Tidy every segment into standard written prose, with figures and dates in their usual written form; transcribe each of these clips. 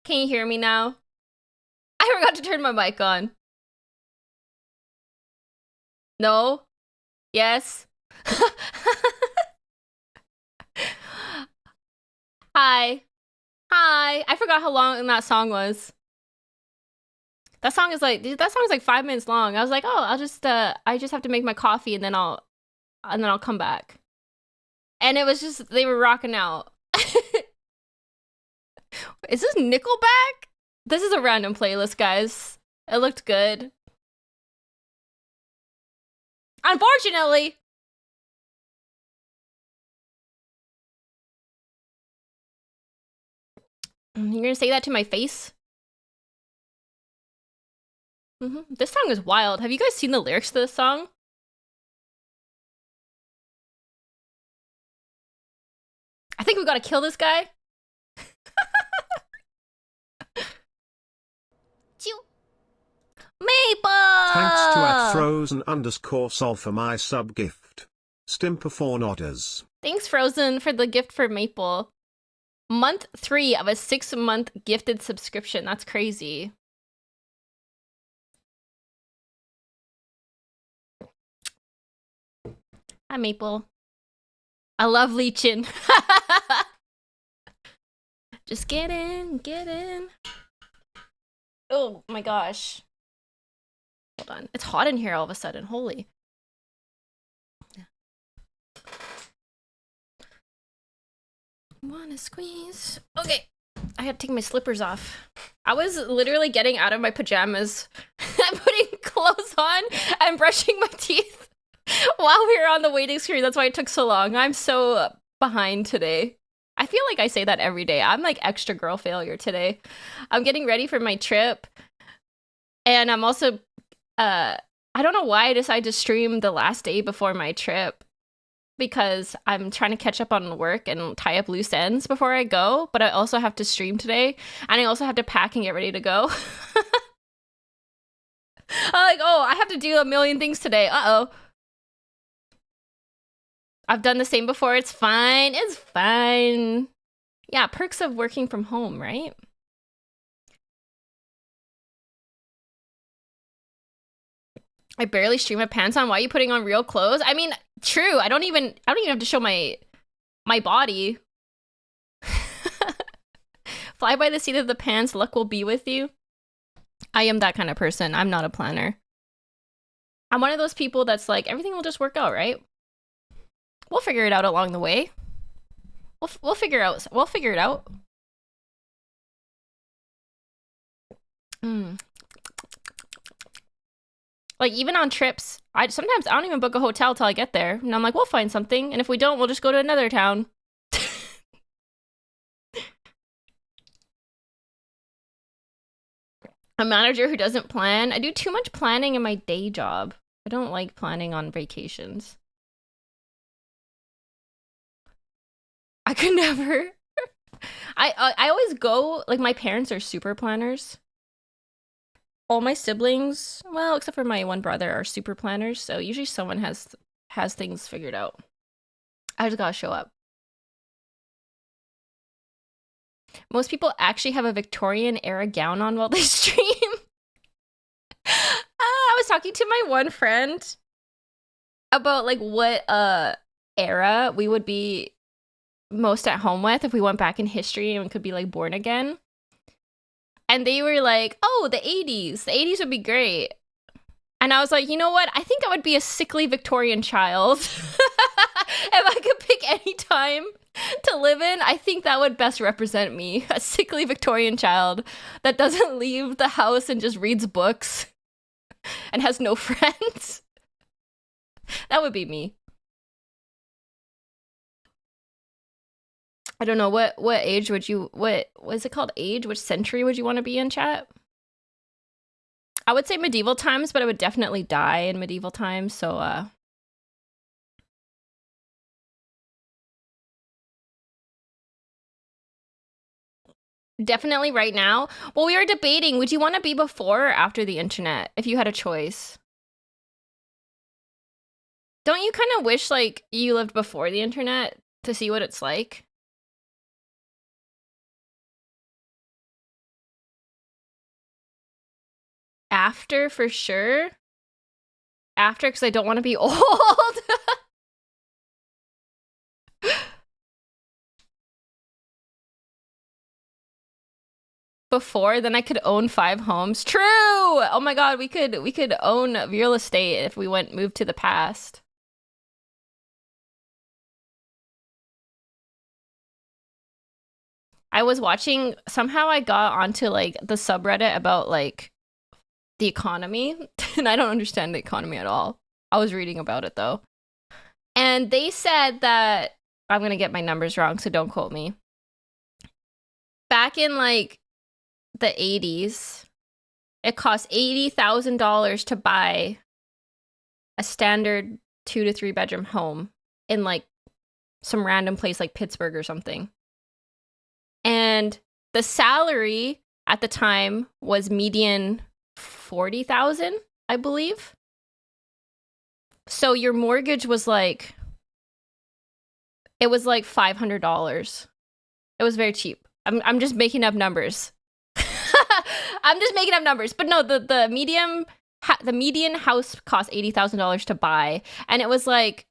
Can you hear me now? I forgot to turn my mic on. No? Yes? Hi. Hi. I forgot how long that song was. That song is like, dude, that song is like 5 minutes long. I was like, oh, I just have to make my coffee and then I'll come back. And it was just, they were rocking out. Is this Nickelback? This is a random playlist, guys. It looked good. Unfortunately. You're gonna say that to my face? This song is wild. Have you guys seen the lyrics to this song? I think we gotta kill this guy. Maple! Thanks to @frozen_sol for my sub gift. Stimper for nodders. Thanks, Frozen, for the gift for Maple. Month 3 of a 6-month gifted subscription. That's crazy. Hi, Maple. I love leeching. Just get in, get in. Oh my gosh. Hold on. It's hot in here all of a sudden. Holy. Wanna squeeze? Okay. I had to take my slippers off. I was literally getting out of my pajamas and putting clothes on and brushing my teeth while we were on the waiting screen. That's why it took so long. I'm so behind today. I feel like I say that every day. I'm like extra girl failure today. I'm getting ready for my trip. And I'm also, I don't know why I decided to stream the last day before my trip, because I'm trying to catch up on work and tie up loose ends before I go, but I also have to stream today, and I also have to pack and get ready to go. I'm like, oh, I have to do a million things today. Uh-oh. I've done the same before. It's fine. It's fine. Yeah, perks of working from home, right? I barely stream with pants on. Why are you putting on real clothes? I mean, true. I don't even have to show my body. Fly by the seat of the pants. Luck will be with you. I am that kind of person. I'm not a planner. I'm one of those people that's like, everything will just work out, right? We'll figure it out along the way. We'll figure it out. Like, even on trips, sometimes I don't even book a hotel till I get there. And I'm like, we'll find something. And if we don't, we'll just go to another town. A manager who doesn't plan. I do too much planning in my day job. I don't like planning on vacations. I could never. I always go, like, my parents are super planners. All my siblings, well, except for my one brother, are super planners, so usually someone has things figured out. I just gotta show up. Most people actually have a Victorian era gown on while they stream. I was talking to my one friend about like what era we would be most at home with if we went back in history and could be like born again. And they were like, oh, the 80s. The 80s would be great. And I was like, you know what? I think I would be a sickly Victorian child. If I could pick any time to live in, I think that would best represent me. A sickly Victorian child that doesn't leave the house and just reads books and has no friends. That would be me. I don't know, what age would you, what is it called, age? Which century would you want to be in, chat? I would say medieval times, but I would definitely die in medieval times, so definitely right now. Well, we were debating, would you want to be before or after the internet if you had a choice? Don't you kind of wish like you lived before the internet to see what it's like? after for sure. After, because I don't want to be old. Before, then I could own 5 homes. True! Oh my god, we could own real estate if we moved to the past. I was watching, somehow I got onto like the subreddit about like the economy, and I don't understand the economy at all. I was reading about it though. And they said that, I'm gonna get my numbers wrong, so don't quote me. Back in like the 80s, it cost $80,000 to buy a standard 2 to 3 bedroom home in like some random place like Pittsburgh or something. And the salary at the time was median $40,000, I believe. So your mortgage was like, it was like $500. It was very cheap. I'm just making up numbers. I'm just making up numbers. But no, the median house cost $80,000 to buy, and it was like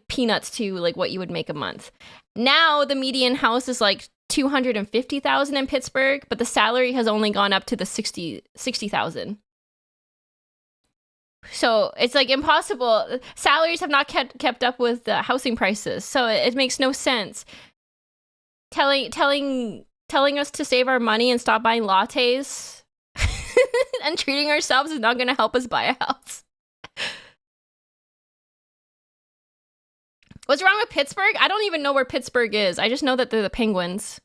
peanuts to like what you would make a month. Now the median house is like $250,000 in Pittsburgh, but the salary has only gone up to the $60,000. So it's like impossible. Salaries have not kept up with the housing prices, so it makes no sense. Telling us to save our money and stop buying lattes and treating ourselves is not going to help us buy a house. What's wrong with Pittsburgh? I don't even know where Pittsburgh is. I just know that they're the Penguins.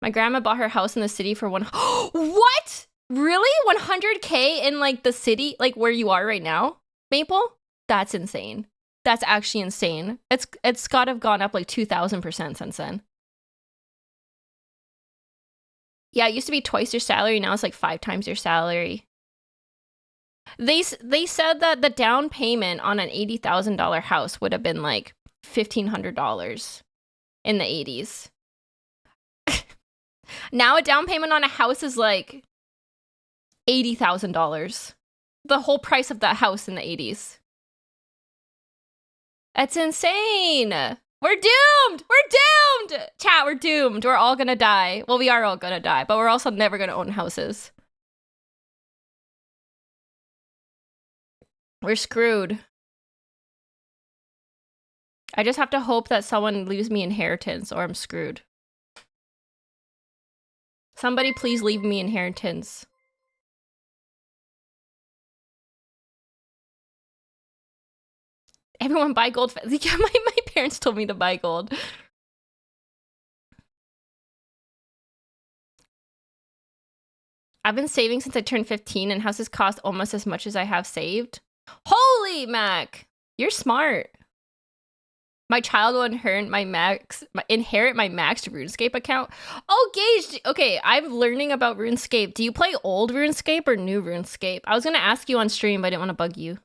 My grandma bought her house in the city for What? Really? 100K in like the city, like where you are right now, Maple? That's insane. That's actually insane. It's got to have gone up like 2,000% since then. Yeah, it used to be twice your salary. Now it's like 5 times your salary. They said that the down payment on an $80,000 house would have been like $1,500 in the 80s. Now a down payment on a house is like $80,000. The whole price of that house in the 80s. That's insane. We're doomed. We're doomed. Chat, we're doomed. We're all gonna die. Well, we are all gonna die, but we're also never gonna own houses. We're screwed. I just have to hope that someone leaves me inheritance or I'm screwed. Somebody please leave me inheritance. Everyone buy gold. Yeah, my parents told me to buy gold. I've been saving since I turned 15 and houses cost almost as much as I have saved. Holy Mac! You're smart. My child will inherit my maxed RuneScape account. Oh, Gage! Okay, I'm learning about RuneScape. Do you play old RuneScape or new RuneScape? I was gonna ask you on stream, but I didn't want to bug you.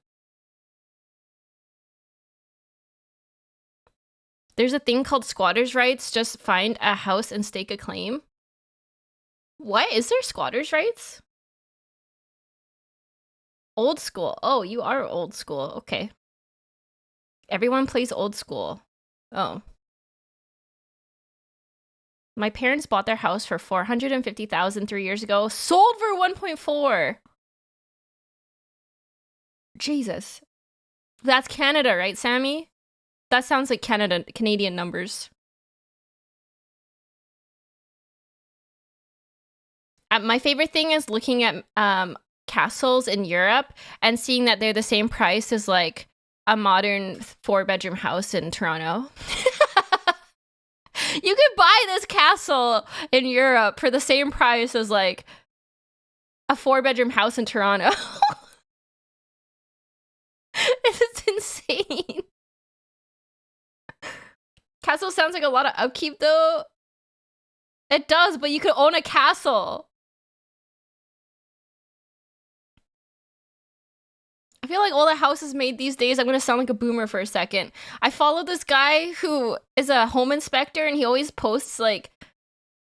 There's a thing called squatters' rights. Just find a house and stake a claim. What? Is there squatters' rights? Old school. Oh, you are old school. Okay. Everyone plays old school. Oh. My parents bought their house for $450,000 3 years ago. Sold for 1.4. Jesus. That's Canada, right, Sammy? That sounds like Canadian numbers. My favorite thing is looking at castles in Europe and seeing that they're the same price as like a modern 4-bedroom house in Toronto. You could buy this castle in Europe for the same price as like a 4-bedroom house in Toronto. It's insane. Castle sounds like a lot of upkeep though. It does, but you could own a castle. I feel like all the houses made these days, I'm gonna sound like a boomer for a second. I follow this guy who is a home inspector and he always posts like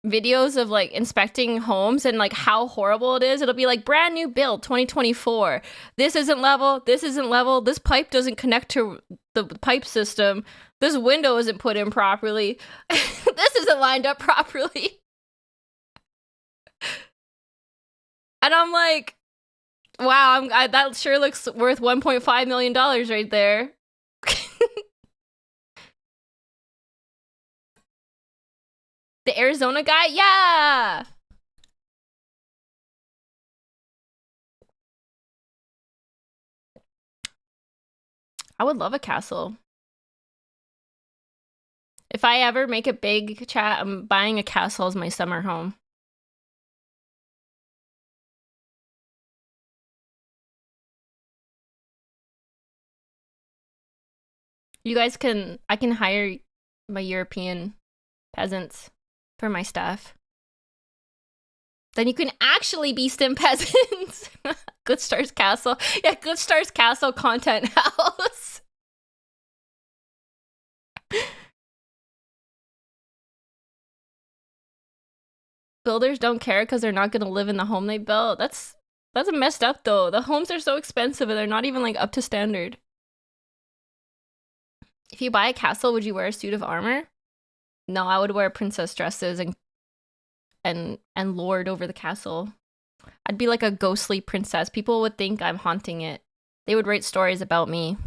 videos of like inspecting homes and like how horrible it is. It'll be like brand new build 2024. This isn't level. This isn't level. This pipe doesn't connect to the pipe system. This window isn't put in properly. This isn't lined up properly. And I'm like, wow, that sure looks worth $1.5 million right there. The Arizona guy? Yeah! I would love a castle. If I ever make it big, chat, I'm buying a castle as my summer home. You guys I can hire my European peasants for my staff. Then you can actually be stim peasants. Good Stars Castle. Yeah, Good Stars Castle content house. Builders don't care because they're not going to live in the home they built. That's messed up though. The homes are so expensive and they're not even like up to standard. If you buy a castle, would you wear a suit of armor? No, I would wear princess dresses and lord over the castle. I'd be like a ghostly princess. People would think I'm haunting it. They would write stories about me.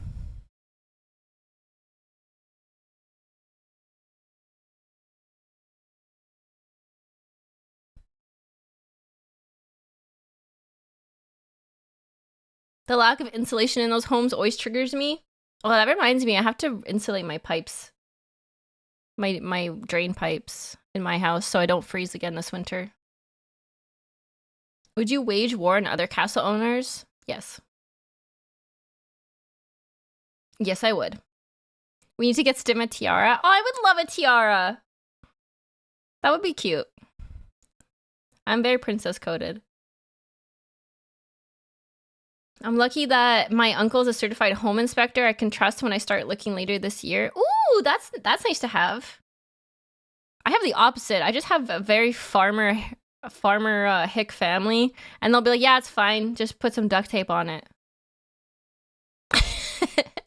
The lack of insulation in those homes always triggers me. Well, that reminds me, I have to insulate my pipes. My drain pipes in my house so I don't freeze again this winter. Would you wage war on other castle owners? Yes. Yes, I would. We need to get Stim a tiara. Oh, I would love a tiara. That would be cute. I'm very princess coded. I'm lucky that my uncle is a certified home inspector I can trust when I start looking later this year. Ooh, that's nice to have. I have the opposite. I just have a very farmer hick family, and they'll be like, yeah, it's fine. Just put some duct tape on it.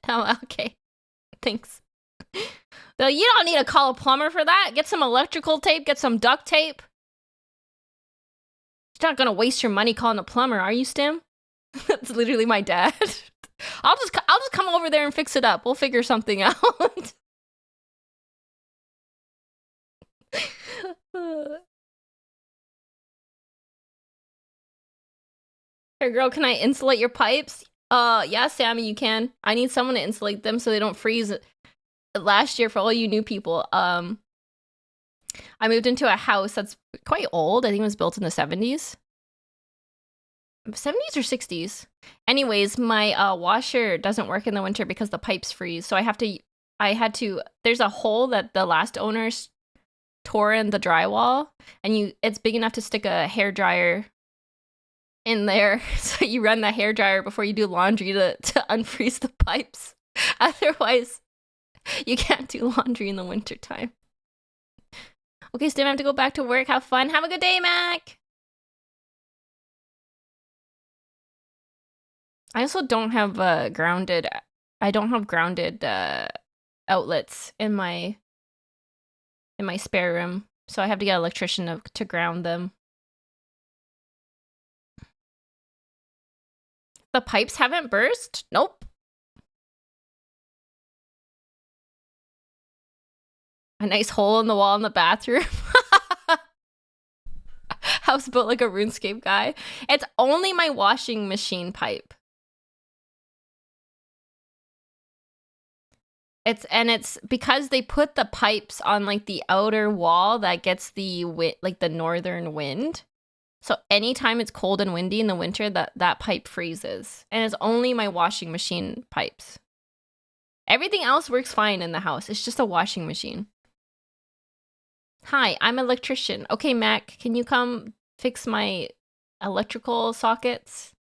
Oh, okay. Thanks. Though you don't need to call a plumber for that. Get some electrical tape, get some duct tape. You're not gonna waste your money calling a plumber, are you, Stim? That's literally my dad. I'll just come over there and fix it up. We'll figure something out. Hey girl, can I insulate your pipes? Yeah, Sammy, you can. I need someone to insulate them so they don't freeze. Last year, for all you new people, I moved into a house that's quite old. I think it was built in the 70s. 70s or 60s. Anyways, my washer doesn't work in the winter because the pipes freeze. So I had to, there's a hole that the last owners tore in the drywall, and it's big enough to stick a hair dryer in there. So you run the hair dryer before you do laundry to unfreeze the pipes. Otherwise, you can't do laundry in the winter time. Okay, Stim, I have to go back to work. Have fun. Have a good day, Mac. I also don't have grounded outlets in my spare room, so I have to get an electrician to ground them. The pipes haven't burst? Nope. A nice hole in the wall in the bathroom. House built like a RuneScape guy. It's only my washing machine pipe. It's because they put the pipes on like the outer wall that gets the northern wind. So anytime it's cold and windy in the winter, that pipe freezes. And it's only my washing machine pipes. Everything else works fine in the house. It's just a washing machine. Hi, I'm an electrician. Okay, Mac, can you come fix my electrical sockets?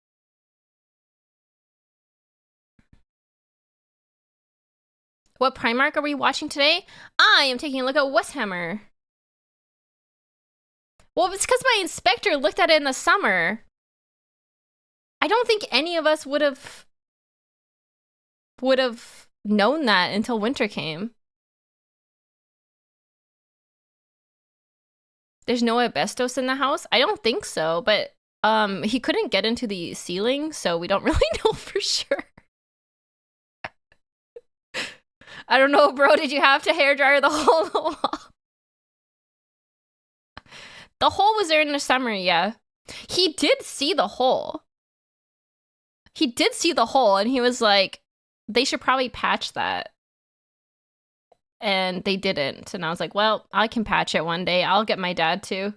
What Primarch are we watching today? I am taking a look at Warhammer. Well, it's because my inspector looked at it in the summer. I don't think any of us would have known that until winter came. There's no asbestos in the house? I don't think so, but he couldn't get into the ceiling, so we don't really know for sure. I don't know, bro. Did you have to hairdryer the hole in the wall? The hole was there in the summer, yeah. He did see the hole. He did see the hole, and he was like, they should probably patch that. And they didn't. And I was like, well, I can patch it one day. I'll get my dad to.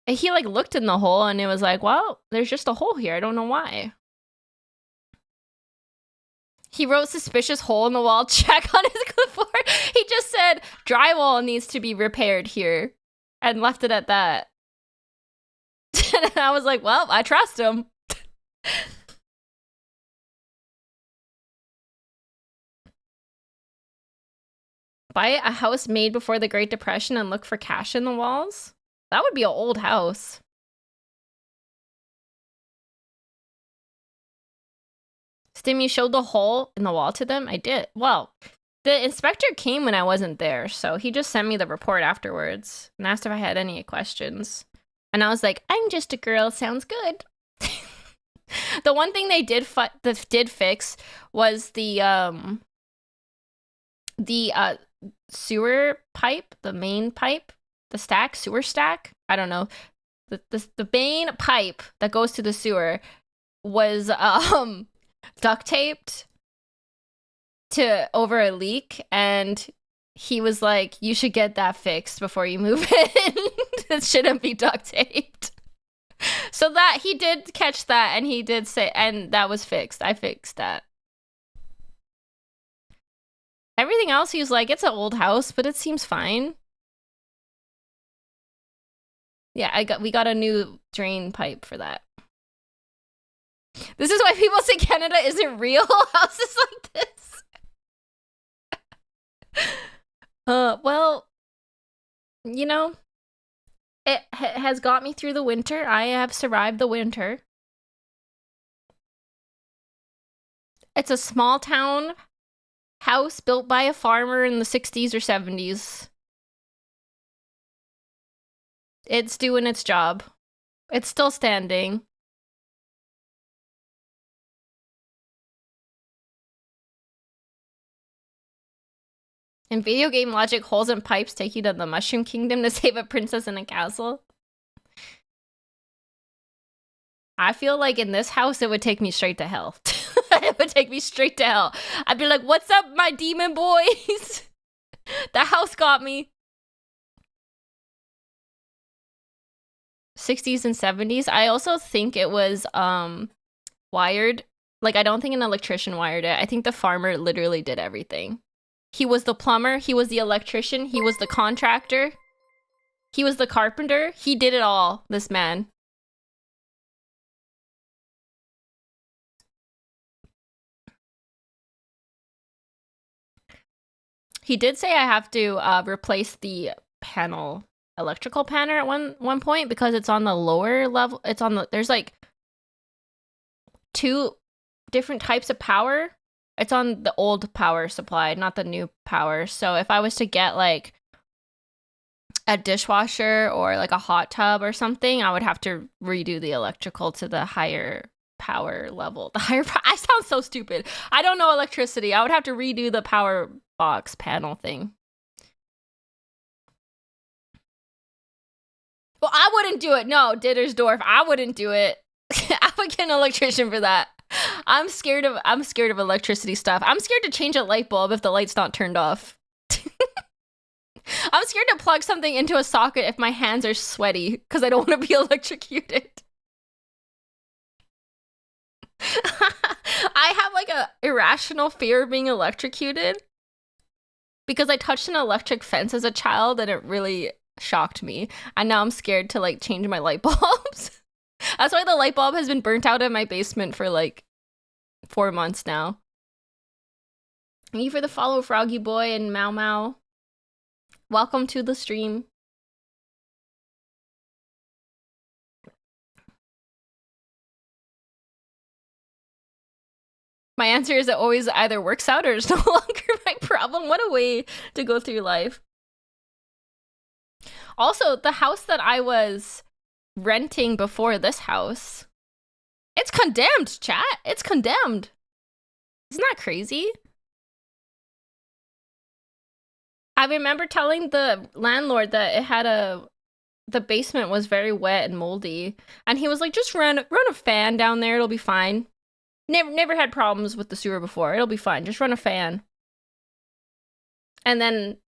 And he like looked in the hole and it was like, well, there's just a hole here. I don't know why. He wrote suspicious hole in the wall check on his clipboard. He just said drywall needs to be repaired here and left it at that. And I was like, well, I trust him. Buy a house made before the Great Depression and look for cash in the walls? That would be an old house. Stim, you showed the hole in the wall to them? I did. Well, the inspector came when I wasn't there, so he just sent me the report afterwards and asked if I had any questions. And I was like, I'm just a girl, sounds good. The one thing they did fix was the sewer pipe, the main pipe, the sewer stack. I don't know. The main pipe that goes to the sewer was duct taped to over a leak, and he was like, you should get that fixed before you move in. It shouldn't be duct taped. So that he did catch that, and he did say, and that was fixed. I fixed that. Everything else, he was like, it's an old house, but it seems fine. Yeah, we got a new drain pipe for that. This is why people say Canada isn't real. Houses like this. Well, you know, it has got me through the winter. I have survived the winter. It's a small town house built by a farmer in the 60s or 70s. It's doing its job. It's still standing. In video game logic, holes in pipes take you to the Mushroom Kingdom to save a princess in a castle. I feel like in this house, it would take me straight to hell. It would take me straight to hell. I'd be like, what's up, my demon boys? The house got me. 60s and 70s. I also think it was wired. Like, I don't think an electrician wired it. I think the farmer literally did everything. He was the plumber. He was the electrician. He was the contractor. He was the carpenter. He did it all, this man. He did say I have to replace the electrical panel at one point, because it's on the lower level. It's on the, there's like 2 different types of power. It's on the old power supply, not the new power. So if I was to get like a dishwasher or like a hot tub or something, I would have to redo the electrical to the higher power level. I sound so stupid. I don't know electricity. I would have to redo the power box panel thing. Well, I wouldn't do it. No, Dittersdorf, I wouldn't do it. I would get an electrician for that. I'm scared of electricity stuff. I'm scared to change a light bulb if the light's not turned off. I'm scared to plug something into a socket if my hands are sweaty because I don't want to be electrocuted. I have like a irrational fear of being electrocuted because I touched an electric fence as a child and it really shocked me. And now I'm scared to like change my light bulbs. That's why the light bulb has been burnt out in my basement for like 4 months now. Thank you for the follow, Froggy Boy and Mau Mau. Welcome to the stream. My answer is it always either works out or it's no longer my problem. What a way to go through life. Also, the house that I was renting before this house, it's condemned, chat. It's condemned. Isn't that crazy? I remember telling the landlord that it had the basement was very wet and moldy, and he was like, just run a fan down there, it'll be fine. Never had problems with the sewer before. It'll be fine. Just run a fan. And then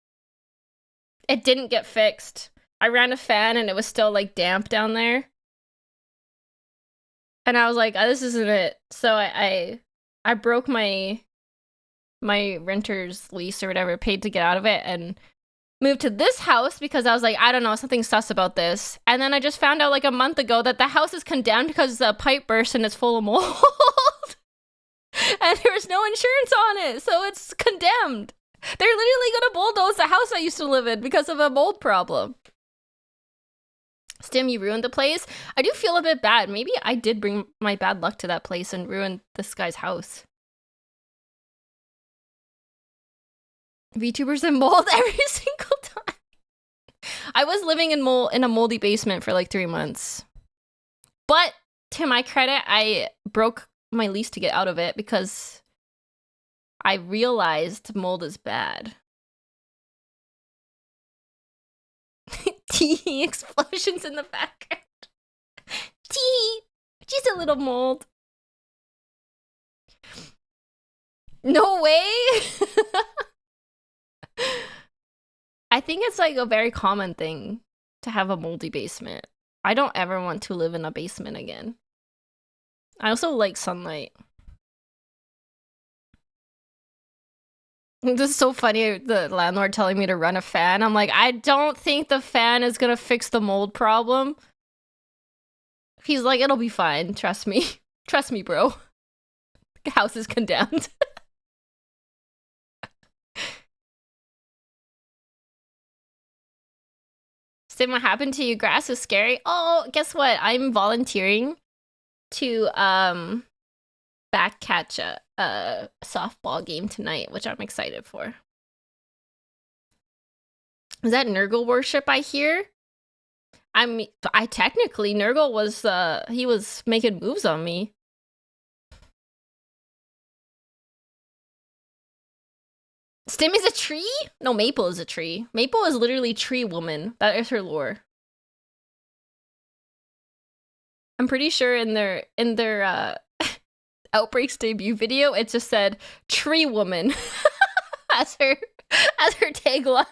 it didn't get fixed. I ran a fan and it was still like damp down there. And I was like, oh, this isn't it. So I broke my renter's lease or whatever, paid to get out of it, and moved to this house because I was like, I don't know, something sus about this. And then I just found out like a month ago that the house is condemned because the pipe burst and it's full of mold. And there's no insurance on it, so it's condemned. They're literally gonna bulldoze the house I used to live in because of a mold problem. Stim, you ruined the place. I do feel a bit bad. Maybe I did bring my bad luck to that place and ruin this guy's house. VTubers and mold every single time. I was living in a moldy basement for like 3 months. But to my credit, I broke my lease to get out of it because I realized mold is bad. Tee explosions in the background. Tee, she's a little mold. No way. I think it's like a very common thing to have a moldy basement. I don't ever want to live in a basement again. I also like sunlight. This is so funny, the landlord telling me to run a fan. I'm like, I don't think the fan is gonna fix the mold problem. He's like, it'll be fine, trust me. Trust me, bro. The house is condemned. Sim, what happened to you? Grass is scary. Oh, guess what? I'm volunteering to back catch a softball game tonight, which I'm excited for. Is that Nurgle worship I hear? I technically, Nurgle was he was making moves on me. Stim is a tree? No, Maple is a tree. Maple is literally tree woman. That is her lore. I'm pretty sure in their Outbreak's debut video, it just said tree woman as her tagline.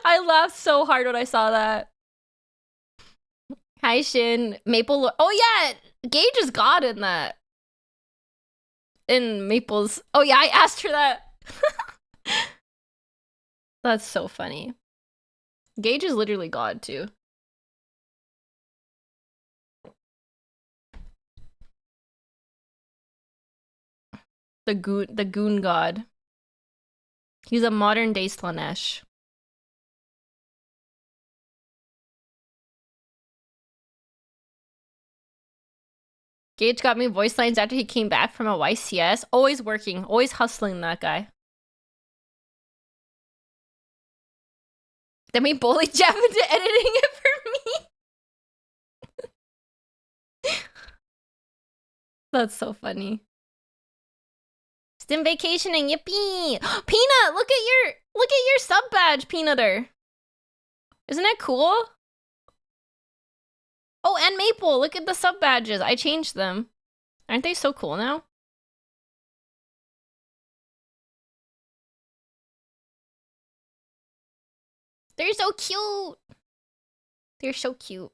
I laughed so hard when I saw that. Hi Shin, Maple. Oh yeah, Gage is God in that. In Maple's. Oh yeah, I asked her that. That's so funny. Gage is literally God too. The goon god. He's a modern day Slanesh. Gage got me voice lines after he came back from a YCS. Always working, always hustling, that guy. Then we bullied Jeff into editing it for me. That's so funny. Stim vacationing, yippee! Peanut, look at your sub badge, Peanutter. Isn't that cool? Oh, and Maple, look at the sub badges. I changed them. Aren't they so cool now? They're so cute. They're so cute.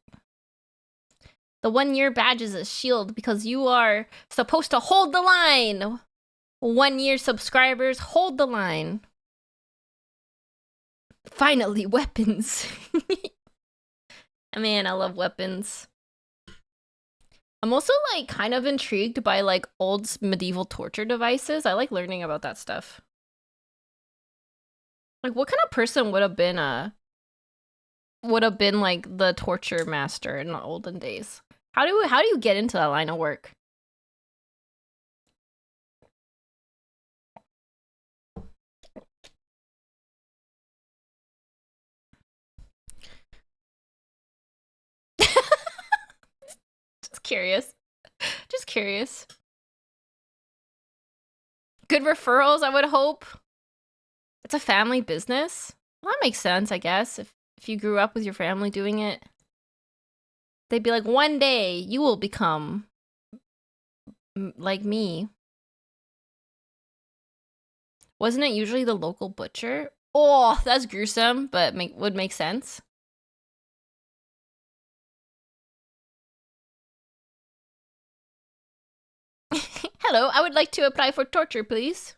The 1 year badge is a shield because you are supposed to hold the line. 1 year subscribers, hold the line. Finally, weapons. Man, I love weapons. I'm also like kind of intrigued by like old medieval torture devices. I like learning about that stuff. Like, what kind of person would have been like the torture master in the olden days? How do you get into that line of work? Just curious. Just curious. Good referrals, I would hope. It's a family business. Well, that makes sense, I guess. If you grew up with your family doing it, they'd be like, one day you will become like me. Wasn't it usually the local butcher? Oh, that's gruesome, but would make sense. Hello, I would like to apply for torture, please.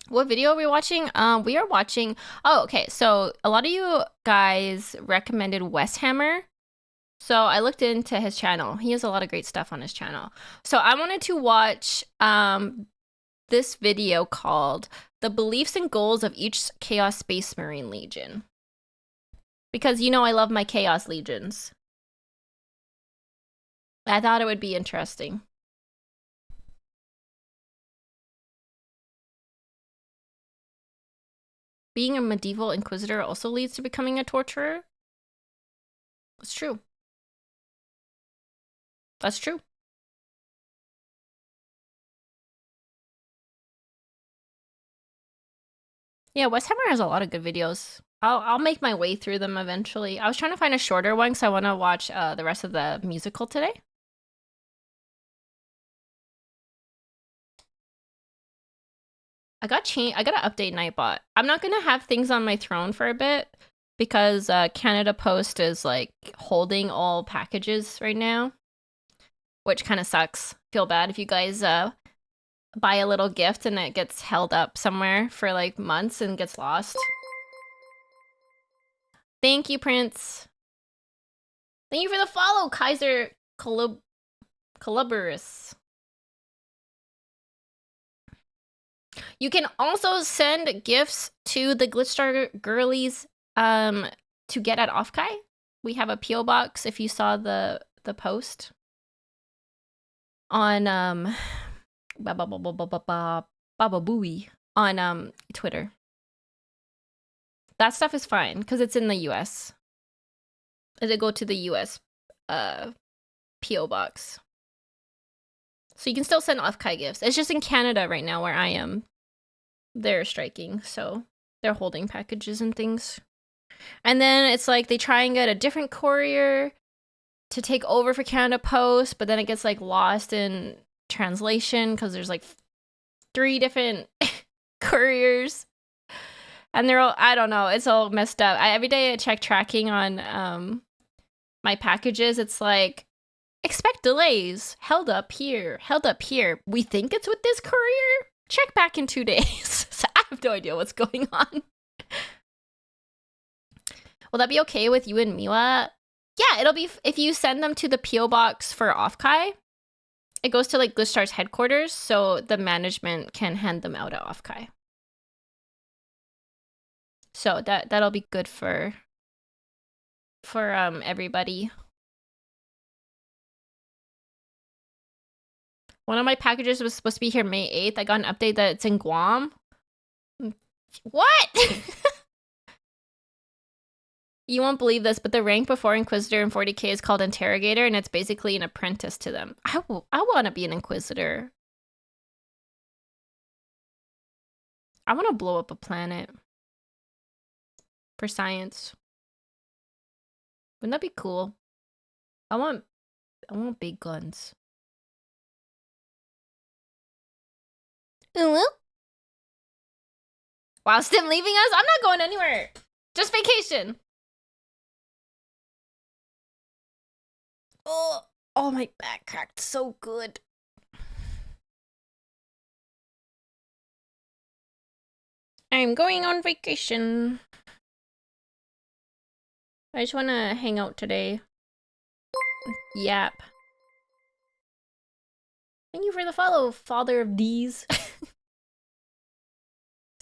What video are we watching? We are watching. Oh, okay. So a lot of you guys recommended Warhammer. So I looked into his channel. He has a lot of great stuff on his channel. So I wanted to watch this video called "The Beliefs and Goals of Each Chaos Space Marine Legion," because you know I love my Chaos Legions. I thought it would be interesting. Being a medieval inquisitor also leads to becoming a torturer. It's true. That's true. Yeah, Westhammer has a lot of good videos. I'll make my way through them eventually. I was trying to find a shorter one because I want to watch the rest of the musical today. I got to update Nightbot. I'm not gonna have things on my throne for a bit because Canada Post is like holding all packages right now, which kind of sucks. Feel bad if you guys buy a little gift and it gets held up somewhere for like months and gets lost. Thank you, Prince. Thank you for the follow, Kaiser Colubarus. You can also send gifts to the Glitchstar girlies to get at Offkai. We have a PO box if you saw the post on Baba Booey on Twitter. That stuff is fine because it's in the US. It'll go to the US PO box. So you can still send Offkai gifts. It's just in Canada right now where I am. They're striking, so they're holding packages and things. And then it's like they try and get a different courier to take over for Canada Post, but then it gets like lost in translation because there's like 3 different couriers. And they're all, I don't know, it's all messed up. Every day I check tracking on my packages, it's like, expect delays, held up here. We think it's with this courier? Check back in 2 days. So I have no idea what's going on. Will that be okay with you and Miwa? Yeah, it'll be if you send them to the PO box for Offkai. It goes to like Glitchstar's headquarters, so the management can hand them out at Offkai. So that'll be good for everybody. One of my packages was supposed to be here May 8th. I got an update that it's in Guam. What? You won't believe this, but the rank before Inquisitor in 40k is called Interrogator, and it's basically an apprentice to them. I want to be an Inquisitor. I want to blow up a planet. For science. Wouldn't that be cool? I want big guns. Wow, Stim leaving us? I'm not going anywhere. Just vacation. Oh, my back cracked so good. I'm going on vacation. I just want to hang out today. Yap. Thank you for the follow, father of these.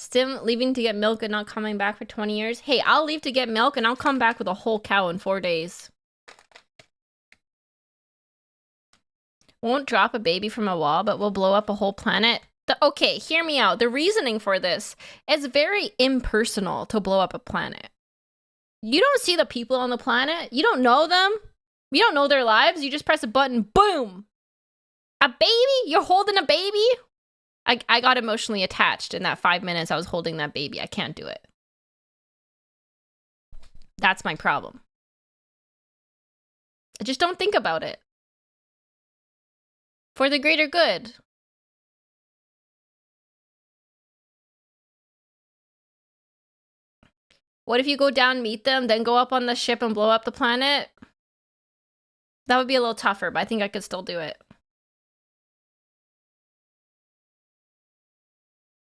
Stim leaving to get milk and not coming back for 20 years. Hey, I'll leave to get milk and I'll come back with a whole cow in 4 days. Won't drop a baby from a wall, but will blow up a whole planet. Okay, hear me out. The reasoning for this is very impersonal to blow up a planet. You don't see the people on the planet. You don't know them. You don't know their lives. You just press a button, boom. A baby? You're holding a baby? I got emotionally attached in that 5 minutes I was holding that baby. I can't do it. That's my problem. I just don't think about it. For the greater good. What if you go down, meet them, then go up on the ship and blow up the planet? That would be a little tougher, but I think I could still do it.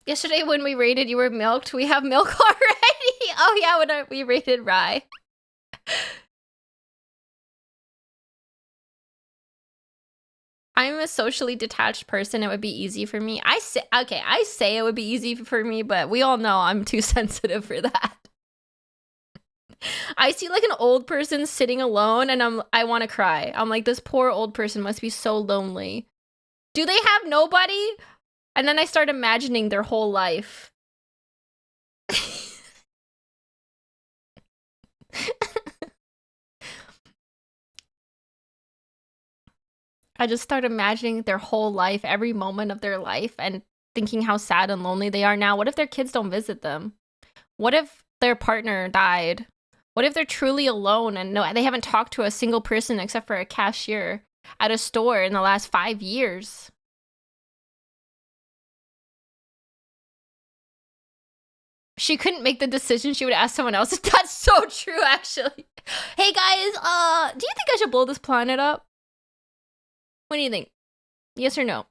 Yesterday when we raided, you were milked. We have milk already. Oh yeah, when we raided Rye. I'm a socially detached person. It would be easy for me. I say it would be easy for me, but we all know I'm too sensitive for that. I see like an old person sitting alone and I want to cry. I'm like, this poor old person must be so lonely. Do they have nobody? And then I start imagining their whole life. I just start imagining their whole life, every moment of their life, and thinking how sad and lonely they are now. What if their kids don't visit them? What if their partner died? What if they're truly alone and no, they haven't talked to a single person except for a cashier at a store in the last 5 years? She couldn't make the decision. She would ask someone else. That's so true, actually. Hey guys, do you think I should blow this planet up? What do you think? Yes or no?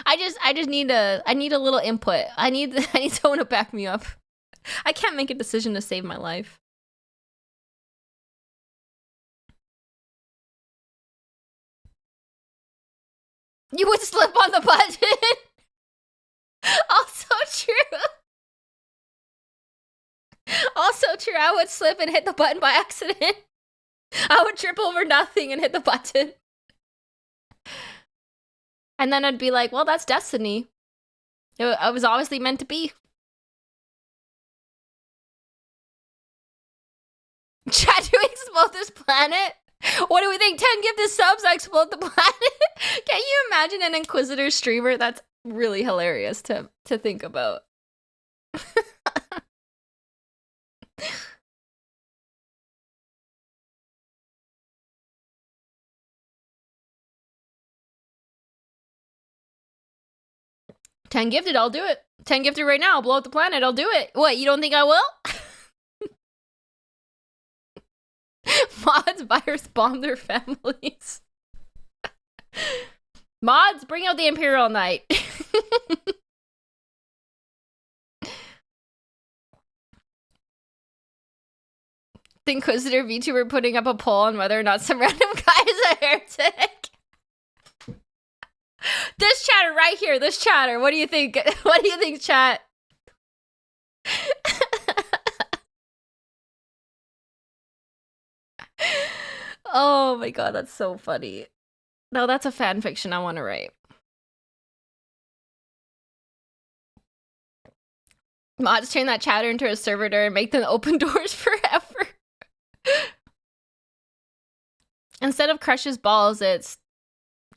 I just need a little input. I need someone to back me up. I can't make a decision to save my life. You would slip on the button. Also true. Also true. I would slip and hit the button by accident. I would trip over nothing and hit the button. And then I'd be like, well, that's destiny. It was obviously meant to be. Chat, do we explode this planet? What do we think? 10 gifted subs, I explode the planet? Can you imagine an Inquisitor streamer? That's really hilarious to think about. 10 gifted, I'll do it. 10 gifted right now, I'll blow up the planet, I'll do it. What, you don't think I will? Mods virus bomb their families. Mods, bring out the Imperial Knight. The Inquisitor VTuber putting up a poll on whether or not some random guy is a heretic. This chatter right here, this chatter. What do you think? What do you think, chat? Oh my god, that's so funny. No, that's a fan fiction I want to write. Mods turn that chatter into a servitor and make them open doors forever. Instead of crush his balls, it's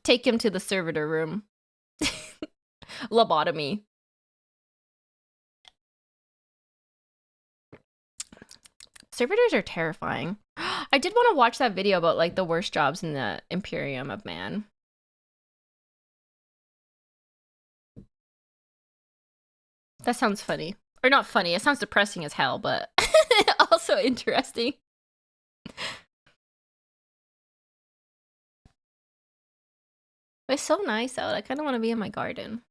take him to the servitor room. Lobotomy. Servitors are terrifying. I did want to watch that video about like the worst jobs in the Imperium of Man. That sounds funny. Or not funny, it sounds depressing as hell, but also interesting. It's so nice out. I kind of want to be in my garden.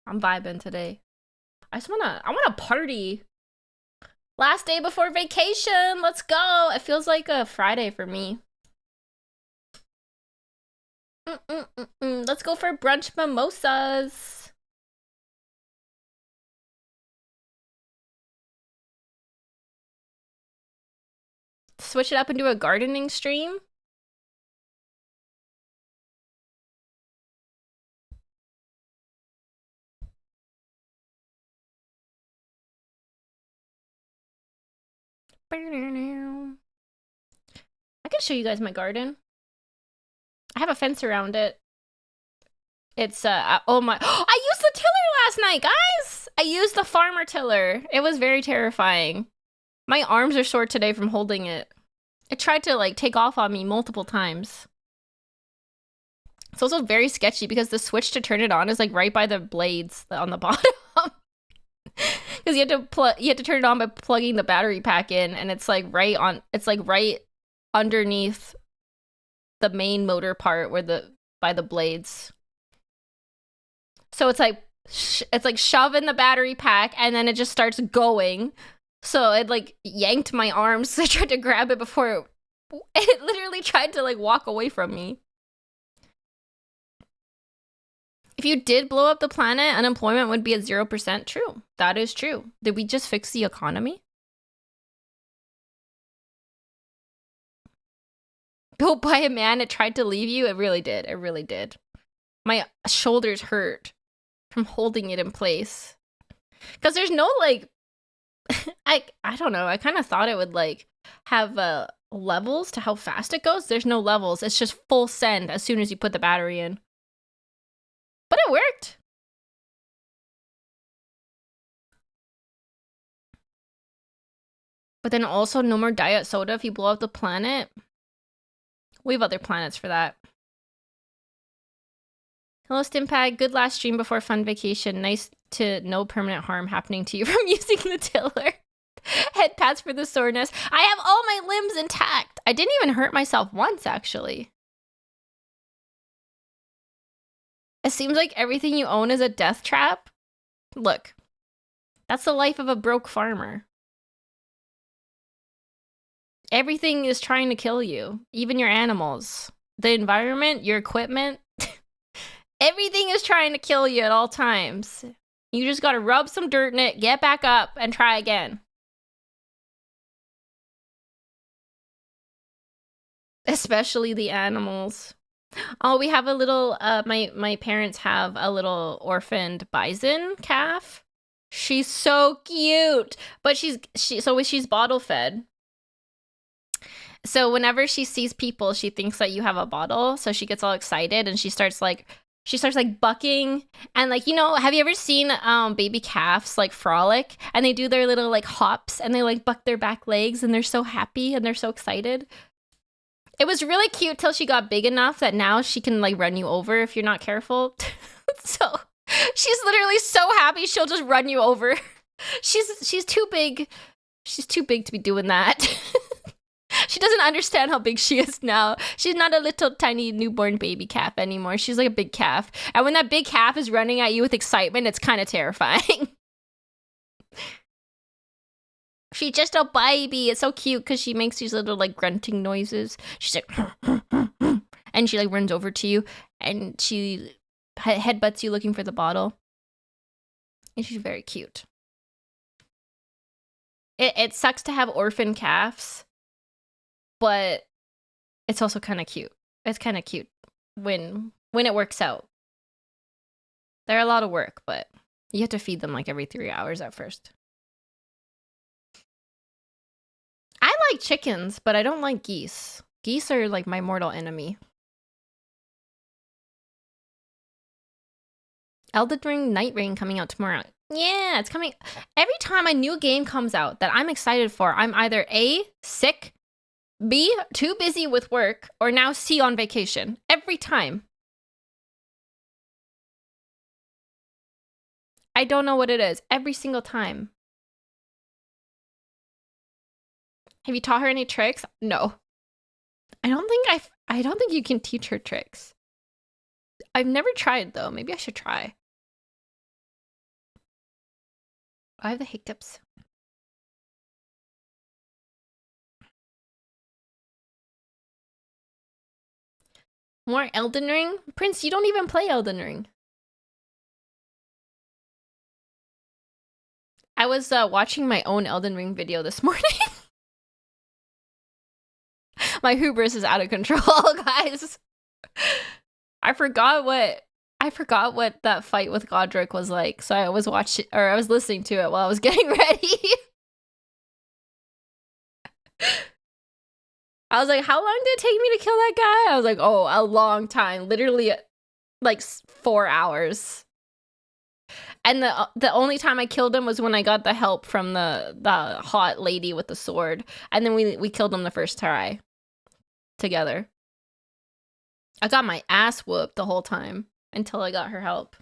I'm vibing today. I wanna party. Last day before vacation. Let's go. It feels like a Friday for me. Let's go for brunch mimosas. Switch it up and do a gardening stream. I can show you guys my garden. I have a fence around it. It's oh my, I used the tiller last night, guys. I used the farmer tiller. It was very terrifying. My arms are sore today from holding it. It tried to like take off on me multiple times. It's also very sketchy because the switch to turn it on is like right by the blades on the bottom. Because you have to turn it on by plugging the battery pack in, and it's like right underneath the main motor part where by the blades. So it's like shoving the battery pack, and then it just starts going. So it like yanked my arms. So I tried to grab it before it literally tried to like walk away from me. If you did blow up the planet, unemployment would be at 0%. True. That is true. Did we just fix the economy? Built by a man, it tried to leave you? It really did. It really did. My shoulders hurt from holding it in place. Because there's no, like... I don't know. I kind of thought it would, like, have levels to how fast it goes. There's no levels. It's just full send as soon as you put the battery in. But it worked. But then also no more diet soda if you blow up the planet. We have other planets for that. Hello, Stimpag. Good last stream before fun vacation. Nice to no permanent harm happening to you from using the tiller. Head pats for the soreness. I have all my limbs intact. I didn't even hurt myself once, actually. It seems like everything you own is a death trap. Look, that's the life of a broke farmer. Everything is trying to kill you, even your animals. The environment, your equipment. Everything is trying to kill you at all times. You just gotta rub some dirt in it, get back up, and try again. Especially the animals. Oh, we have a little, my parents have a little orphaned bison calf. She's so cute, but she's bottle fed. So whenever she sees people, she thinks that you have a bottle. So she gets all excited and she starts like bucking. And like, you know, have you ever seen baby calves like frolic and they do their little like hops and they like buck their back legs and they're so happy and they're so excited? It was really cute till she got big enough that now she can like run you over if you're not careful. So she's literally so happy she'll just run you over. She's too big. She's too big to be doing that. She doesn't understand how big she is now. She's not a little tiny newborn baby calf anymore. She's like a big calf. And when that big calf is running at you with excitement, it's kind of terrifying. She's just a baby. It's so cute because she makes these little like grunting noises. She's like, and she like runs over to you and she headbutts you looking for the bottle. And she's very cute. It sucks to have orphan calves, but it's also kind of cute. It's kind of cute when it works out. They're a lot of work, but you have to feed them like every 3 hours at first. I like chickens, but I don't like geese. Geese are like my mortal enemy. Elden Ring Night Rain coming out tomorrow. Yeah, it's coming. Every time a new game comes out that I'm excited for, I'm either A, sick, B, too busy with work, or now C, on vacation. Every time. I don't know what it is. Every single time. Have you taught her any tricks? No. I don't think you can teach her tricks. I've never tried though. Maybe I should try. I have the hiccups. More Elden Ring? Prince, you don't even play Elden Ring. I was watching my own Elden Ring video this morning. My hubris is out of control, guys. I forgot what that fight with Godric was like, so I was listening to it while I was getting ready. I was like, how long did it take me to kill that guy? I was like, oh, a long time. Literally, like 4 hours. And the only time I killed him was when I got the help from the hot lady with the sword. And then we killed him the first try. Together. I got my ass whooped the whole time until I got her help.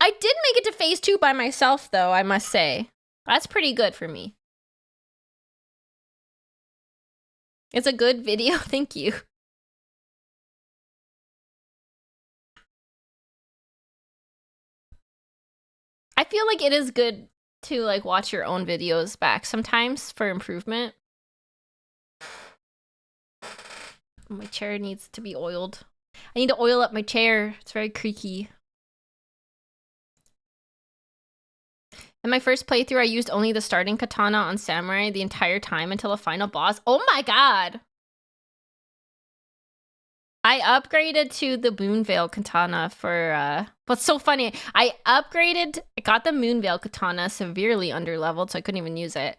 I did make it to phase 2 by myself, though, I must say. That's pretty good for me. It's a good video. Thank you. I feel like it is good to like watch your own videos back sometimes for improvement. My chair needs to be oiled. I need to oil up my chair. It's very creaky. In my first playthrough, I used only the starting katana on Samurai the entire time until the final boss. Oh my god! I upgraded to the Moonveil katana for, what's so funny, I got the Moonveil katana severely underleveled, so I couldn't even use it.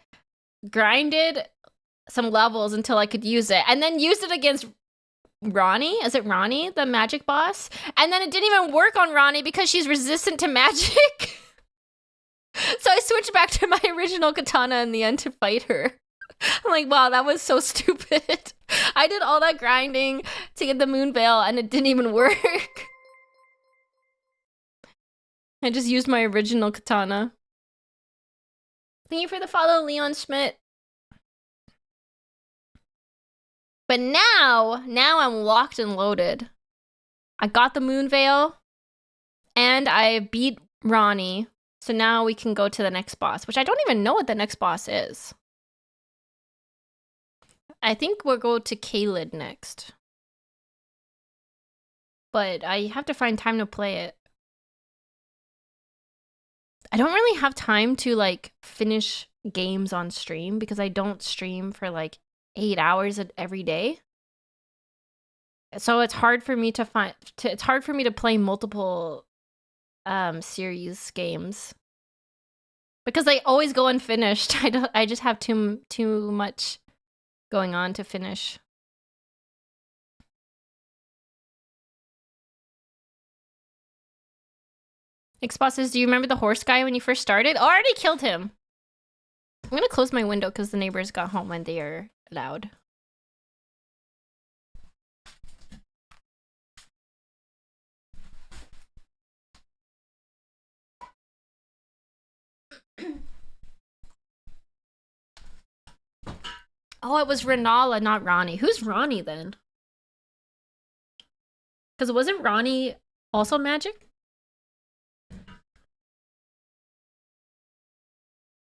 Grinded some levels until I could use it, and then used it against Ronnie? Is it Ronnie, the magic boss? And then it didn't even work on Ronnie because she's resistant to magic. So I switched back to my original katana in the end to fight her. I'm like, wow, that was so stupid. I did all that grinding to get the Moonveil and it didn't even work. I just used my original katana. Thank you for the follow, Leon Schmidt. But now I'm locked and loaded. I got the Moonveil and I beat Ronnie. So now we can go to the next boss, which I don't even know what the next boss is. I think we'll go to Caelid next. But I have to find time to play it. I don't really have time to like finish games on stream because I don't stream for like 8 hours every day. So it's hard for me to play multiple series games. Because they always go unfinished. I just have too much going on to finish. Xbox says, do you remember the horse guy when you first started? Oh, I already killed him. I'm gonna close my window because the neighbors got home and they are loud. Oh, it was Renala, not Ronnie. Who's Ronnie then? Because wasn't Ronnie also magic?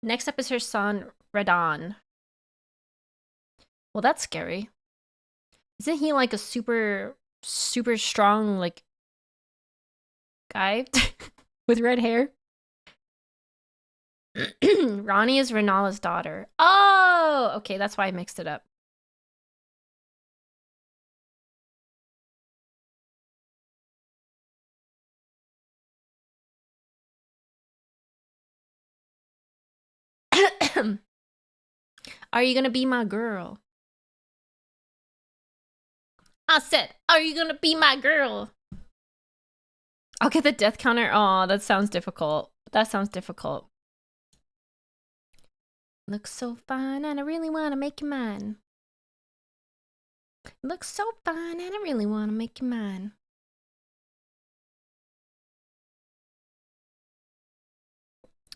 Next up is her son, Radon. Well, that's scary. Isn't he like a super strong, like, guy with red hair? Ronnie is Renala's daughter. Oh, okay, that's why I mixed it up. Are you gonna be my girl? I said, are you gonna be my girl? I'll get the death counter. Oh, that sounds difficult. That sounds difficult. Looks so fine and I really want to make you mine. Looks so fine and I really want to make you mine.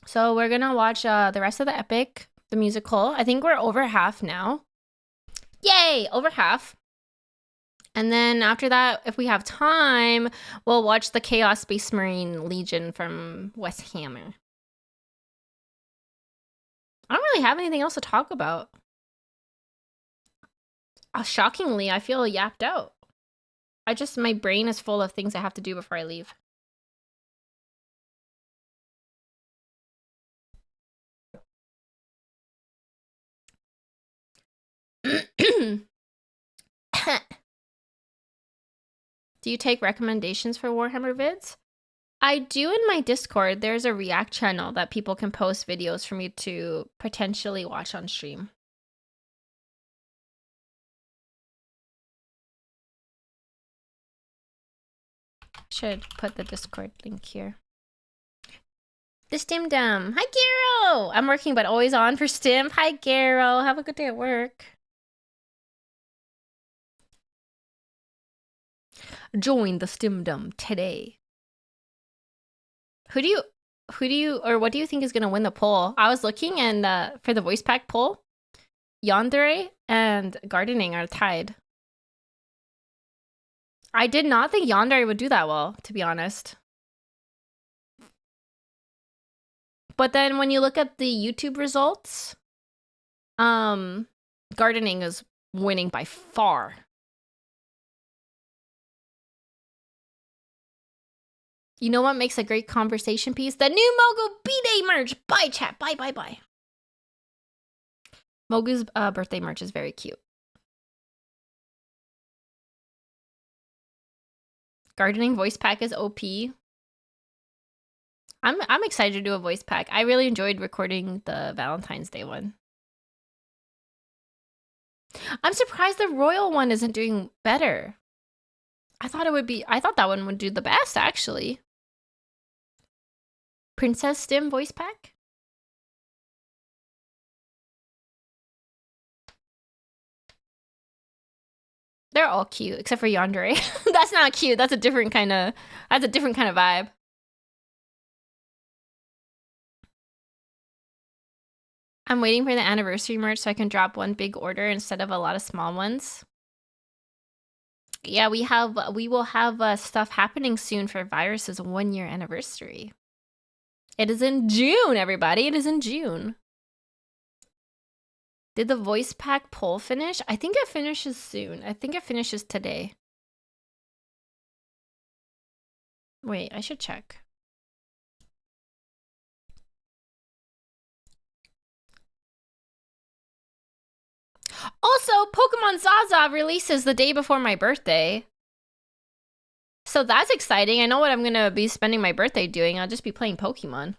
So we're gonna watch the rest of the epic, the musical. I think we're over half now. Yay, over half. And then after that, if we have time, we'll watch the Chaos Space Marine Legion from Warhammer. I don't really have anything else to talk about. Shockingly, I feel yapped out. my brain is full of things I have to do before I leave. Do you take recommendations for Warhammer vids? I do in my Discord. There's a React channel that people can post videos for me to potentially watch on stream. Should put the Discord link here. The Stim Dum. Hi, Garo! I'm working, but always on for Stim. Hi, Garo. Have a good day at work. Join the Stim Dum today. Who do you, or what do you think is gonna win the poll? I was looking and for the voice pack poll, Yandere and Gardening are tied. I did not think Yandere would do that well, to be honest. But then when you look at the YouTube results, Gardening is winning by far. You know what makes a great conversation piece? The new Mogu B-Day merch! Bye, chat. Bye, bye, bye. Mogu's birthday merch is very cute. Gardening voice pack is OP. I'm excited to do a voice pack. I really enjoyed recording the Valentine's Day one. I'm surprised the Royal one isn't doing better. I thought that one would do the best, actually. Princess Stim voice pack? They're all cute, except for Yandere. That's not cute. That's a different kind of vibe. I'm waiting for the anniversary merch so I can drop one big order instead of a lot of small ones. Yeah, we will have stuff happening soon for Virus's 1-year anniversary. It is in June, everybody. It is in June. Did the voice pack poll finish? I think it finishes soon. I think it finishes today. Wait, I should check. Also, Pokemon Zaza releases the day before my birthday. So that's exciting. I know what I'm going to be spending my birthday doing. I'll just be playing Pokemon.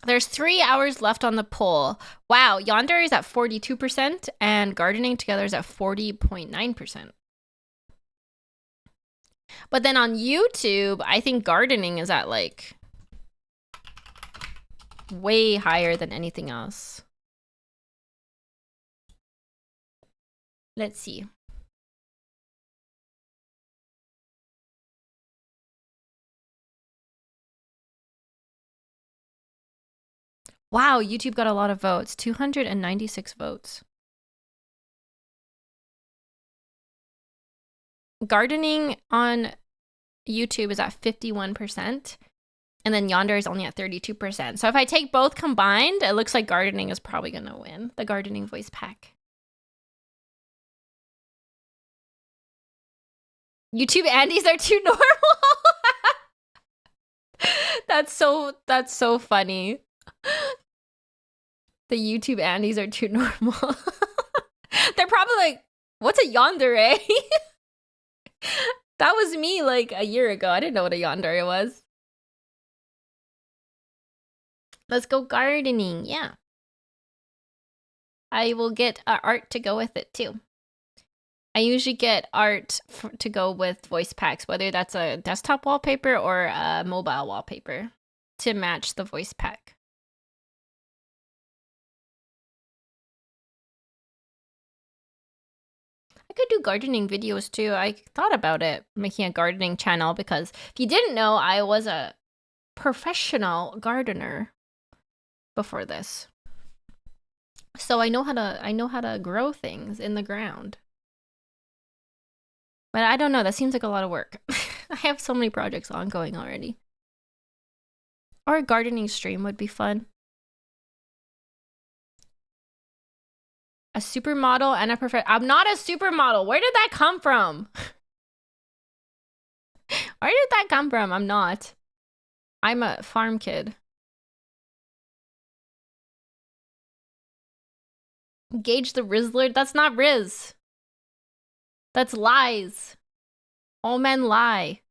There's 3 hours left on the poll. Wow, Yandere is at 42% and Gardening together is at 40.9%. But then on YouTube, I think Gardening is at like way higher than anything else. Let's see. Wow, YouTube got a lot of votes. 296 votes. Gardening on YouTube is at 51%. And then Yandere is only at 32%. So if I take both combined, it looks like Gardening is probably going to win. The Gardening voice pack. YouTube Andes are too normal. That's so funny. The YouTube Andes are too normal. They're probably like, what's a Yandere? That was me like a year ago. I didn't know what a Yandere was. Let's go gardening. Yeah. I will get art to go with it too. I usually get art to go with voice packs, whether that's a desktop wallpaper or a mobile wallpaper to match the voice pack. I could do gardening videos too. I thought about it, making a gardening channel, because if you didn't know, I was a professional gardener before this. So I know how to grow things in the ground. But I don't know. That seems like a lot of work. I have so many projects ongoing already. Or a gardening stream would be fun. A supermodel and a I'm not a supermodel. Where did that come from? Where did that come from? I'm not. I'm a farm kid. Gauge the Rizzler? That's not Riz. That's lies. All men lie.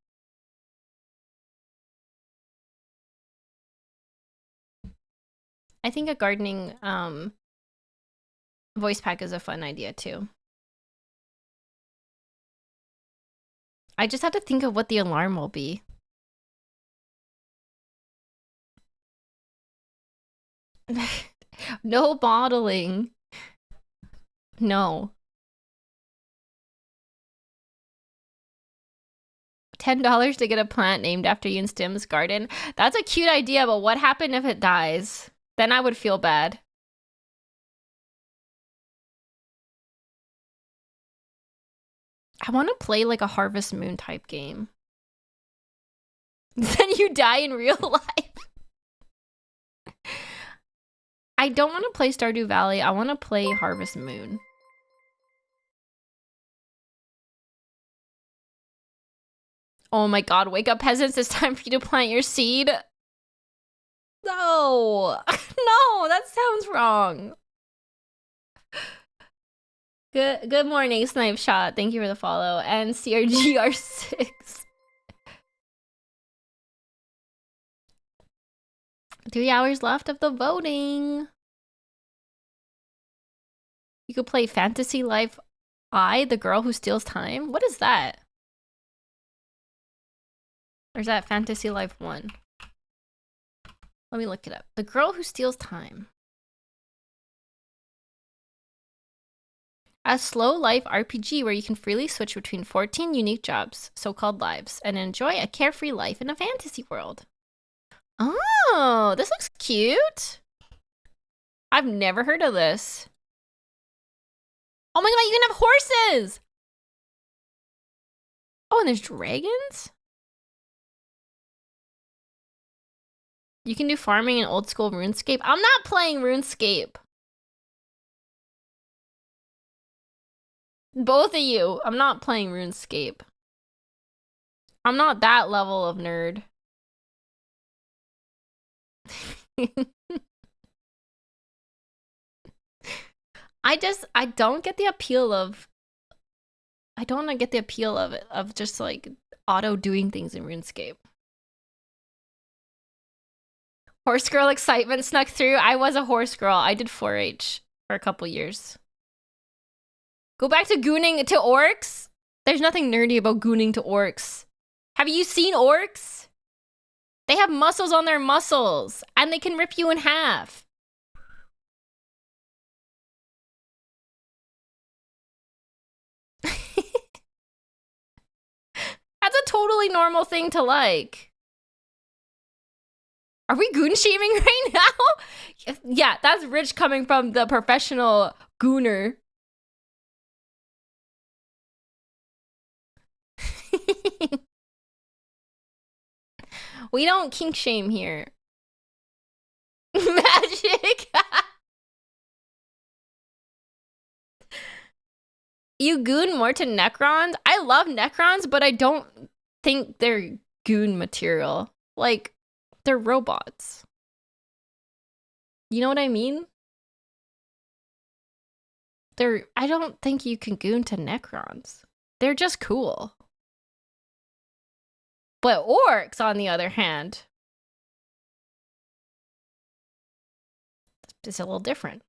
I think a gardening voice pack is a fun idea too. I just have to think of what the alarm will be. No modeling. No. $10 to get a plant named after you in Stim's garden. That's a cute idea, but what happened if it dies? Then I would feel bad. I want to play like a Harvest Moon type game. Then you die in real life. I don't want to play Stardew Valley. I want to play Harvest Moon. Oh my god, wake up peasants, it's time for you to plant your seed. No, no, that sounds wrong. Good morning, Snipe Shot. Thank you for the follow. And CRGR6. 3 hours left of the voting. You could play Fantasy Life I, the girl who steals time. What is that? Or is that Fantasy Life 1? Let me look it up. The girl who steals time. A slow life RPG where you can freely switch between 14 unique jobs, so-called lives, and enjoy a carefree life in a fantasy world. Oh, this looks cute. I've never heard of this. Oh my god, you can have horses! Oh, and there's dragons? You can do farming in old school RuneScape. I'm not playing RuneScape. Both of you. I'm not playing RuneScape. I'm not that level of nerd. I don't get the appeal of... I don't get the appeal of it, of just like auto doing things in RuneScape. Horse girl excitement snuck through. I was a horse girl. I did 4-H for a couple years. Go back to gooning to orcs? There's nothing nerdy about gooning to orcs. Have you seen orcs? They have muscles on their muscles, and they can rip you in half. That's a totally normal thing to like. Are we goon shaming right now? Yeah, that's rich coming from the professional gooner. We don't kink shame here. Magic. You goon more to Necrons? I love Necrons, but I don't think they're goon material. Like, they're robots. You know what I mean? I don't think you can goon to Necrons. They're just cool. But orcs, on the other hand, it's a little different.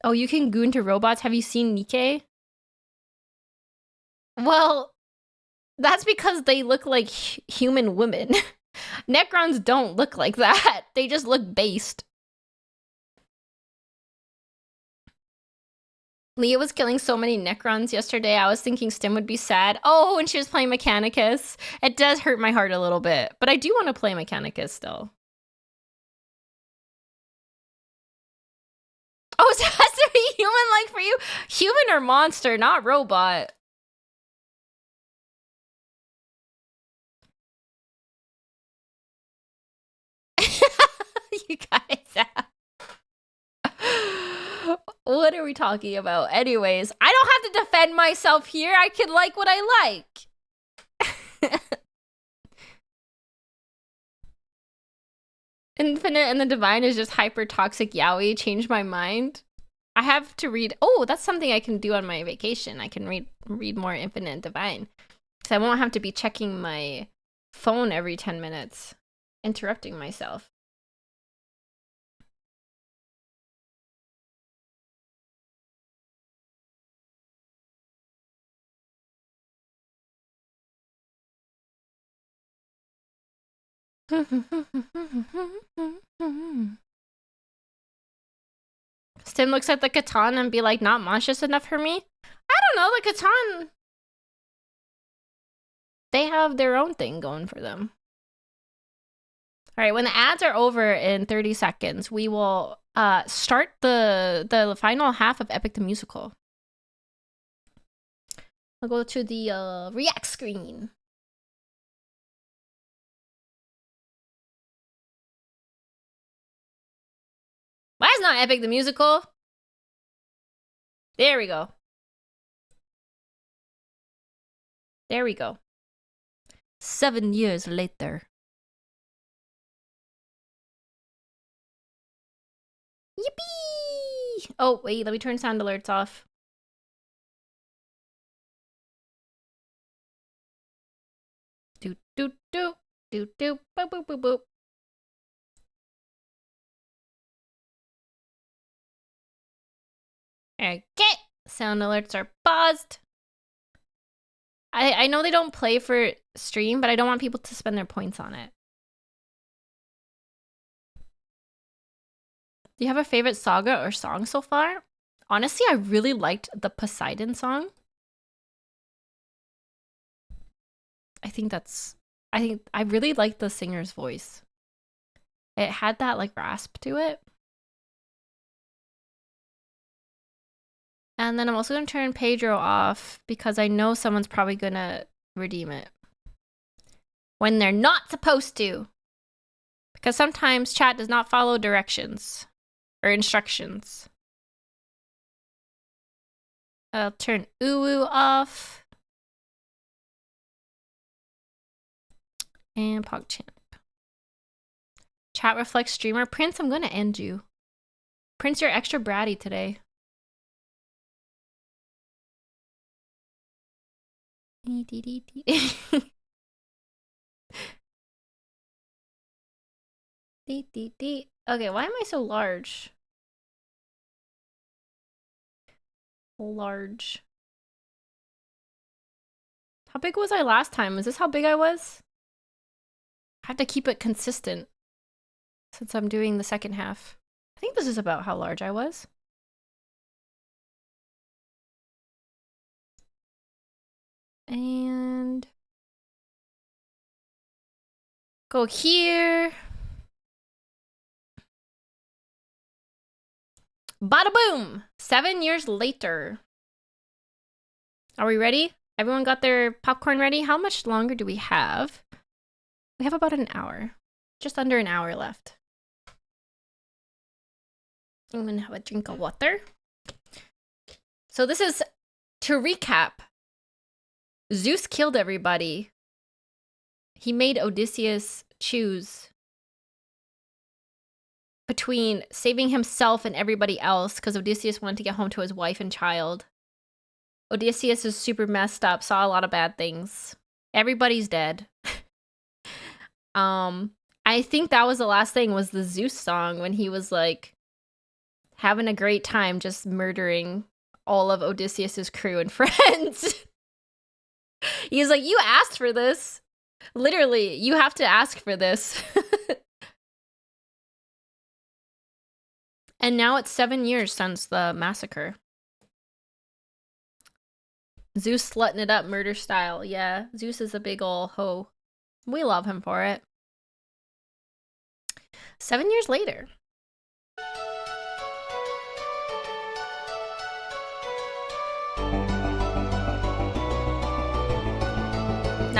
Oh, you can goon to robots? Have you seen Nikkei? Well, that's because they look like human women. Necrons don't look like that. They just look based. Leah was killing so many Necrons yesterday. I was thinking Stim would be sad. Oh, and she was playing Mechanicus. It does hurt my heart a little bit, but I do want to play Mechanicus still. Oh, it has to be human like for you, human or monster, not robot. You guys. What are we talking about? Anyways, I don't have to defend myself here. I can like what I like. Infinite and the Divine is just hyper toxic yaoi. Change my mind. I have to read. Oh, that's something I can do on my vacation. I can read more Infinite and Divine. So I won't have to be checking my phone every 10 minutes, interrupting myself. Stim looks at the Catan and be like, not monstrous enough for me? I don't know, the Catan, they have their own thing going for them. All right, when the ads are over in 30 seconds, we will start the final half of Epic the Musical. I'll go to the React screen. Why is not Epic the Musical? There we go. There we go. 7 years later. Yippee! Oh, wait, let me turn sound alerts off. Do, do, do, do, do, boop, boop, boop, boop. Okay, sound alerts are paused. I know they don't play for stream, but I don't want people to spend their points on it. Do you have a favorite saga or song so far? Honestly, I really liked the Poseidon song. I really liked the singer's voice. It had that like rasp to it. And then I'm also going to turn Pedro off because I know someone's probably going to redeem it when they're not supposed to. Because sometimes chat does not follow directions or instructions. I'll turn Uwu off. And PogChamp. Chat reflects streamer. Prince, I'm going to end you. Prince, you're extra bratty today. Okay, why am I so large? Large. How big was I last time? Is this how big I was? I have to keep it consistent since I'm doing the second half. I think this is about how large I was. And go here. Bada boom! 7 years later. Are we ready? Everyone got their popcorn ready? How much longer do we have? We have about an hour. Just under an hour left. I'm gonna have a drink of water. So this is, to recap, Zeus killed everybody. He made Odysseus choose between saving himself and everybody else because Odysseus wanted to get home to his wife and child. Odysseus is super messed up, saw a lot of bad things. Everybody's dead. I think that was the last thing, was the Zeus song when he was like having a great time just murdering all of Odysseus's crew and friends. He's like, you asked for this. Literally, you have to ask for this. And now it's 7 years since the massacre. Zeus slutting it up murder style. Yeah, Zeus is a big ol' hoe. We love him for it. 7 years later.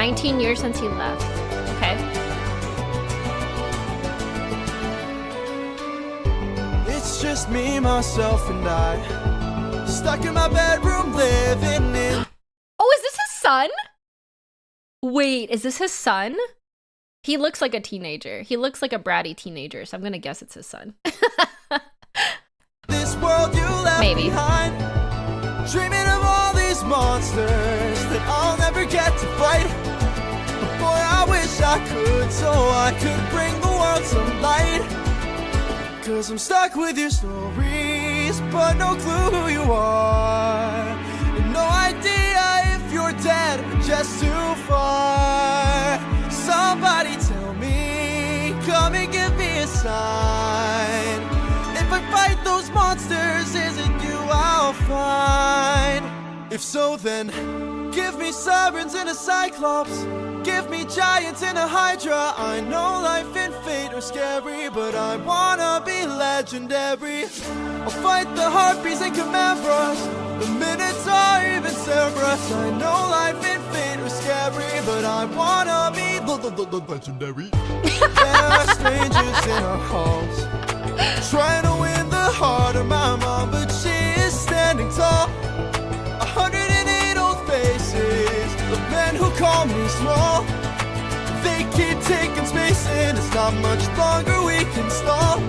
19 years since he left. Okay. It's just me, myself, and I. Stuck in my bedroom, living in. Oh, is this his son? Wait, is this his son? He looks like a teenager. He looks like a bratty teenager, so I'm gonna guess it's his son. This world you left Maybe. behind. Dreaming of all these monsters that I'll never get to fight. But boy, I wish I could, so I could bring the world some light. Cause I'm stuck with your stories, but no clue who you are. And no idea if you're dead or just too far. Somebody tell me, come and give me a sign. If I fight those monsters, is it you I'll find? If so, then give me sirens and a cyclops. Give me giants and a hydra. I know life and fate are scary, but I wanna be legendary. I'll fight the harpies and chimera's, the minotaur, even Cerberus. I know life and fate are scary, but I wanna be legendary. There are strangers in our halls, trying to win the heart of my mom, but she is standing tall. 108 old faces of men who call me small. They keep taking space and it's not much longer we can stall.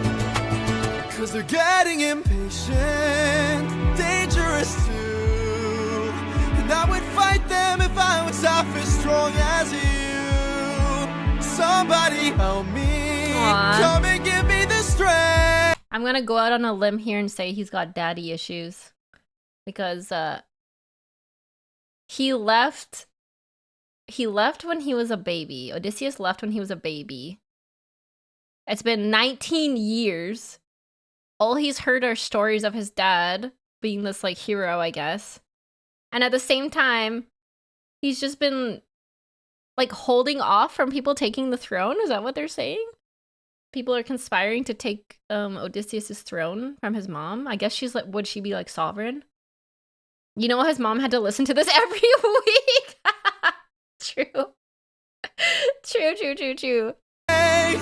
Cause they're getting impatient, dangerous too. And I would fight them if I was half as strong as you. Somebody help me, Aww. come and give me the strength. I'm gonna go out on a limb here and say he's got daddy issues. Because, he left when he was a baby. Odysseus left when he was a baby. It's been 19 years. All he's heard are stories of his dad being this, like, hero, I guess. And at the same time, he's just been, like, holding off from people taking the throne. Is that what they're saying? People are conspiring to take Odysseus' throne from his mom. I guess she's like, would she be, like, sovereign? You know, his mom had to listen to this every week. True. True. Hey,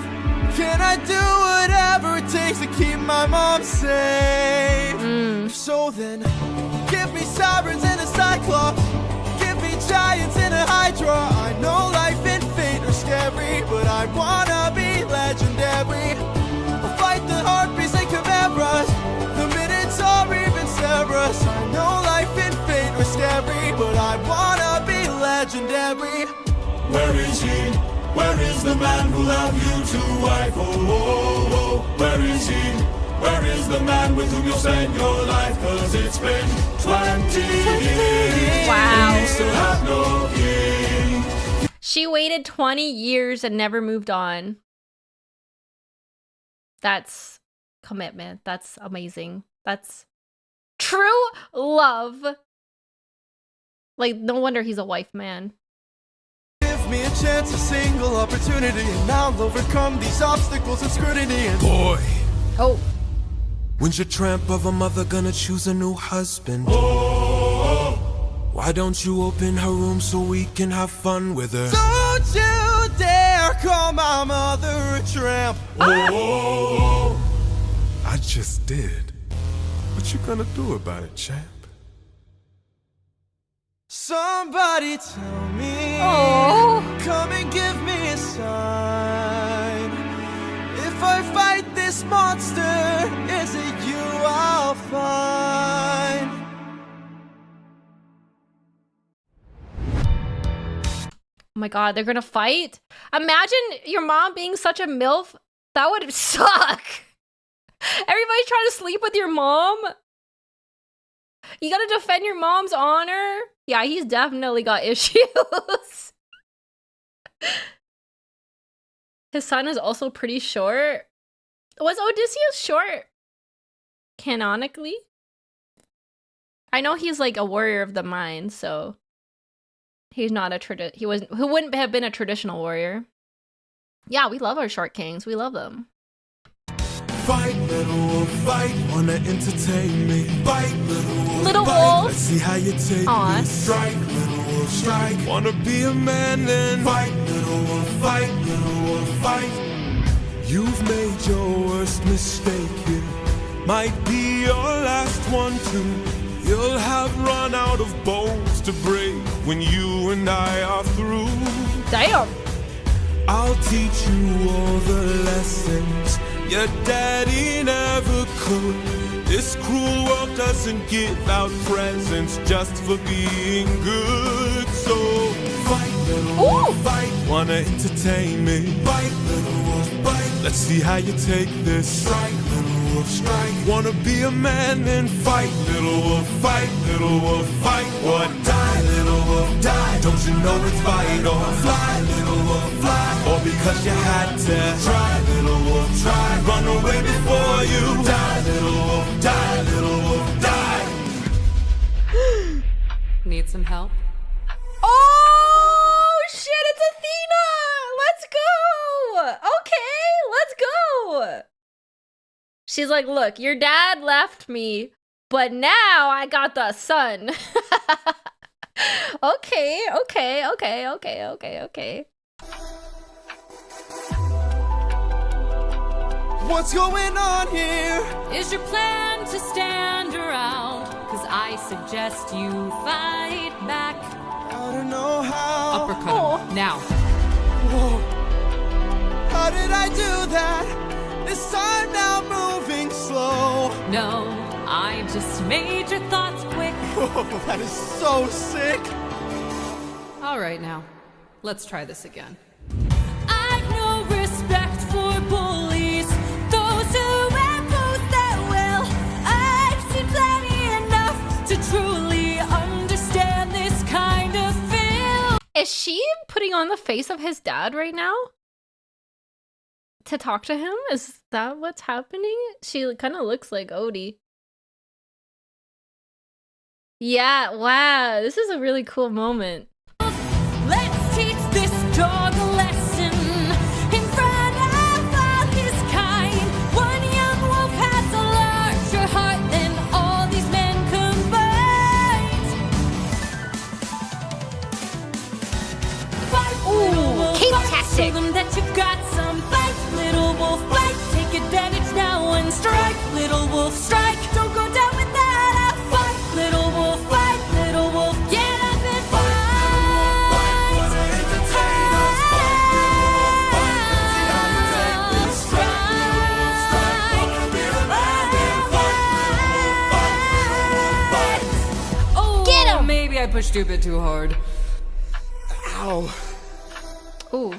can I do whatever it takes to keep my mom safe? So then, give me sirens and a cyclops. Give me giants and a hydra. I know life and fate are scary, but I wanna be legendary. I'll fight the harpies and chimeras, the minotaur, even Cerberus. I know life and fate are scary, but I wanna be legendary. Where is he? Where is the man who loved you to wife? Where is he? Where is the man with whom you'll spend your life? Cause it's been 20 years. Wow. And you still have no king. She waited 20 years and never moved on. That's commitment. That's amazing. That's true love. Like, no wonder he's a wife man. Give me a chance, a single opportunity, and I'll overcome these obstacles and scrutiny. And Boy, Oh, when's your tramp of a mother gonna choose a new husband? Why don't you open her room so we can have fun with her? Don't you dare call my mother a tramp. oh, I just did. What you gonna do about it, champ? Somebody tell me, oh, come and give me a sign. If I fight this monster, is it you I'll find? oh my god, they're gonna fight? Imagine your mom being such a MILF. That would suck. Everybody's trying to sleep with your mom. You gotta defend your mom's honor. Yeah, he's definitely got issues. His son is also pretty short. Was Odysseus short? Canonically? I know he's like a warrior of the mind, so he's not a he wouldn't have been a traditional warrior. Yeah, we love our short kings. We love them. Fight, little wolf, fight, wanna entertain me. Fight, little wolf, Little fight. wolf. Let's see how you take Aw. this. Strike, little wolf, wolf, strike. Wanna be a man then fight, little wolf, fight, little wolf, fight. You've made your worst mistake here. Might be your last one too. You'll have run out of bones to break when you and I are through. Damn. I'll teach you all the lessons your daddy never could. This cruel world doesn't give out presents just for being good. So fight, little wolf, fight. Wanna entertain me? Fight, little wolf, fight. Let's see how you take this. Strike, little wolf, strike. Wanna be a man then fight, little wolf, fight, little wolf, fight. What? Die, little wolf, die. Don't you know it's fight or fly, little wolf, fly. Or because you had to try, little wolf, try. Run away before you die, little wolf, die, little wolf, die. Need some help? Oh shit, it's Athena! Let's go! Okay, let's go! She's like, look, your dad left me, but now I got the sun. Okay. What's going on here? Is your plan to stand around? Cause I suggest you fight back. I don't know how. Uppercut him, now. Whoa. How did I do that? This time now moving slow. No, I just made your thoughts quick. Whoa, that is so sick. All right now, let's try this again. I've no respect for bullies, those who oppose their will. I've seen plenty enough to truly understand this kind of feel. Is she putting on the face of his dad right now? To talk to him? Is that what's happening? She kind of looks like Odie. Yeah, wow, this is a really cool moment. Let's teach this dog a lesson in front of all his kind. One young wolf has a larger heart than all these men combined. Fight, little wolf, cape fight. tactic. Show them that you've got some fight, little wolf, fight. Take advantage now and strike, little wolf, strike. Don't go down without a fight, little wolf, fight, little wolf. Get up and fight. Get him! Maybe I pushed you a bit too hard. Ow. Ooh.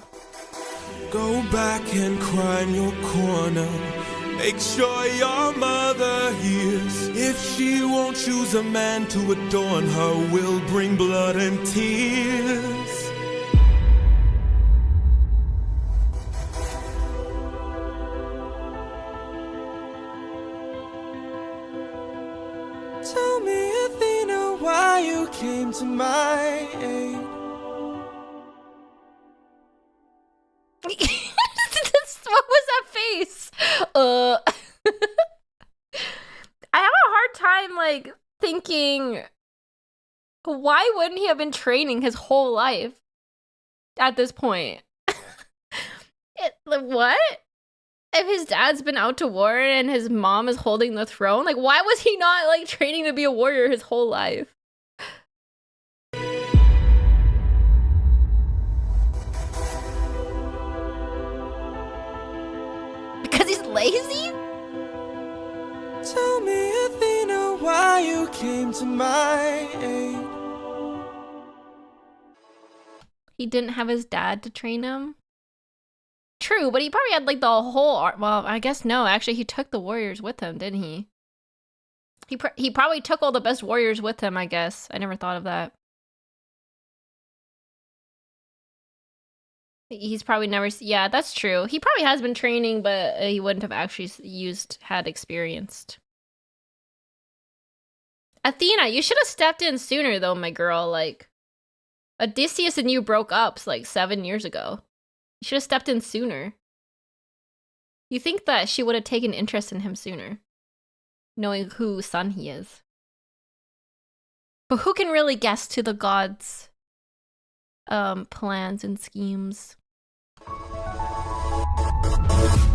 Go back and cry in your corner. Make sure your mother hears. If she won't choose a man to adorn her, will bring blood and tears. Tell me, Athena, why you came to my aid. What was that face? I have a hard time, like, thinking, why wouldn't he have been training his whole life at this point? What? If his dad's been out to war and his mom is holding the throne, like, why was he not, like, training to be a warrior his whole life? Because he's lazy? Tell me, Athena, why you came to my aid. He didn't have his dad to train him? True, but he probably had like the whole well, I guess no, actually he took the warriors with him, didn't he? He probably took all the best warriors with him, I guess. I never thought of that. He's probably never, yeah, that's true. He probably has been training, but he wouldn't have actually had experienced. Athena, you should have stepped in sooner though, my girl. Like, Odysseus and you broke up like 7 years ago. You should have stepped in sooner. You think that she would have taken interest in him sooner, knowing whose son he is. But who can really guess to the gods plans and schemes.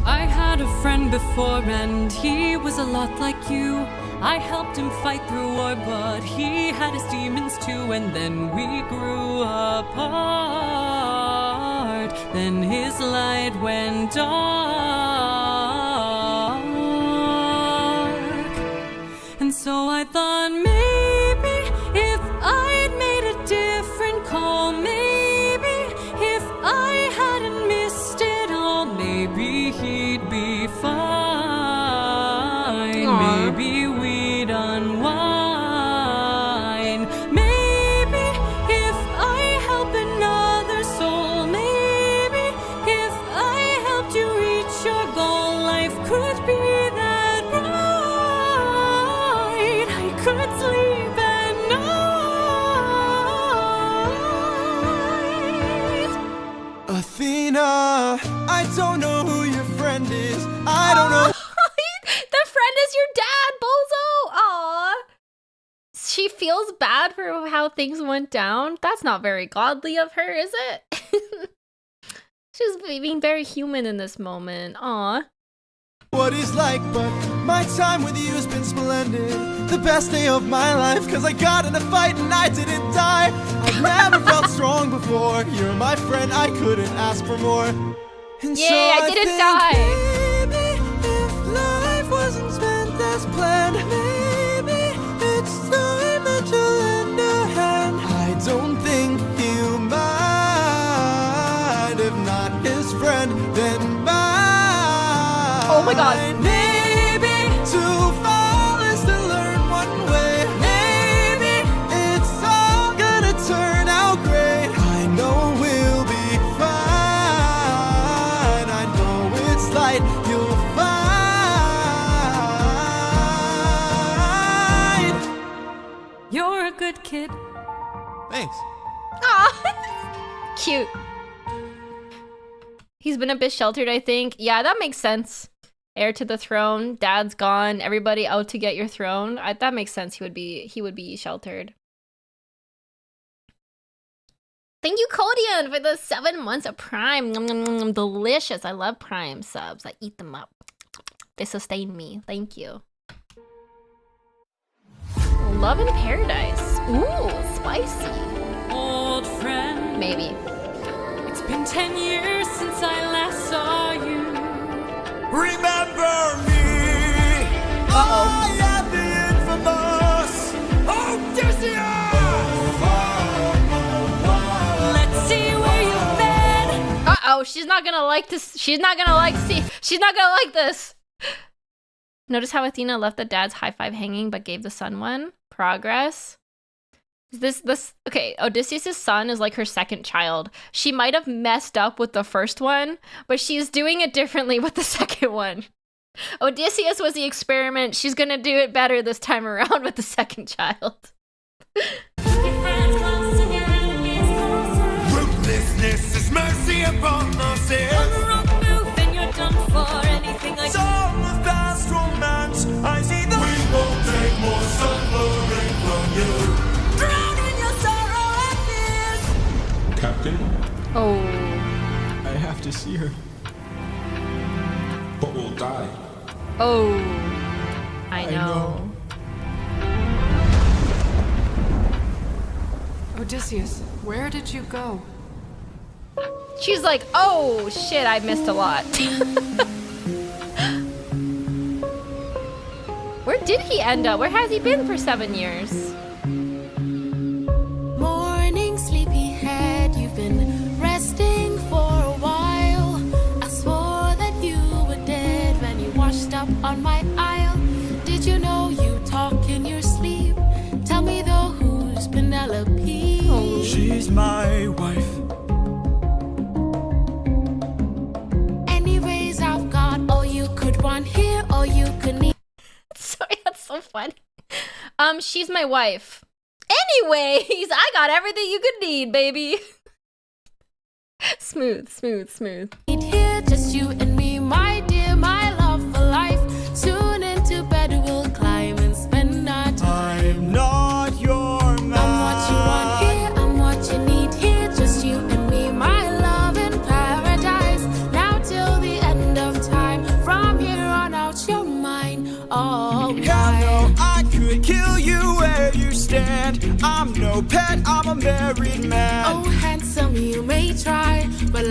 I had a friend before and he was a lot like you. I helped him fight through war, but he had his demons too. And then we grew apart. Then his light went dark. And so I thought maybe if I'd made a different call, maybe if I hadn't missed it all, maybe he'd be fine. Aww. Maybe we'd unwind. Maybe if I help another soul, maybe if I helped you reach your goal, life could be that bright. I could sleep at night. Athena, I don't know who your friend is. I don't know. The friend is your dad, Bozo! Aw. She feels bad for how things went down. That's not very godly of her, is it? She's being very human in this moment. Aw. What he's like, but my time with you's been splendid. The best day of my life, cause I got in a fight and I didn't die. I've never felt strong before. You're my friend, I couldn't ask for more. And Yay, I didn't think die. maybe if life wasn't spent as planned, maybe it's time that you lend a hand. I don't think he'll mind. If not his friend, then mine. Oh my god. Maybe to fall is to learn one way. Maybe it's all gonna turn out great. I know we'll be fine. I know it's light you'll find. You're a good kid. Thanks. Aw. Cute. He's been a bit sheltered, I think. Yeah, that makes sense. Heir to the throne, dad's gone, everybody out to get your throne. That makes sense. He would be sheltered. Thank you, Codian, for the 7 months of Prime. Nom, nom, nom, nom. Delicious. I love Prime subs. I eat them up. They sustain me. Thank you. Love in Paradise. Ooh, spicy. Old friend. Maybe. It's been 10 years since I last saw you. Remember me? I am the infamous Odysseus! Let's see where you've been. Uh-oh, she's not gonna like this. She's not gonna like this. Notice how Athena left the dad's high five hanging but gave the son one? Progress. Okay, Odysseus' son is like her second child. She might have messed up with the first one, but she's doing it differently with the second one. Odysseus was the experiment. She's gonna do it better this time around with the second child. Ruthlessness is mercy upon the sin. On the wrong move and you're done for. Anything like Song of past romance, I see the we won't take more suffering from you. drown in your sorrow and fears. Captain, Oh. I have to see her. but we'll die. Oh. I know. Odysseus, where did you go? She's like, oh shit, I missed a lot. Where did he end up? Where has he been for 7 years? Morning, sleepyhead, you've been resting for a while. I swore that you were dead when you washed up on my aisle. Did you know you talk in your sleep? Tell me though, who's Penelope? She's my wife. Anyways, I've got all you could want here, all you could need. Sorry, that's so funny. She's my wife. Anyways, I got everything you could need, baby. Smooth, smooth, smooth. Here, just you and me, my dear, my love for life. Soon into bed we'll climb and spend our time. I'm not your man. I'm what you want here, I'm what you need here, just you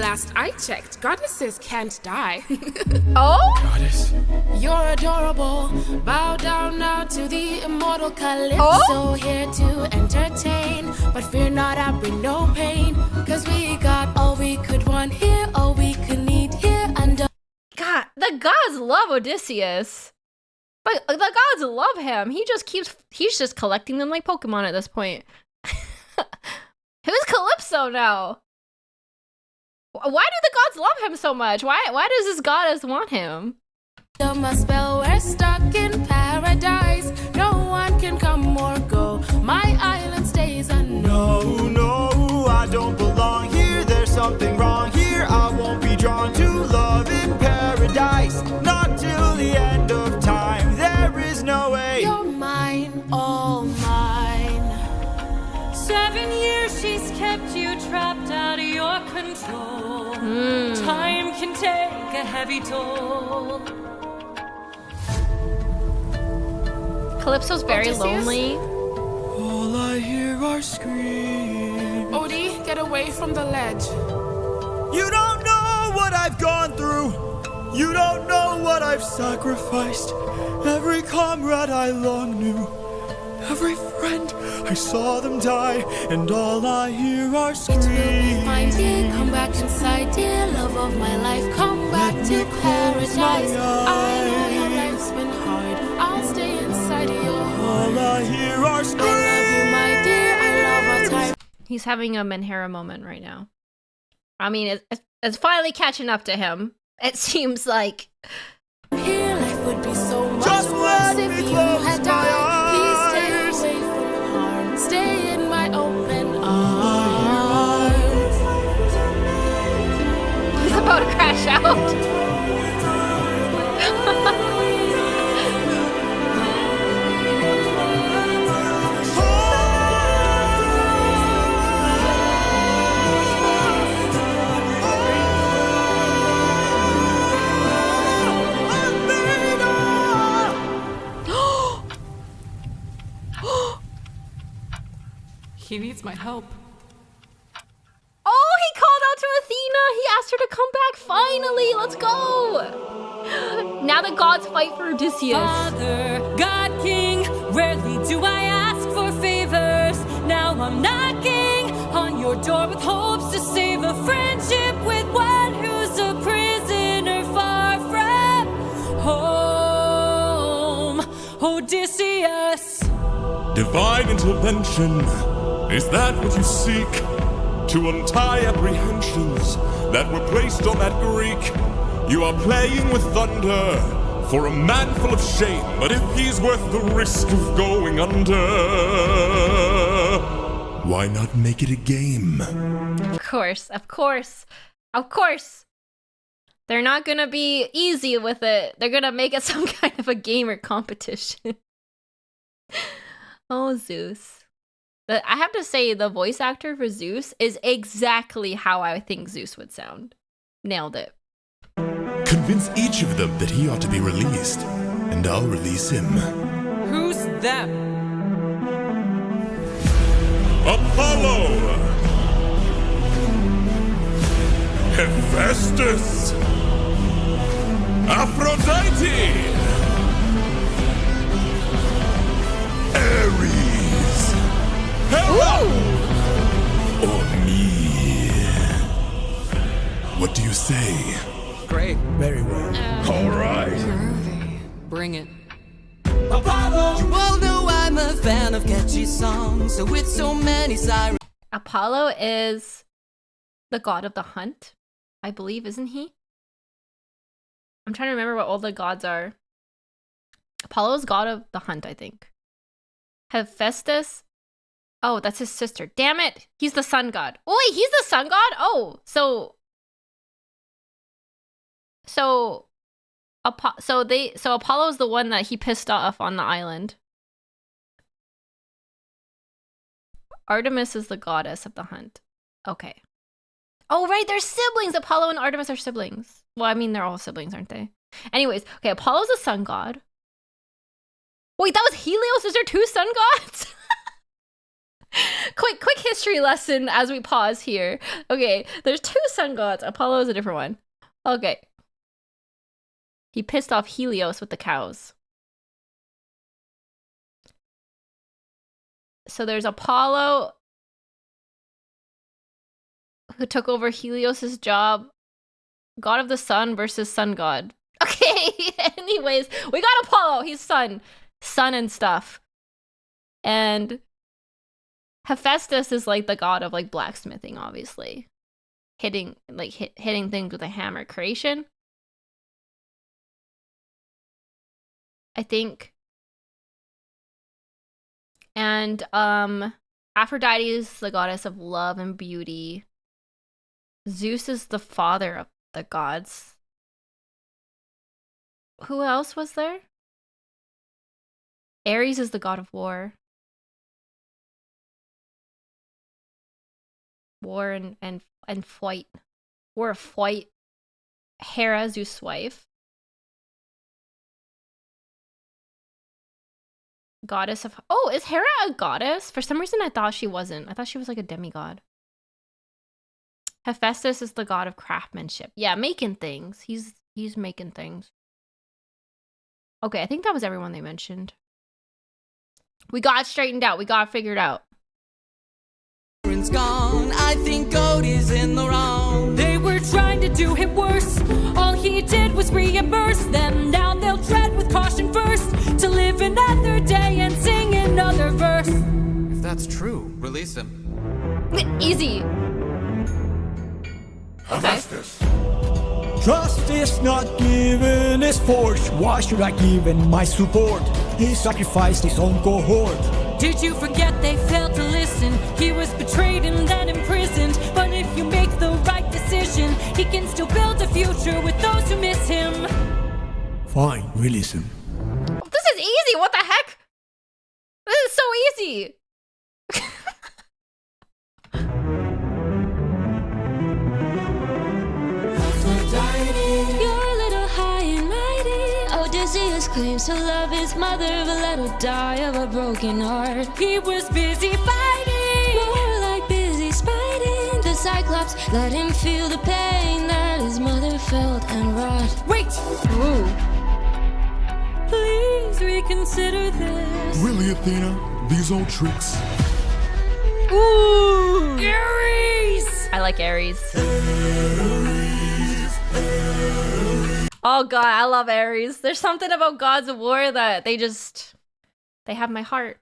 Last I checked, goddesses can't die. Oh? Goddess. You're adorable. Bow down now to the immortal Calypso. Oh? Here to entertain. But fear not, I bring no pain. Cause we got all we could want here, all we could need here, and God, the gods love Odysseus. But the gods love him. He's just collecting them like Pokemon at this point. Who's Calypso now? Why do the gods love him so much? Why does this goddess want him? my spell, we're stuck in paradise. No one can come or go. My island stays unknown. No, I don't belong here. There's something wrong here. I won't be drawn to love in paradise. Not till the end of time. There is no way. You're mine, all mine. 7 years she's kept you trapped out of your control. Time can take a heavy toll. Calypso's very Odysseus? lonely. All I hear are screams. Odie, get away from the ledge. You don't know what I've gone through. You don't know what I've sacrificed. Every comrade I long knew. Every friend, I saw them die. And all I hear are It will be fine, screams. dear. Come back inside, dear. Love of my life, come back Let to me close my paradise. I know your eyes. life's been hard. I'll stay inside of your heart. All I hear are screams. I love you, my dear. I love our time. He's having a Menhera moment right now. I mean, it's finally catching up to him. It seems like. Here, life would be so much Just worse let if me you close had my died. Please stay eyes. away from harm. Stay in my open arms. He's about to crash out. He needs my help. Oh, he called out to Athena. He asked her to come back. Finally, let's go. Now the gods fight for Odysseus. Father, God King, rarely do I ask for favors. Now I'm knocking on your door with hopes to save a friendship with one who's a prisoner far from home. Odysseus. Divine intervention, is that what you seek? To untie apprehensions that were placed on that Greek? You are playing with thunder for a man full of shame, but if he's worth the risk of going under, why not make it a game? Of course, of course, of course. They're not gonna be easy with it. They're gonna make it some kind of a game or competition. Oh, Zeus. I have to say, the voice actor for Zeus is exactly how I think Zeus would sound. Nailed it. Convince each of them that he ought to be released, and I'll release him. Who's them? Apollo! Hephaestus! Aphrodite! Ares! Hera! Or me? What do you say? Great. Very well. All right. Groovy. Bring it. Apollo! You all know I'm a fan of catchy songs, so with so many sirens. Apollo is the god of the hunt, I believe, isn't he? I'm trying to remember what all the gods are. Apollo is god of the hunt, I think. Hephaestus. Oh, that's his sister. Damn it. He's the sun god. Oh, wait, he's the sun god? Oh, so Apollo is the one that he pissed off on the island. Artemis is the goddess of the hunt. Okay. Oh, right, they're siblings. Apollo and Artemis are siblings. Well, I mean, they're all siblings, aren't they? Anyways, okay, Apollo's the sun god. Wait, that was Helios? Is there two sun gods? quick history lesson as we pause here. Okay, there's 2 sun gods. Apollo is a different one. Okay. He pissed off Helios with the cows. So there's Apollo, who took over Helios's job. God of the sun versus sun god. Okay, anyways, we got Apollo. He's sun and stuff. And Hephaestus is like the god of like blacksmithing, obviously. Hitting things with a hammer. Creation, I think. And Aphrodite is the goddess of love and beauty. Zeus is the father of the gods. Who else was there? Ares is the god of war. War and fight. War of fight. Hera, Zeus' wife. Goddess of... Oh, is Hera a goddess? For some reason I thought she wasn't. I thought she was like a demigod. Hephaestus is the god of craftsmanship. Yeah, making things. He's making things. Okay, I think that was everyone they mentioned. We got it straightened out. We got it figured out. Gone. I think God is in the wrong. They were trying to do him worse. All he did was reimburse them. Now they'll tread with caution first to live another day and sing another verse. If that's true, release him. Easy. Hephaestus. Trust is not given is forged. Why should I give him my support? He sacrificed his own cohort. Did you forget they failed to listen? He was betrayed and then imprisoned. But if you make the right decision, he can still build a future with those who miss him. Fine, release him. This is easy. What the heck? This is so easy. You're a little high and mighty. Odysseus claims to love his mother, but let her die of a broken heart. He was busy fighting, More like busy spiting. The Cyclops let him feel the pain that his mother felt and wrought. Wait! Ooh. Please reconsider this. Really, Athena? These old tricks? Ooh. Ares! I like Ares. Oh god, I love Ares. There's something about gods of war that they have my heart.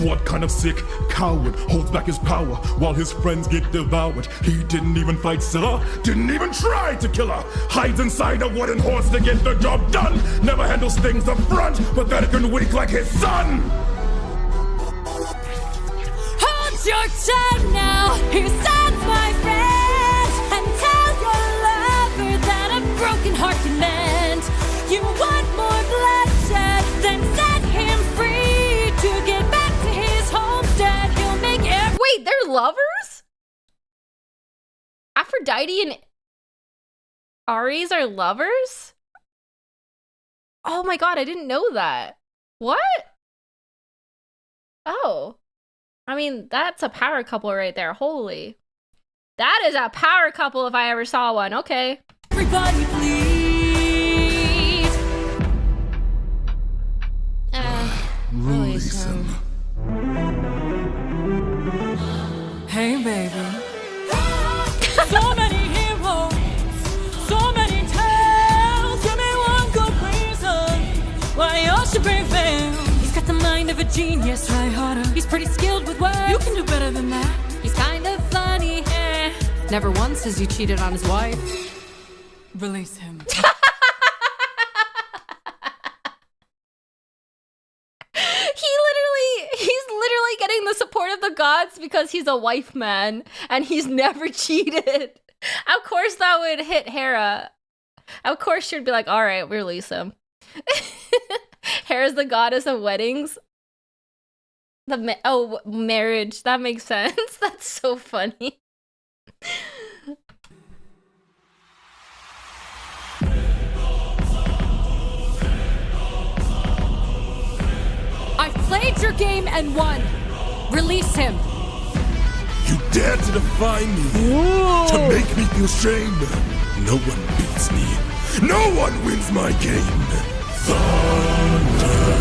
What kind of sick coward holds back his power while his friends get devoured? He didn't even fight Scylla, didn't even try to kill her. Hides inside a wooden horse to get the job done. Never handles things up front, pathetic and weak like his son. Hold your tongue now, here's sons, my friend, and tell your lover that a broken heart can mend. You want more bloodshed, then set him free to get back to his homestead. He'll make every... Wait, they're lovers? Aphrodite and Ares are lovers? Oh my god, I didn't know that. What? Oh. I mean, that's a power couple right there. Holy. That is a power couple if I ever saw one. Okay. Everybody please. Release him. Hey, baby. So many heroes, so many tales. Give me one good reason why y'all should bring fame. He's got the mind of a genius, try harder. He's pretty skilled with words. You can do better than that. He's kind of funny. Never once has he cheated on his wife. Release him. He's literally getting the support of the gods because he's a wife man and he's never cheated. Of course that would hit Hera. Of course she'd be like, all right, we release him. Hera's the goddess of weddings. Marriage. That makes sense. That's so funny. I played your game and won. Release him. You dare to defy me, to make me feel shame. No one beats me. No one wins my game. Thunder,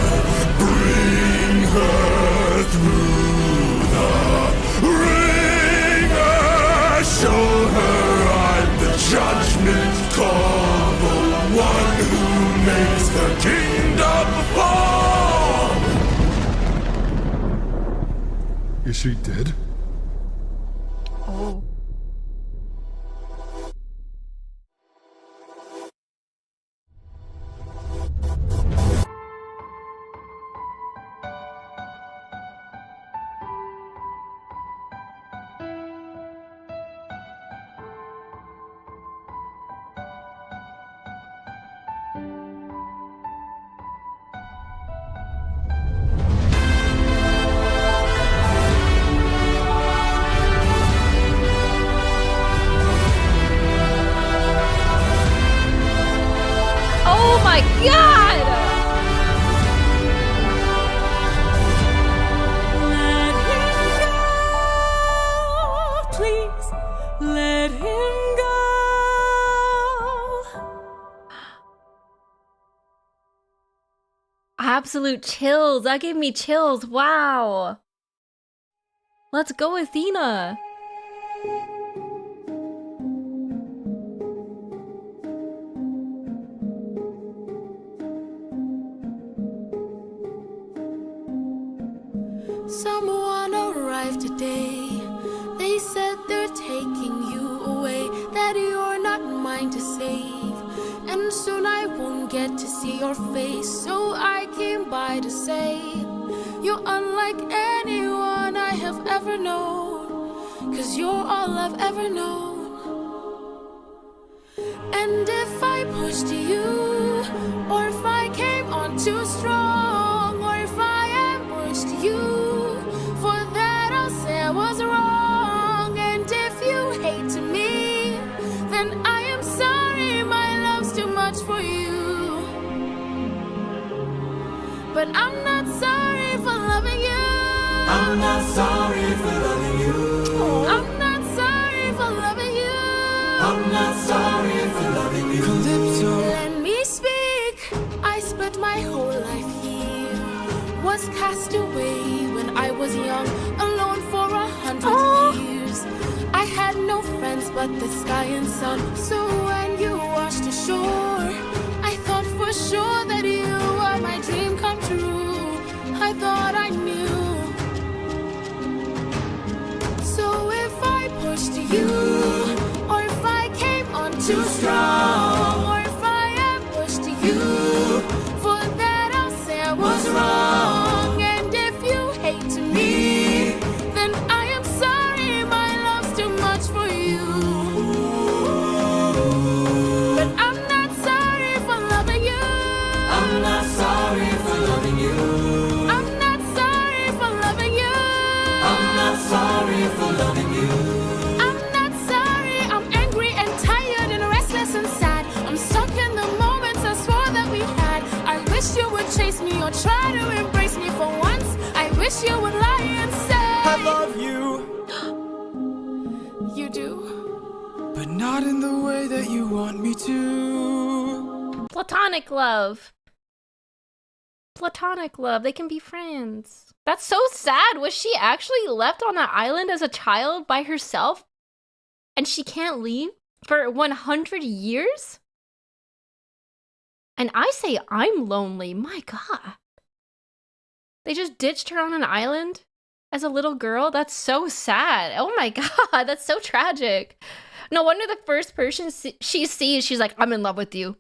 bring her through the ringer. Show her I'm the judgment call, the one who makes the kingdom fall. Is she dead? Oh. Oh my god! Let him go, please. Let him go. Absolute chills. That gave me chills. Wow. Let's go, Athena. Someone arrived today. They said they're taking you away, that you're not mine to save. And soon I won't get to see your face, so I came by to say you're unlike anyone I have ever known, 'cause you're all I've ever known. And if I pushed you, or if I came on too strong, or if I ambushed you, for that I'll say I was wrong. And if you hate me, then I am sorry, my love's too much for you. But I'm not sorry for loving you. I'm not sorry for loving you. I'm not sorry for loving you. I'm not sorry for loving you. Calypso. Let me speak. I spent my whole life here, was cast away when I was young, alone for 100 years. I had no friends but the sky and sun. So when you washed ashore, I thought for sure that you were my dream come true. I thought I knew. So if I pushed you, or if I came on too strong, or if I ambushed you, for that I'll say I was wrong. And if you hate me, then I am sorry, my love's too much for you. But I'm not sorry for loving you. I'm not sorry for loving you. I'm not sorry for loving you. I'm not sorry for loving you. I'm not sorry. I'm angry and tired and restless and sad. I'm stuck in the moments I swore that we had. I wish you would chase me or try to embrace me for once. I wish you would lie and say I love you, you do. but not in the way that you want me to. Platonic love. Platonic love. They can be friends. That's so sad. Was she actually left on that island as a child by herself? And she can't leave for 100 years? And I say I'm lonely. My God. They just ditched her on an island as a little girl? That's so sad. Oh my God. That's so tragic. No wonder the first person she sees, she's like, I'm in love with you.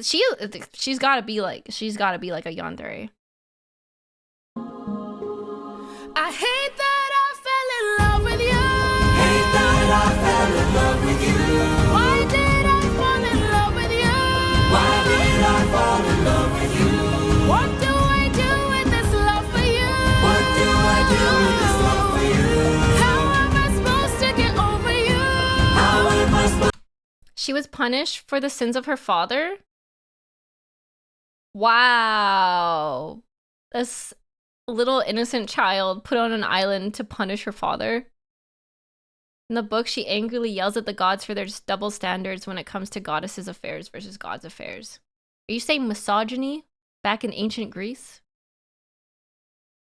She's gotta be like a yandere. I hate that I fell in love with you. Hate that I fell in love with you. Why did I fall in love with you? Why did I fall in love with you? What do I do with this love for you? What do I do with this love for you? How am I supposed to get over you? How am I supposed She was punished for the sins of her father? Wow. That's little innocent child put on an island to punish her father. In the book, she angrily yells at the gods for their double standards when it comes to goddesses' affairs versus gods' affairs. Are you saying misogyny back in ancient Greece?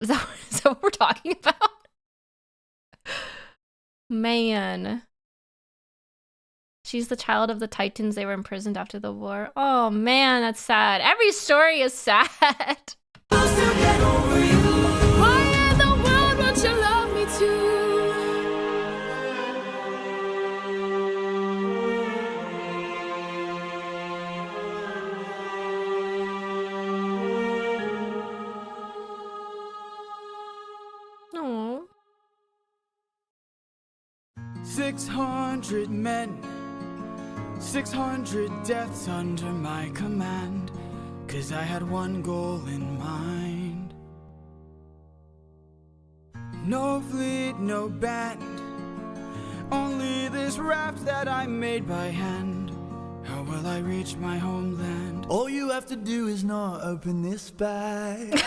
Is that what we're talking about? Man. She's the child of the Titans. They were imprisoned after the war. Oh man, that's sad. Every story is sad. Why in the world won't you love me too? Aww. 600 men, 600 deaths under my command, 'cause I had one goal in mind. No fleet, no band, only this raft that I made by hand. How will I reach my homeland? All you have to do is not open this bag.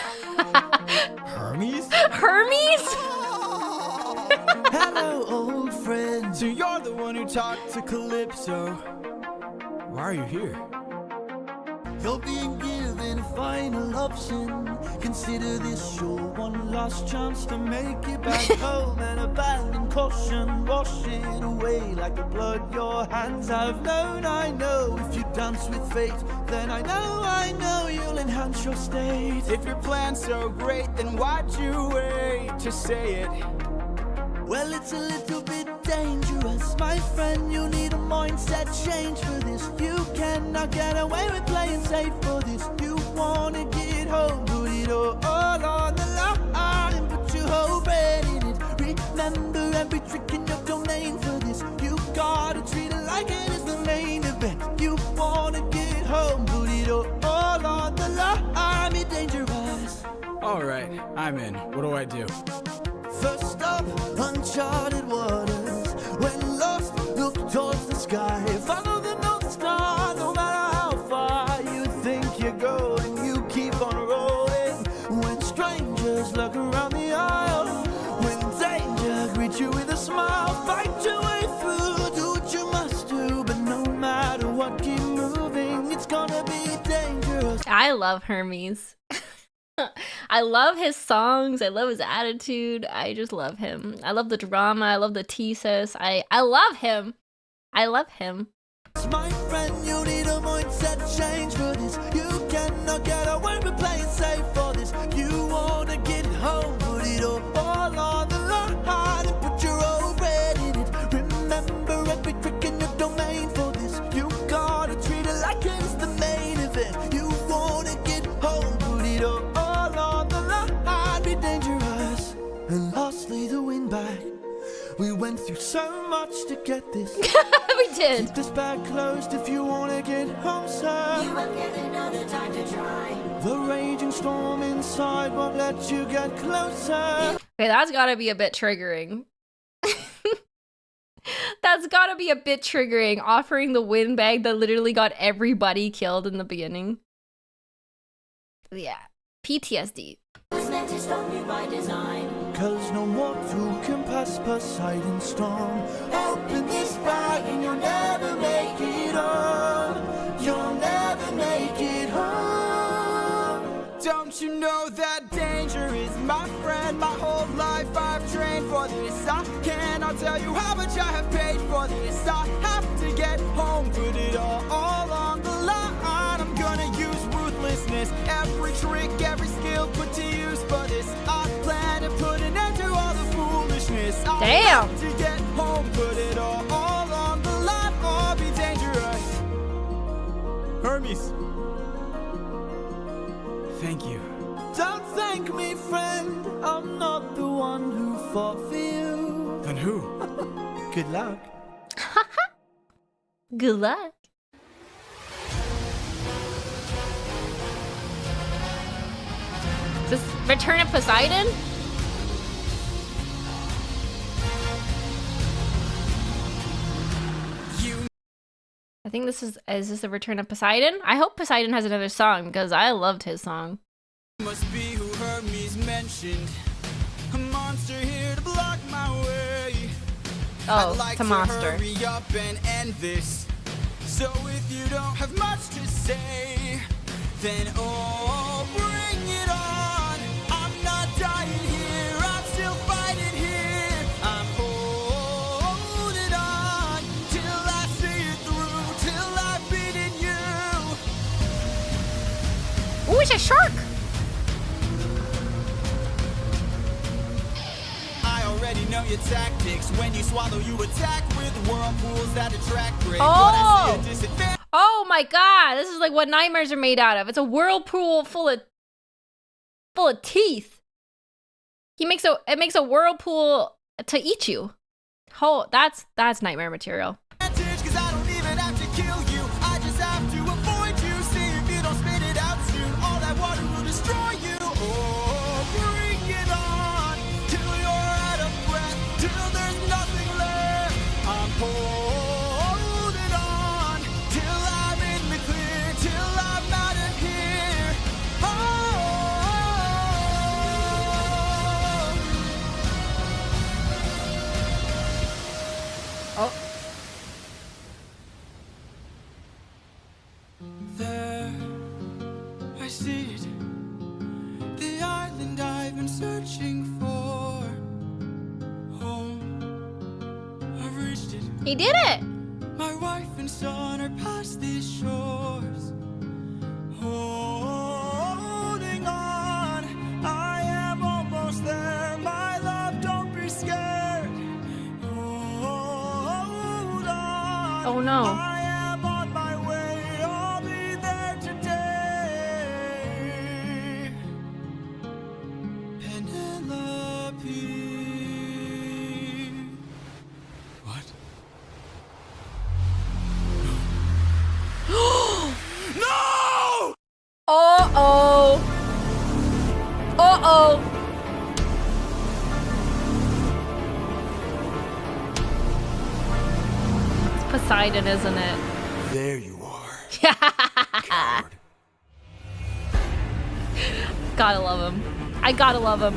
Hermes? Hermes? Hello, old friend. So you're the one who talked to Calypso. Why are you here? You're being given a final option. Consider this your one last chance to make it back home and abandon caution. Wash it away like the blood your hands have known. I know if you dance with fate, then I know you'll enhance your state. If your plan's so great, then why'd you wait to say it? Well, it's a little bit dangerous, my friend. You need a mindset change for this. You cannot get away with playing safe for this. You wanna get home, put it all on the line and put your whole brain in it. Remember every trick in your domain for this. You gotta treat it like it is the main event. You wanna get home, put it all on the line. Be dangerous. All right, I'm in. What do I do? First stop, uncharted waters. When lost, look towards the sky. Follow the North Star, no matter how far you think you're going. You keep on rolling. When strangers look around the aisle, when danger greets you with a smile, fight your way through. Do what you must do, but no matter what, keep moving. It's gonna be dangerous. I love Hermes. I love his songs. I love his attitude. I just love him. I love the drama. I love the thesis. I love him. I love him. My friend, you need a mindset change for this. You cannot get away with playing safe for this. You wanna get home, put it all on the line and put your whole brain in it. Remember every trick in your domain for this. You gotta treat it like it's the main event. You wanna get home, put it all on the line, be dangerous. And lastly, the win back. We went through so much to get this. We did. Keep this bag closed if you wanna get home, sir. You won't get another time to try. The raging storm inside won't let you get closer. Okay, that's gotta be a bit triggering. That's gotta be a bit triggering, offering the windbag that literally got everybody killed in the beginning. Yeah. PTSD. Was meant to stop you by design. 'Cause no mortal can pass Poseidon's storm. Open this bag and you'll never make it home. You'll never make it home. Don't you know that danger is my friend? My whole life I've trained for this. I cannot tell you how much I have paid for this. I have to get home, put it all on the line. I'm gonna use ruthlessness, every trick, every skill put to use for this. I plan to put an end to all the foolishness. Damn. I have to get home, put it all on the line, or be dangerous. Hermes, thank you. Don't thank me, friend. I'm not the one who fought for you. Then who? Good luck. Good luck. Is this Return of Poseidon? I think this is this the Return of Poseidon? I hope Poseidon has another song because I loved his song. Must be who Hermes mentioned. A monster here to block my way. Oh, I'd like it's a to monster. hurry up and end this. So if you don't have much to say, then oh, bring it on. I'm not dying here, I'm still fighting here. I'm holding on till I see it through, till I've beaten you. Ooh, it's a shark. I already know your tactics. When you swallow, you attack with whirlpools that attract prey. Oh! But I see a disadvantage. Oh my god, this is like what nightmares are made out of. It's a whirlpool full of teeth. It makes a whirlpool to eat you. Oh, that's nightmare material. 'Cause I don't even have to kill you. I just have to avoid you. See if you don't spit it out soon. All that water will destroy you. Oh, bring it on till you're out of breath, till there's nothing left. I'm holding on till I'm in the clear, till I'm out of here. Oh. Oh. There, I see it. The island I've been searching for. Home, I've reached it. He did it. My wife and son are past these shores. Holding on, I am almost there. My love, don't be scared. Hold on. Oh no. I am on my way. I'll be there today. Penelope. What? No! Uh-oh. Uh-oh. It's Poseidon, isn't it? There you are. Gotta love him. I gotta love him.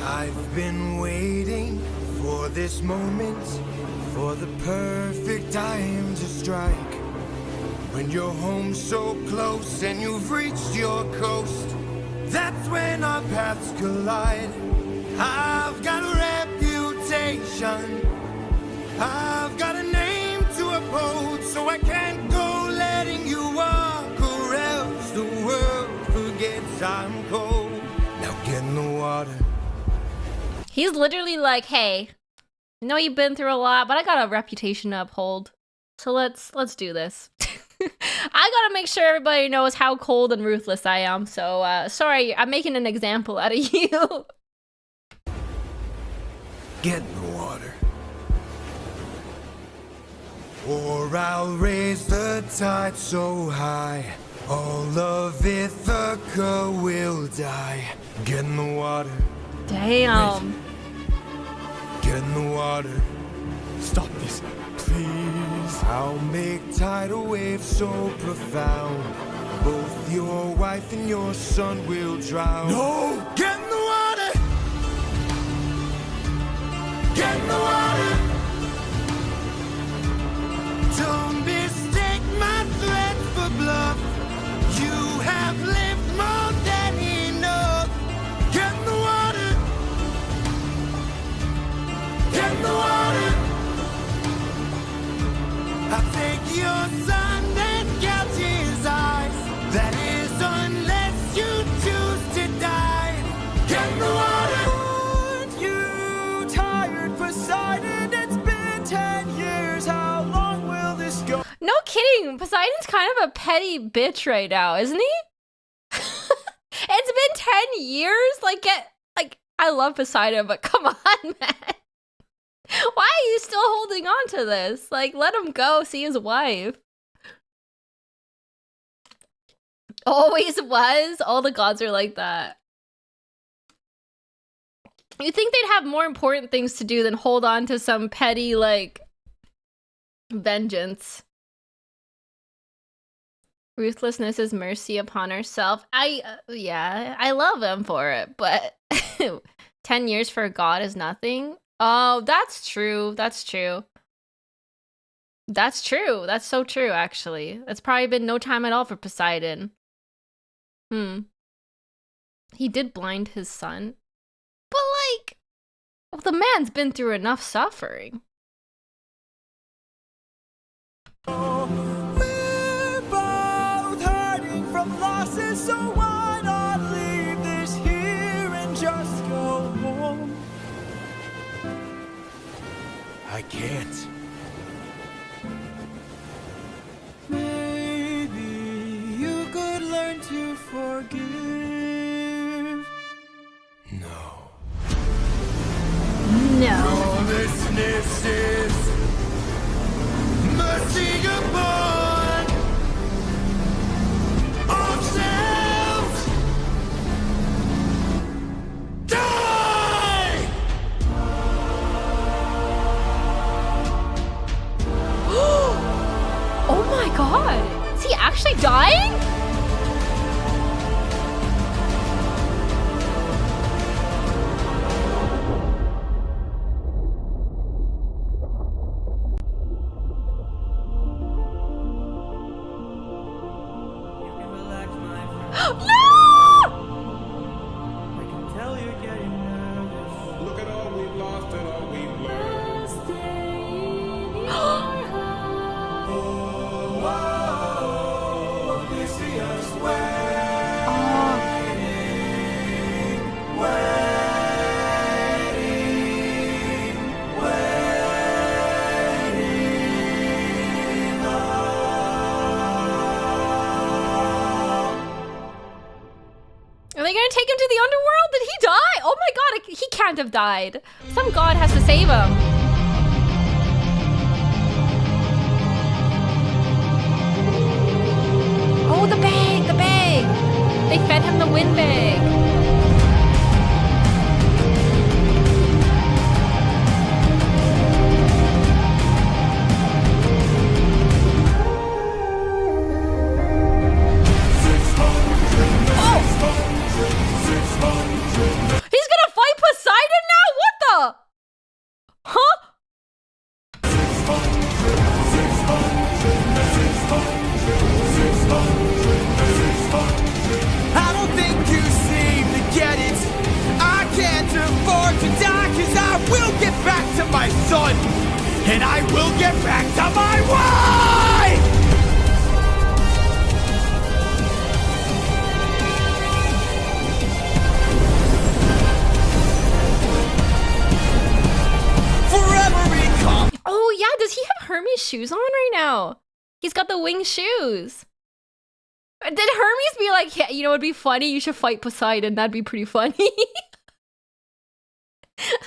I've been waiting for this moment, for the perfect time to strike. When you're home so close and you've reached your coast, that's when our paths collide. I've got a reputation, I've got a name to uphold, so I can't go letting you walk, or else the world forgets I'm cold. Now get in the water. He's literally like, hey, I know you've been through a lot, but I got a reputation to uphold. So let's do this. I gotta make sure everybody knows how cold and ruthless I am. So sorry, I'm making an example out of you. Get in the water, or I'll raise the tide so high, all of Ithaca will die. Get in the water. Damn. Get in the water. Stop this, please. I'll make tidal waves so profound, both your wife and your son will drown. No! Get in the water! Get in the water! Don't mistake my threat for bluff. You have lived more than enough. Get in the water! Get in the water! I'll take your son and gouge his eyes. That is, unless you choose to die. Get in the water! Aren't you tired, Poseidon? It's been 10 years. How long will this go? No kidding. Poseidon's kind of a petty bitch right now, isn't he? It's been 10 years? I love Poseidon, but come on, man. Why are you still holding on to this? Like, let him go see his wife. Always was. All the gods are like that. You think they'd have more important things to do than hold on to some petty, like, vengeance. Ruthlessness is mercy upon herself. Yeah, I love him for it, but 10 years for God is nothing. Oh, that's true. That's true. That's true. That's so true, actually. That's probably been no time at all for Poseidon. He did blind his son. But, like, well, the man's been through enough suffering. We're both hurting from losses, so why not leave this here and just go home? I can't. Maybe you could learn to forgive. No. No. This is mercy upon ourselves. Die! Oh my god! Is he actually dying? No! I can tell you're getting nervous. Look at all we've lost and all we've learned. Odysseus Are they gonna take him to the underworld? Did he die? Oh my god, he can't have died. Some god has to save him. Oh, the bag, the bag. They fed him the wind bag. He's gonna fight Poseidon now? What the? Huh? I don't think you seem to get it. I can't afford to die, 'cause I will get back to my son. And I will get back to my wife! Forever become. Oh yeah, does he have Hermes shoes on right now? He's got the winged shoes. Did Hermes be like, yeah, you know, it'd be funny, you should fight Poseidon, that'd be pretty funny.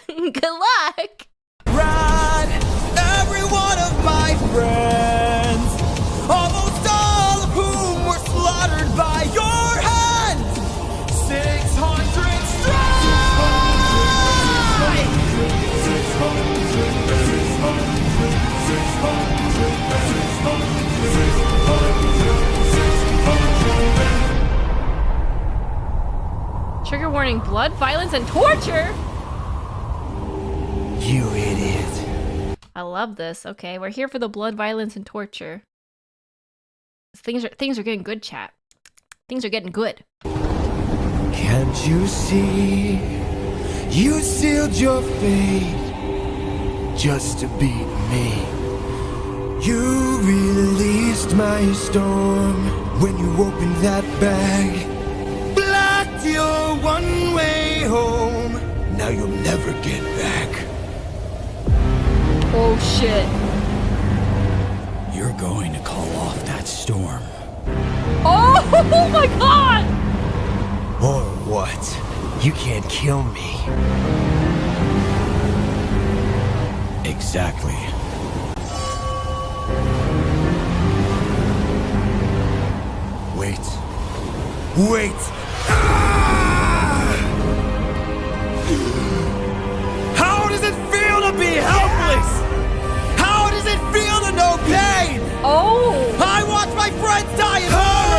Good luck. Run, every one of my friends, almost all of whom were slaughtered by your hand. 600 strike! Trigger warning, blood, violence, and torture. You idiot. I love this. Okay, we're here for the blood, violence, and torture. Things are getting good, chat. Things are getting good. Can't you see? You sealed your fate just to beat me. You released my storm when you opened that bag. Blocked your one-way home. Now you'll never get back. Oh shit. You're going to call off that storm. Oh my god! Or what? You can't kill me. Exactly. Wait. Wait! Ah! How does it feel to be helpless? How does it feel to know pain? Oh! I watched my friends die at home!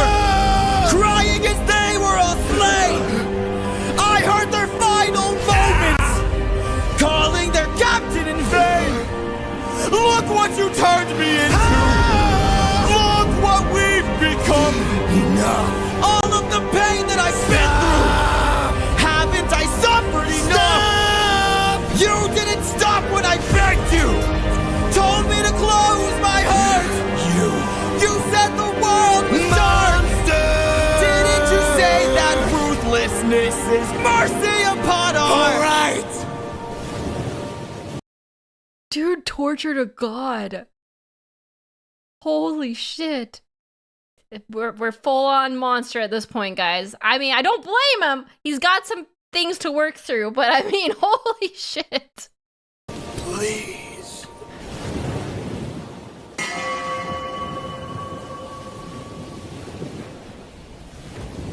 faces, mercy upon our... Alright! Dude, tortured a god. Holy shit. We're full on monster at this point, guys. I mean, I don't blame him. He's got some things to work through, but I mean, holy shit. Please.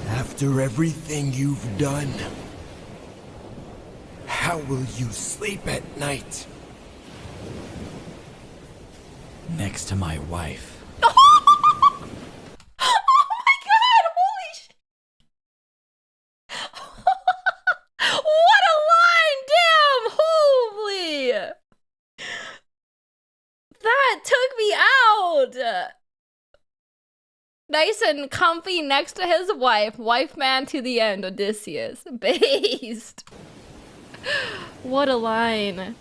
After everything you've done, how will you sleep at night? Next to my wife. Oh my god, holy shit. What a line, damn, holy. That took me out. Nice and comfy next to his wife man to the end, Odysseus. Based. What a line.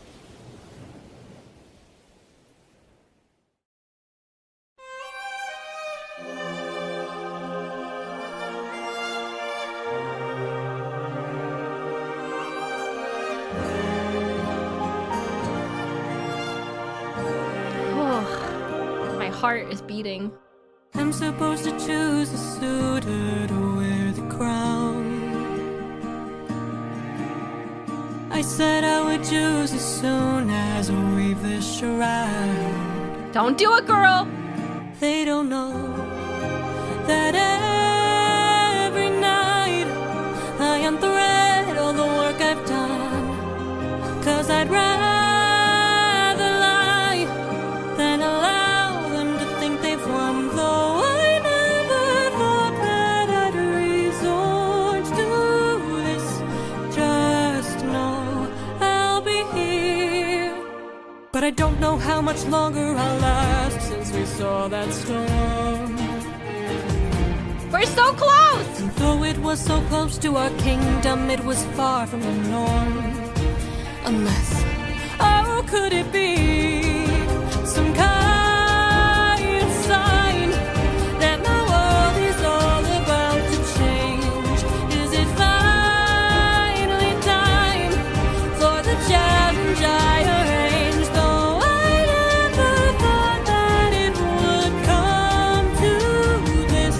My heart is beating. I'm supposed to choose a suitor to wear the crown. I said I would choose as soon as I weave this shroud. Don't do it, girl! They don't know that every night I unthread all the work I've done. 'Cause I'd rather lie than allow them to think they've won. Though I never thought that I'd resort to this. Just know I'll be here. But I don't know how much longer I'll last since we saw that storm. We're so close! And though it was so close to our kingdom, it was far from the norm. Unless, oh, could it be some kind of sign that my world is all about to change? Is it finally time for the challenge I arranged? Though I never thought that it would come to this.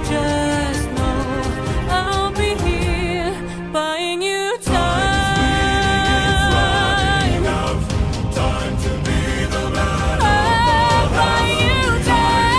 Just know I'll be here buying you time. Time to be the man Buying you time.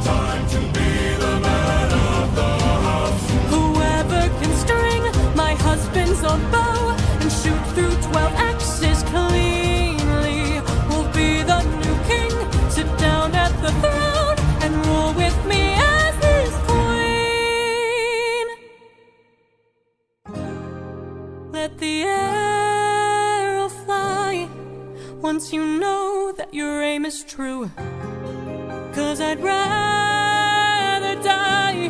Time to be the man of the house. Whoever can string my husband's own bow and shoot through 12 axes cleanly will be the new king. Sit down at the throne and rule with me as his queen. Let the arrow fly once you know that your aim is true. 'Cause I'd rather die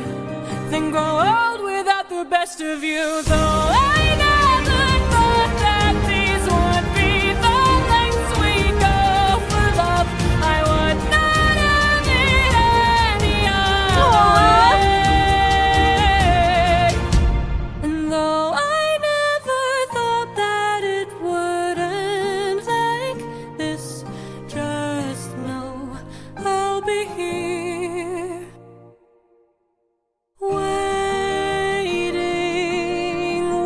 than grow old without the best of you. Though I never thought that these would be the lengths we go for love, I would not have it any other way. And though I never thought that it would end like this, just know I'll be here waiting,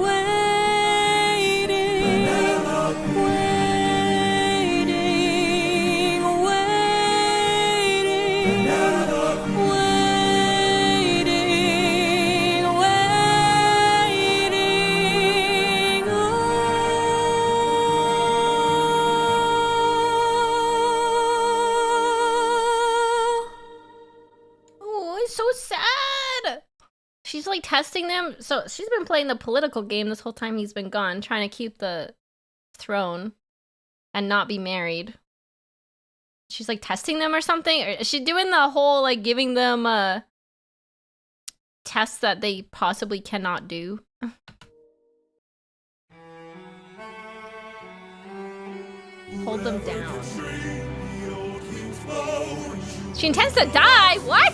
waiting, waiting, waiting, Oh, it's so sad. She's like testing them. So she's been playing the political game this whole time he's been gone, trying to keep the throne and not be married. She's like testing them or something. Or is she doing the whole like giving them tests that they possibly cannot do? Hold them down. She intends to die? What?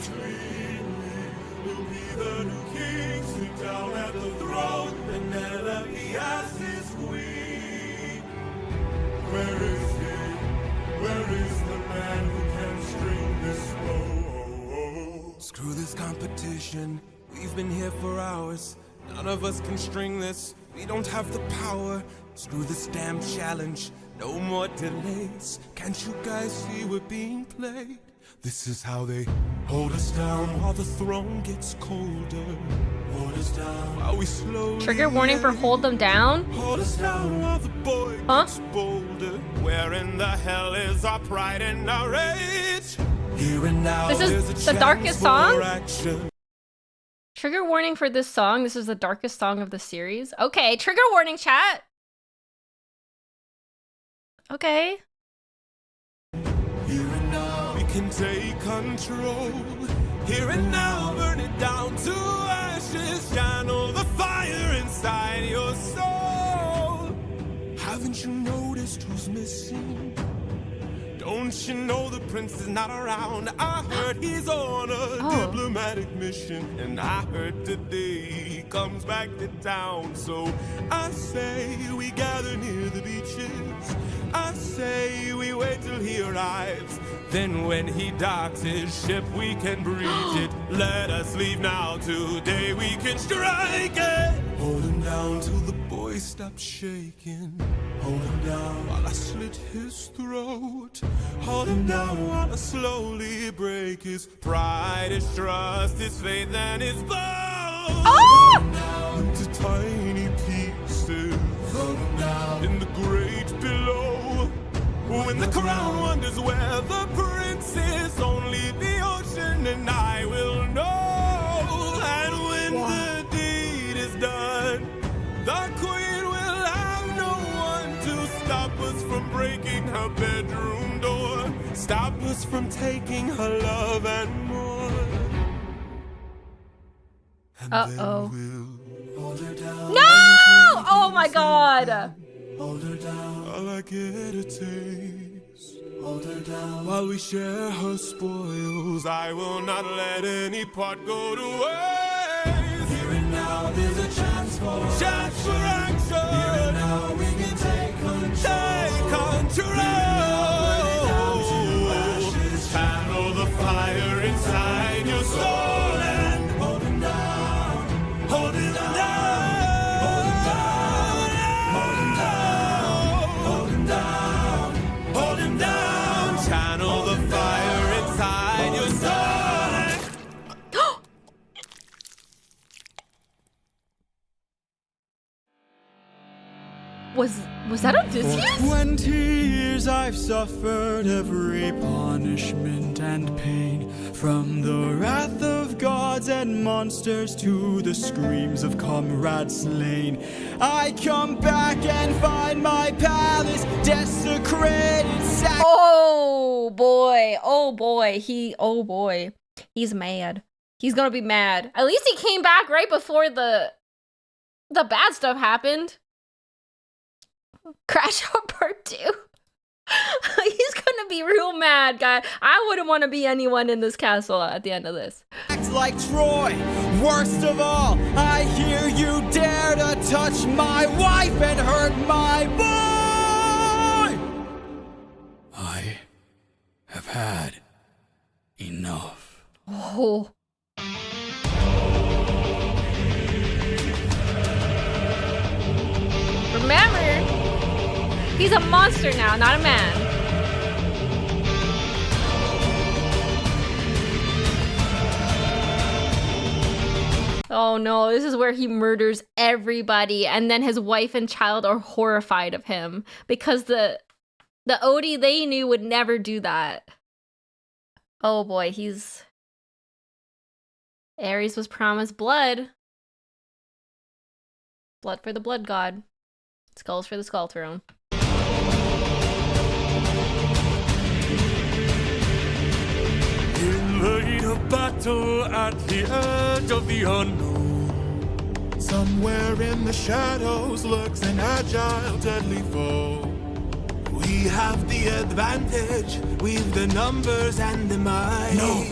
This competition, we've been here for hours. None of us can string this. We don't have the power. Screw this damn challenge. No more delays. Can't you guys see we're being played? This is how they hold us down while the throne gets colder. Hold us down while we slowly. Trigger warning for hold them down? Hold us down while the boy gets bolder. Where in the hell is our pride and our rage? Here and now, this is the darkest song? Trigger warning for this song. This is the darkest song of the series. Okay, trigger warning, chat. Okay. Here and now, we can take control. Here and now, burn it down to ashes. Channel the fire inside your soul. Haven't you noticed who's missing? Don't you know the prince is not around? I heard he's on a diplomatic mission. And I heard today he comes back to town. So I say we gather near the beaches. I say we wait till he arrives. Then when he docks his ship, we can breach it. Let us leave now, today we can strike it. Hold him down till the boy stops shaking. Hold him down while I slit his throat. Hold him down while I slowly break his pride, his trust, his faith, and his bones. Hold him down into tiny pieces. Hold him down in the great below. When the crown wonders where the prince is, only the ocean and I will know. And when the deed is done, the queen will have no one to stop us from breaking her bedroom door. Stop us from taking her love and more. And uh-oh. we'll hold her down. No! Oh my god! Hold her down while I get a taste. Hold her down while we share her spoils. I will not let any part go to waste. Here and now there's a chance for action. Here and now we can take control. Take control. Channel the fire inside your soul and hold him down. Hold him down. Channel the fire inside your soul. Was that Odysseus? For 20 years I've suffered every punishment and pain, from the wrath of gods and monsters to the screams of comrades slain. I come back and find my palace desecrated. Oh boy, he's mad. He's gonna be mad. At least he came back right before the bad stuff happened. Crash Out Part 2. He's gonna be real mad, guy. I wouldn't want to be anyone in this castle at the end of this. Act like Troy. Worst of all, I hear you dare to touch my wife and hurt my boy. I have had enough. Oh. Remember, he's a monster now, not a man. Oh no, this is where he murders everybody, and then his wife and child are horrified of him because the Odie they knew would never do that. Oh boy, Ares was promised blood. Blood for the blood god. Skulls for the skull throne. In the heat of battle at the edge of the unknown, somewhere in the shadows lurks an agile, deadly foe. We have the advantage, we've the numbers and the might. No,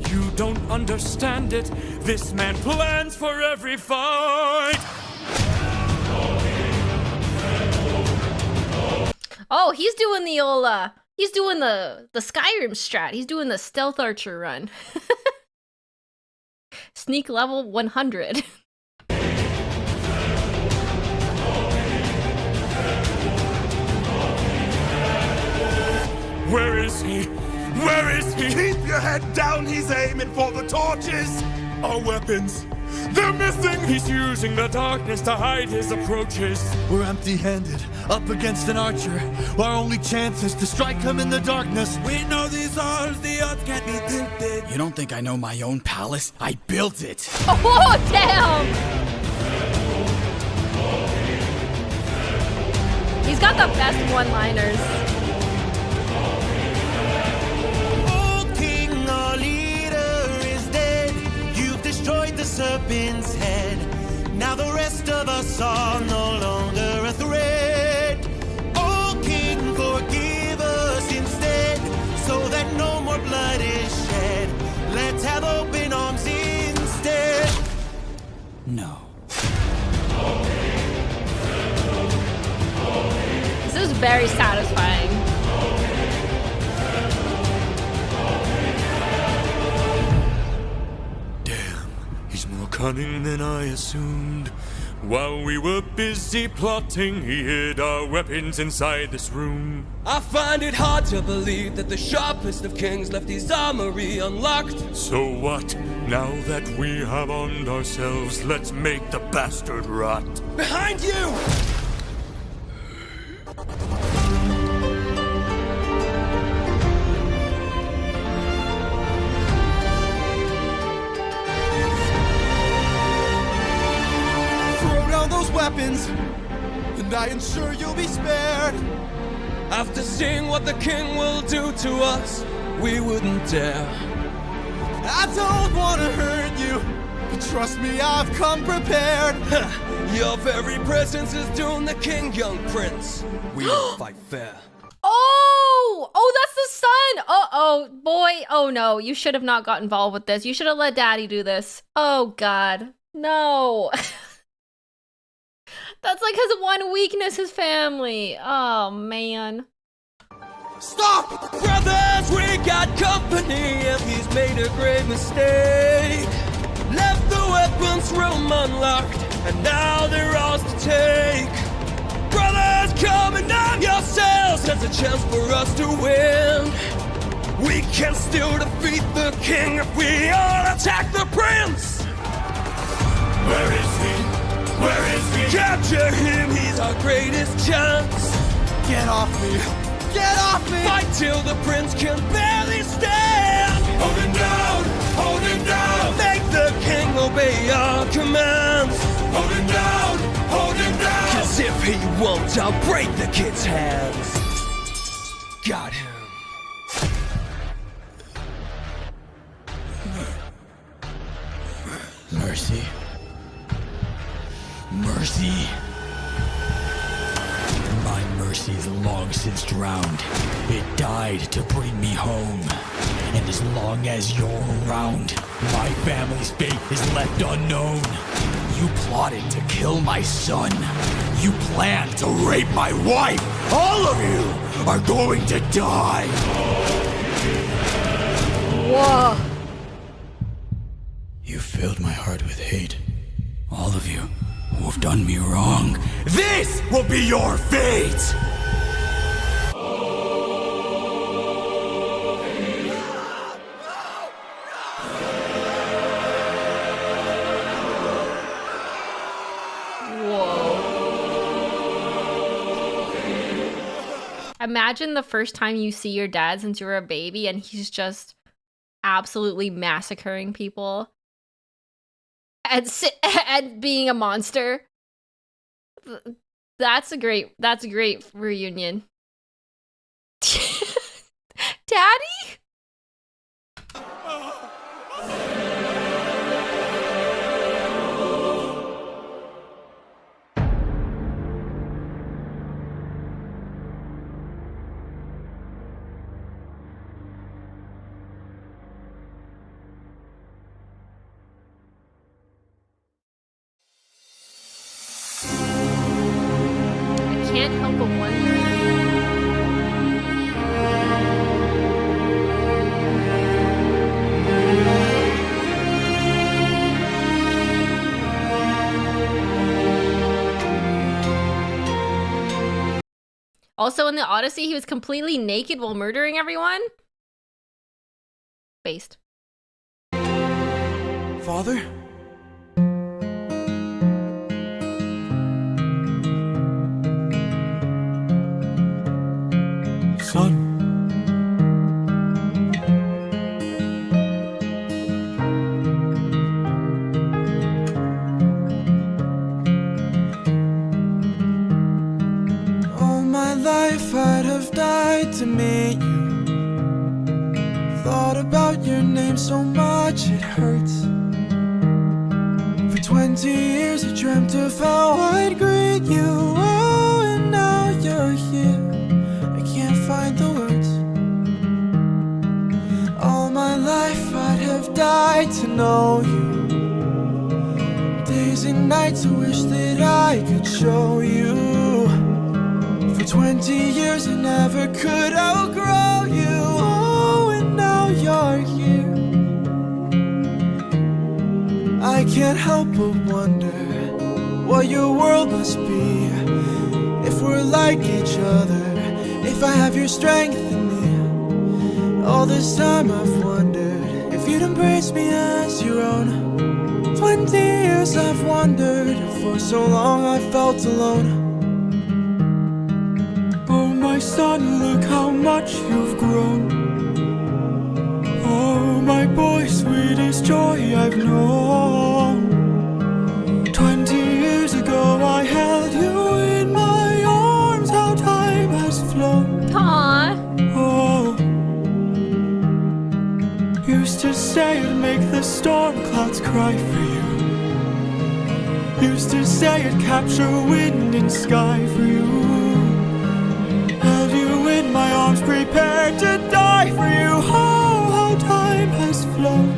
you don't understand it. This man plans for every fight. Oh, he's doing the old, he's doing the Skyrim strat. He's doing the stealth archer run. Sneak level 100. Where is he? Where is he? Keep your head down, he's aiming for the torches. Our weapons, they're missing. He's using the darkness to hide his approaches. We're empty-handed, up against an archer. Our only chance is to strike him in the darkness. We know these odds, the odds can't be tilted. You don't think I know my own palace? I built it. Oh, damn! He's got the best one-liners. The serpent's head. Now the rest of us are no longer a threat. Oh King, forgive us instead, so that no more blood is shed. Let's have open arms instead. No. This is very satisfying. He's more cunning than I assumed. While we were busy plotting, he hid our weapons inside this room. I find it hard to believe that the sharpest of kings left his armory unlocked. So what? Now that we have armed ourselves, let's make the bastard rot. Behind you! Those weapons, and I ensure you'll be spared. After seeing what the king will do to us, we wouldn't dare. I don't want to hurt you, but trust me, I've come prepared. Your very presence is doomed the king, young prince. We will fight fair. Oh, that's the son. Uh-oh, boy. Oh no, you should have not got involved with this. You should have let daddy do this. Oh God, no. That's like his one weakness, his family. Oh, man. Stop! Brothers, we got company, and he's made a great mistake. Left the weapons room unlocked, and now they're ours to take. Brothers, come and arm yourselves. There's a chance for us to win. We can still defeat the king if we all attack the prince. Where is he? Where is he? Capture him, he's our greatest chance. Get off me! Get off me! Fight till the prince can barely stand. Hold him down! Hold him down! Make the king obey our commands. Hold him down! Hold him down! 'Cause if he won't, I'll break the kid's hands. Got him. Mercy. Mercy. My mercy is long since drowned. It died to bring me home. And as long as you're around, my family's fate is left unknown. You plotted to kill my son. You planned to rape my wife. All of you are going to die. Whoa. You filled my heart with hate. All of you who have done me wrong. This will be your fate! Imagine the first time you see your dad since you were a baby and he's just absolutely massacring people and being a monster. That's a great reunion. Daddy? Can't help but wonder. Also in the Odyssey, he was completely naked while murdering everyone? Based. Father? Son. All my life I'd have died to meet you. Thought about your name so much it hurts. For 20 years I dreamt of how I'd greet you. Oh, and now you're here. I can't find the words. All my life I'd have died to know you. Days and nights I wish that I could show you. For 20 years I never could outgrow you. Oh, and now you're here. I can't help but wonder what your world must be. If we're like each other, if I have your strength in me. All this time I've wondered if you'd embrace me as your own. 20 years I've wondered, for so long I felt alone. Oh my son, look how much you've grown. Oh my boy, sweetest joy I've known. 20 years ago I held you in my arms, how time has flown. Aww. Oh, used to say I'd make the storm clouds cry for you. Used to say I'd capture wind and sky for you. Held you in my arms, prepared to die for you. Oh, how time has flown.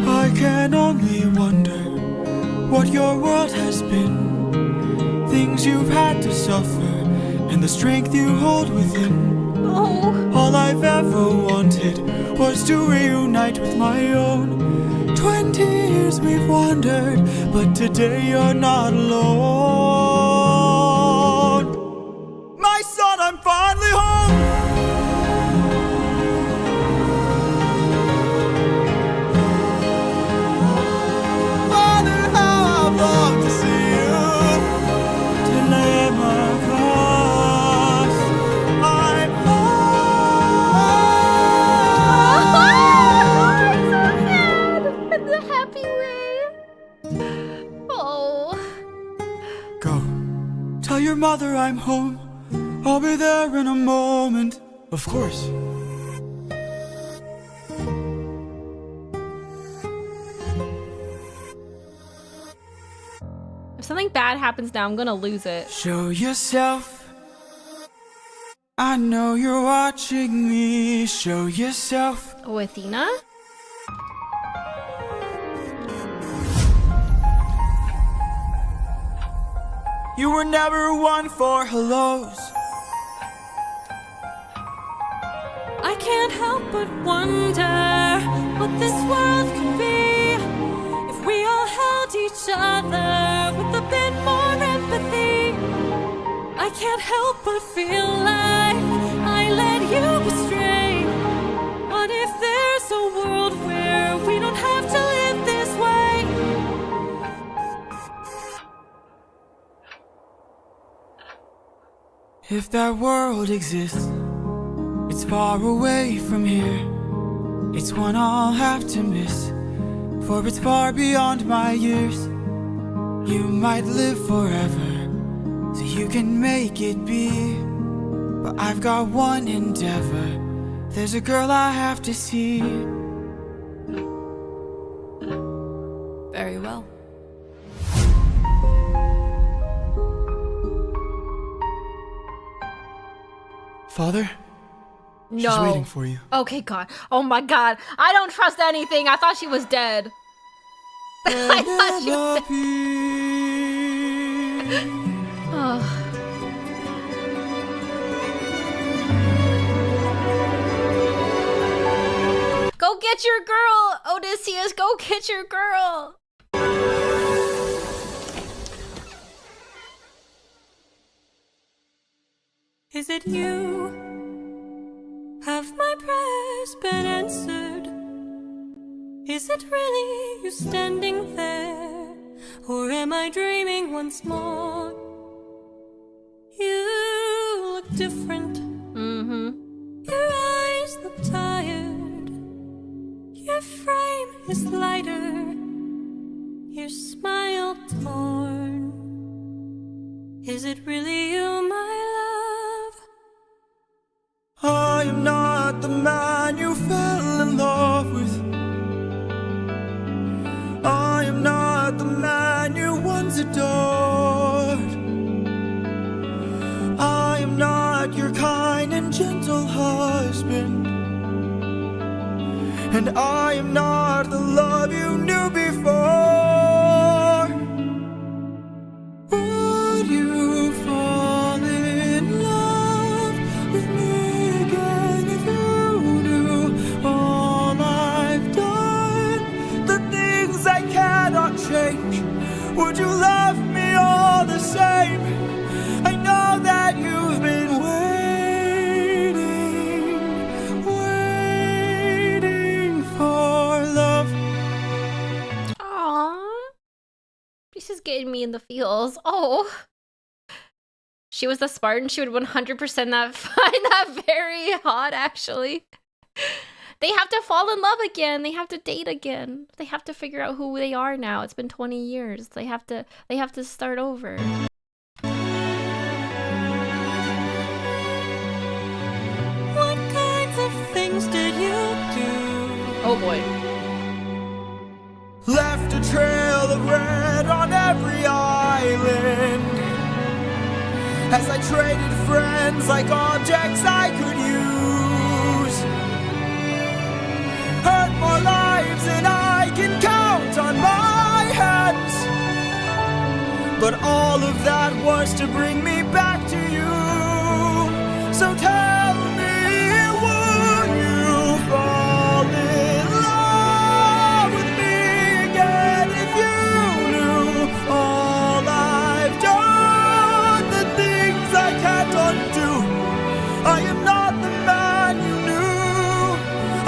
I can only wonder what your world has been. Things you've had to suffer, and the strength you hold within. Oh. All I've ever wanted was to reunite with my own. 20 years we've wandered, but today you're not alone. My son, I'm finally home. Father, how I've longed to see you. To lay my cross, I'm In the happy way. Oh. Go. Tell your mother I'm home. I'll be there in a moment. Of course. If something bad happens now, I'm gonna lose it. Show yourself. I know you're watching me. Show yourself. Oh, Athena? You were never one for hellos. I can't help but wonder what this world could be if we all held each other with a bit more empathy. I can't help but feel like I led you astray. What if there's a world where we don't have to live this way? If that world exists, it's far away from here. It's one I'll have to miss, for it's far beyond my years. You might live forever, so you can make it be. But I've got one endeavor. There's a girl I have to see. Very well. Father? No. She's waiting for you. Okay, God. Oh my God. I don't trust anything. I thought she was dead. I thought she was dead. Oh. Go get your girl, Odysseus. Go get your girl. Is it you? Have my prayers been answered? Is it really you standing there? Or am I dreaming once more? You look different. Your eyes look tired. Your frame is lighter. Your smile torn. Is it really you, my love? I am not the man you fell in love with. I am not the man you once adored. I am not your kind and gentle husband. And I am not the love you knew before. Would you fall in love with me again if you knew all I've done? The things I cannot change. Would you love me all the same? I know that you've been waiting for love. Aww. This is getting me in the feels. Oh. She was the Spartan. She would 100% not find that very hot, actually. They have to fall in love again. They have to date again. They have to figure out who they are now. It's been 20 years. They have to start over. What kinds of things did you do? Oh boy. Left a trail of red on every island. As I traded friends like objects I could use. Hurt more lives than I can count on my hands. But all of that was to bring me back to you. So tell me, would you fall in love with me again if you knew all I've done? The things I can't undo. I am not the man you knew.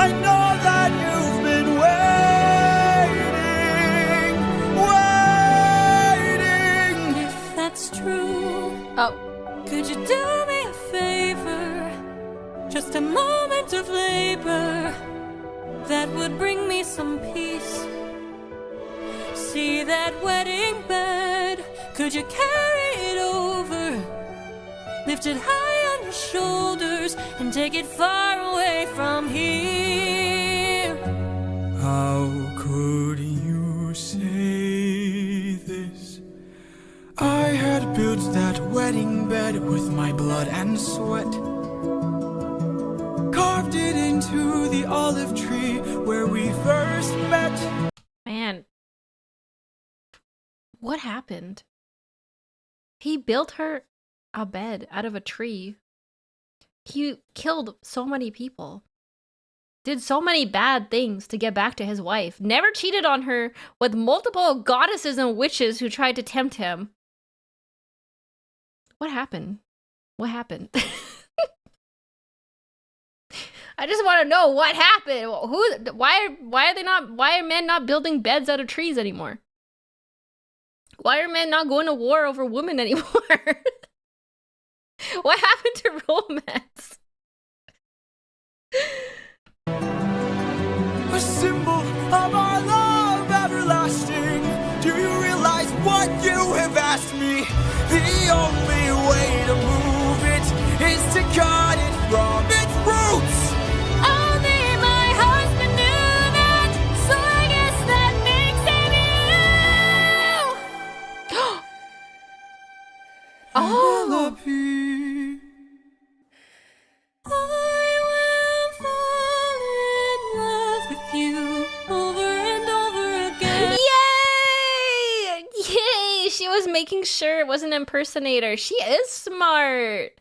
I know that you've been waiting. If that's true, Oh. could you do me a favor? Just a moment of labor that would bring me some peace. See that wedding bed? Could you carry it over? Lift it high on your shoulders and take it far away from here. How could you say this? I had built that wedding bed with my blood and sweat. Carved it into the olive tree where we first met. Man. What happened? He built her a bed out of a tree. He killed so many people. Did so many bad things to get back to his wife. Never cheated on her with multiple goddesses and witches who tried to tempt him. What happened? What happened? I just want to know what happened. Why are men not building beds out of trees anymore? Why are men not going to war over women anymore? What happened to romance? A symbol of our love everlasting. Do you realize what you have asked me? The only way to move it is to cut it from its roots. Only my husband knew that, so I guess that makes him you. Oh. I will fall in love with you over and over again. Yay! Yay! She was making sure it was an impersonator. She is smart.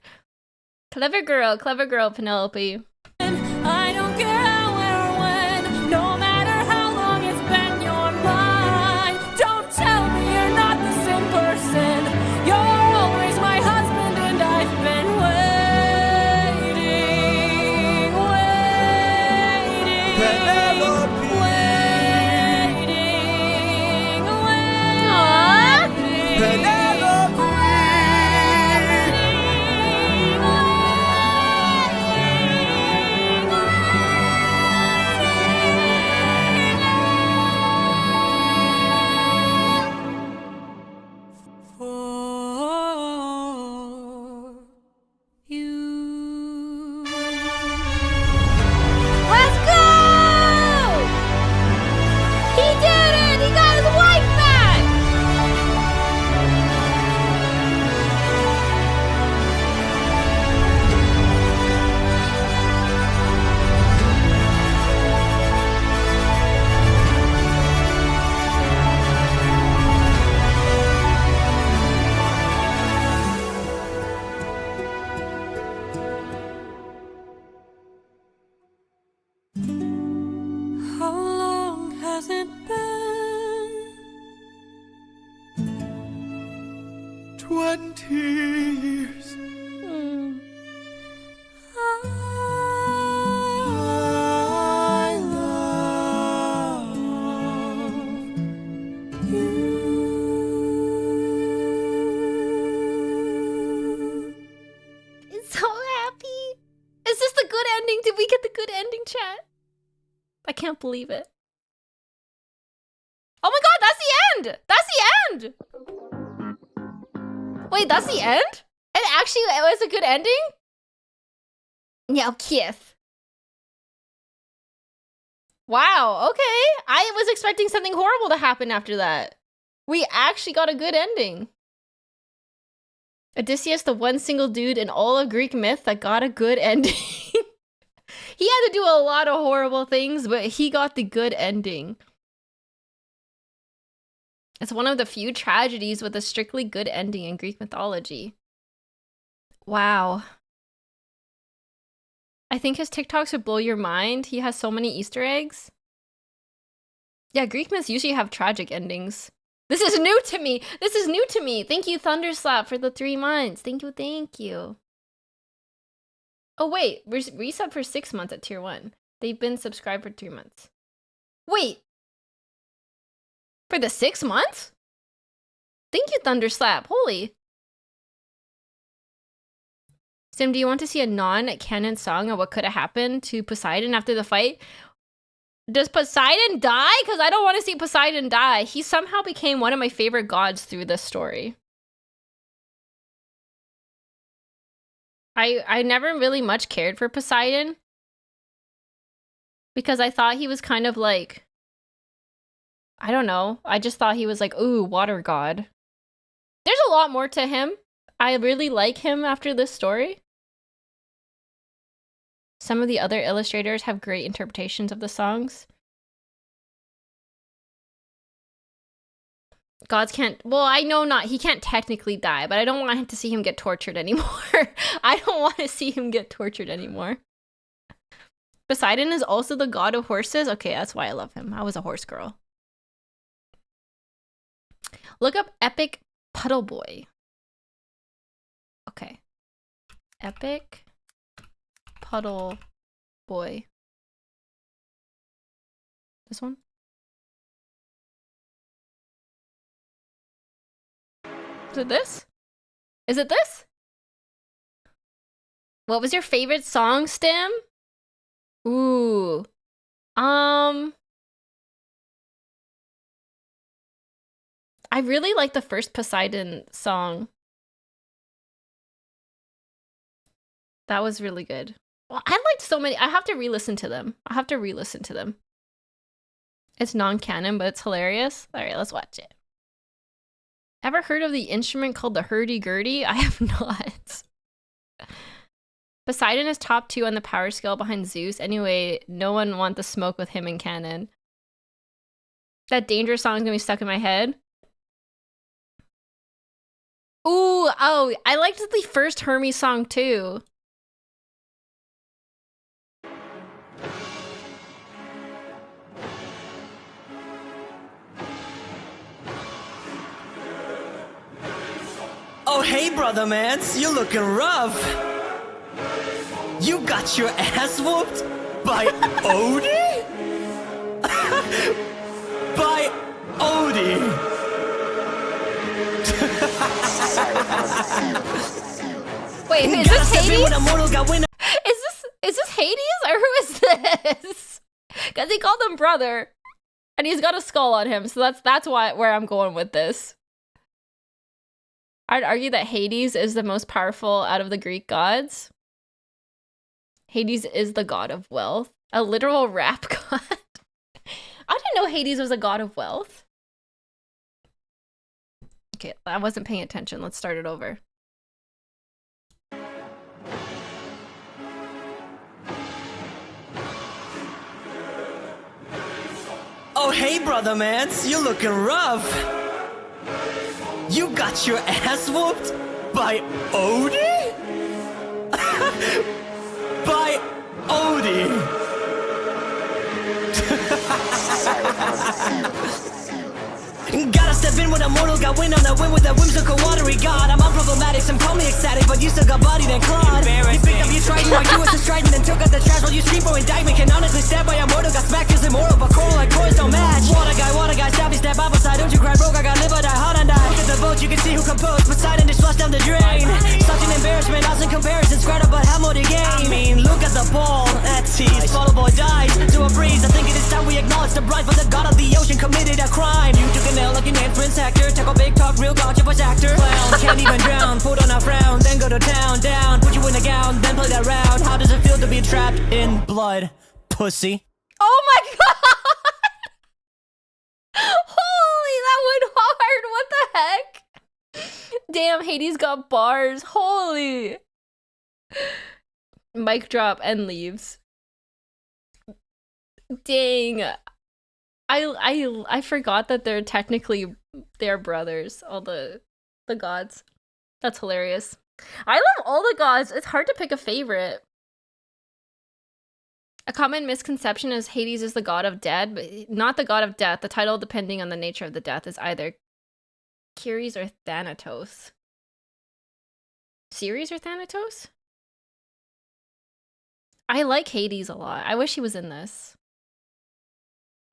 Clever girl, Penelope. I don't care how or when, no matter how long it's been, you're mine. Don't tell me you're not the same person. You're always my husband and I've been waiting. Penelope. Aww. Penelope. Let's go! He did it! He got his wife back! How long has it been? 20 years. I love you. He's so happy. Is this the good ending? Did we get the good ending, chat? I can't believe it. Oh my god, that's the end! That's the end! Wait, that's the end? It actually was a good ending? Yeah, kiss. Wow, okay. I was expecting something horrible to happen after that. We actually got a good ending. Odysseus, the one single dude in all of Greek myth that got a good ending. He had to do a lot of horrible things, but he got the good ending. It's one of the few tragedies with a strictly good ending in Greek mythology. Wow. I think his TikToks would blow your mind. He has so many Easter eggs. Yeah, Greek myths usually have tragic endings. This is new to me. This is new to me. Thank you, Thunderslap, for the 3 months. Thank you, thank you. Oh, wait. We're resub for 6 months at tier 1. They've been subscribed for 3 months. Wait. For the 6 months? Thank you, Thunderslap. Holy. Sim, do you want to see a non-canon song of what could have happened to Poseidon after the fight? Does Poseidon die? Because I don't want to see Poseidon die. He somehow became one of my favorite gods through this story. I never really much cared for Poseidon. Because I thought he was kind of like... I don't know. I just thought he was like, ooh, water god. There's a lot more to him. I really like him after this story. Some of the other illustrators have great interpretations of the songs. Gods can't... Well, I know not... He can't technically die, but I don't want to see him get tortured anymore. I don't want to see him get tortured anymore. Poseidon is also the god of horses? Okay, that's why I love him. I was a horse girl. Look up Epic Puddle Boy. Okay. Epic Puddle Boy. This one? Is it this? Is it this? What was your favorite song, Stim? Ooh. I really like the first Poseidon song. That was really good. Well, I liked so many. I have to re-listen to them. I have to re-listen to them. It's non-canon, but it's hilarious. All right, let's watch it. Ever heard of the instrument called the hurdy-gurdy? I have not. Poseidon is top 2 on the power scale behind Zeus. Anyway, no one wants to smoke with him in canon. That dangerous song is gonna be stuck in my head. Ooh, oh, I liked the first Hermes song too. Oh, hey, brother Mance, you're looking rough. You got your ass whooped by Odie? Wait, is this Hades? Is this Hades or who is this? Because he called him brother, and he's got a skull on him, so that's where I'm going with this. I'd argue that Hades is the most powerful out of the Greek gods. Hades is the god of wealth, a literal rap god. I didn't know Hades was a god of wealth. Okay, I wasn't paying attention. Let's start it over. Oh, hey, brother mans, you looking rough. You got your ass whooped by Odie? By Odie. Gotta step in with a mortal, got wind on the wind with a whimsical watery god. I'm unproblematic, some call me ecstatic, but you still got body than Claude. You picked up your trident while you was a strident, then took out the trash while you scream for indictment. Canonically stabbed by a mortal, got smacked cause immoral, but coral like Croys don't match. Water guy, stab me, step opposite, don't you cry broke, I got live or die hard and die. Look at the boat, you can see who composed, Poseidon just flushed down the drain. Such an embarrassment, us in comparison, scrap but how more the game? I mean, look at the ball, that's tease. Fall boy dies to a breeze, I think it is time we acknowledge the bride, but the god of the ocean committed a crime. You took a nail like your name, Prince Hector, tackle big talk, real gotcha voice actor. Clown, can't even drown, put on a frown, then go to town, down, put you in a gown, then play that round. How does it feel to be trapped in blood, pussy? Oh my god! Holy, that went hard. What the heck? Damn, Hades got bars. Holy. Mic drop and leaves. Dang. I forgot that they're brothers, all the gods. That's hilarious. I love all the gods. It's hard to pick a favorite. A common misconception is Hades is the god of dead, but not the god of death. The title, depending on the nature of the death, is either Ceres or Thanatos. Ceres or Thanatos? I like Hades a lot. I wish he was in this.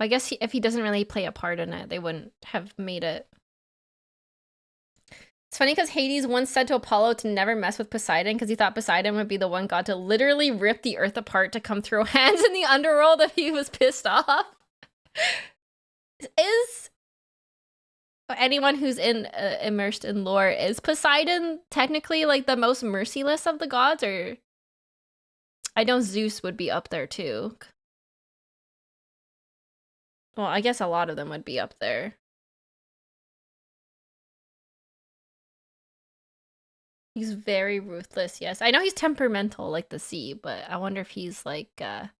I guess if he doesn't really play a part in it, they wouldn't have made it. It's funny because Hades once said to Apollo to never mess with Poseidon because he thought Poseidon would be the one god to literally rip the earth apart to come throw hands in the underworld if he was pissed off. Is anyone who's immersed in lore, is Poseidon technically like the most merciless of the gods? Or I know Zeus would be up there too. Well, I guess a lot of them would be up there. He's very ruthless, yes. I know he's temperamental like the sea, but I wonder if he's like the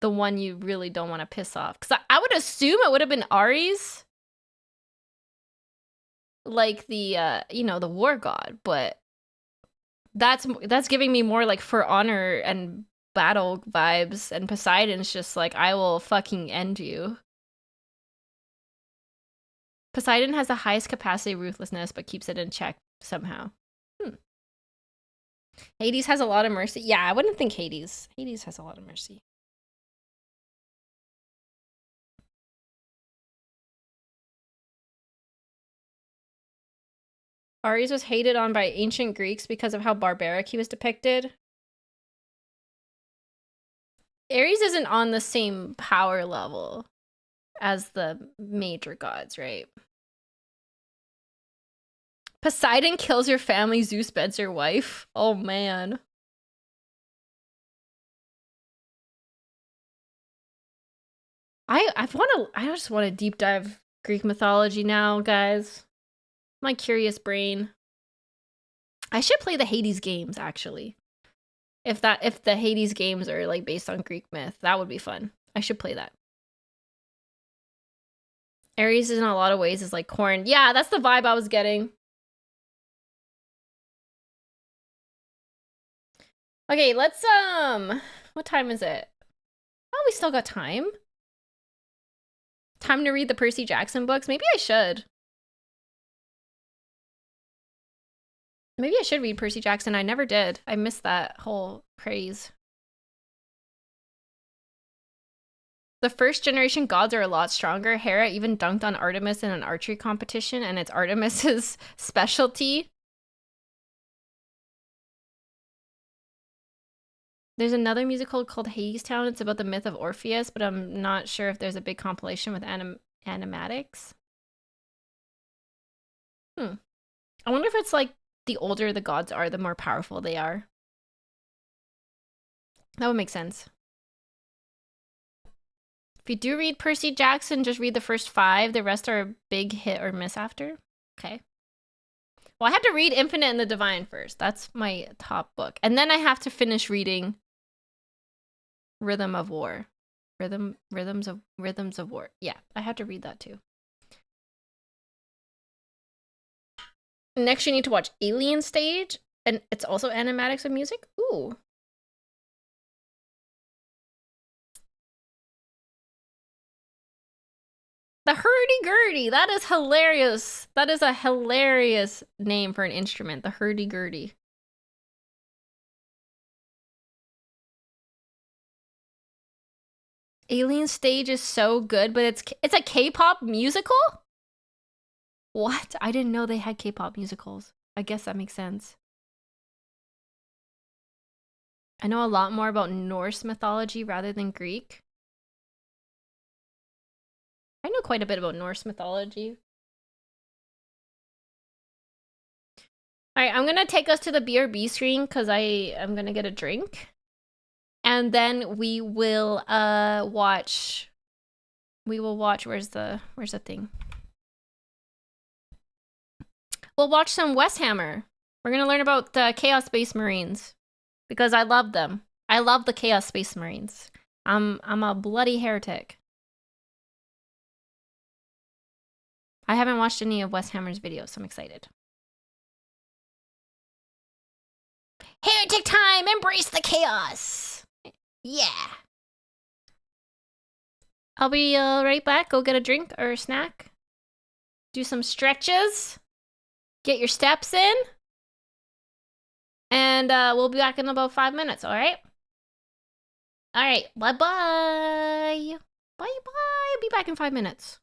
one you really don't want to piss off. Because I would assume it would have been Ares. Like the, the war god. But that's giving me more like For Honor and battle vibes. And Poseidon's just like, I will fucking end you. Poseidon has the highest capacity of ruthlessness, but keeps it in check somehow. Hades has a lot of mercy. Yeah, I wouldn't think Hades. Hades has a lot of mercy. Ares was hated on by ancient Greeks because of how barbaric he was depicted. Ares isn't on the same power level as the major gods, right? Poseidon kills your family, Zeus beds your wife. Oh man. I just want to deep dive Greek mythology now, guys. My curious brain. I should play the Hades games actually. If the Hades games are like based on Greek myth, that would be fun. I should play that. Ares in a lot of ways is like corn. Yeah, that's the vibe I was getting. Okay, let's what time is it? Oh, we still got time. Time to read the Percy Jackson books. Maybe I should. Maybe I should read Percy Jackson. I never did. I missed that whole craze. The first generation gods are a lot stronger. Hera even dunked on Artemis in an archery competition, and it's Artemis's specialty. There's another musical called Hadestown. It's about the myth of Orpheus, but I'm not sure if there's a big compilation with animatics. I wonder if it's like the older the gods are, the more powerful they are. That would make sense. If you do read Percy Jackson, just read the first 5. The rest are a big hit or miss after. Okay. Well, I have to read Infinite and the Divine first. That's my top book. And then I have to finish reading Rhythm of War. Rhythms of War. Yeah, I have to read that too. Next, you need to watch Alien Stage, and it's also animatics and music. Ooh. The hurdy-gurdy. That is hilarious. That is a hilarious name for an instrument. The hurdy-gurdy. Alien Stage is so good, but it's a K-pop musical? What? I didn't know they had K-pop musicals. I guess that makes sense. I know a lot more about Norse mythology rather than Greek. I know quite a bit about Norse mythology. Alright, I'm gonna take us to the BRB screen because I'm gonna get a drink. And then we will watch. Where's the thing? We'll watch some Warhammer. We're gonna learn about the Chaos Space Marines because I love them. I love the Chaos Space Marines. I'm a bloody heretic. I haven't watched any of Warhammer's videos, so I'm excited. Heretic time! Embrace the chaos! Yeah. I'll be right back. Go get a drink or a snack. Do some stretches. Get your steps in. And we'll be back in about 5 minutes, alright? Alright, bye-bye. Bye-bye. I'll be back in 5 minutes.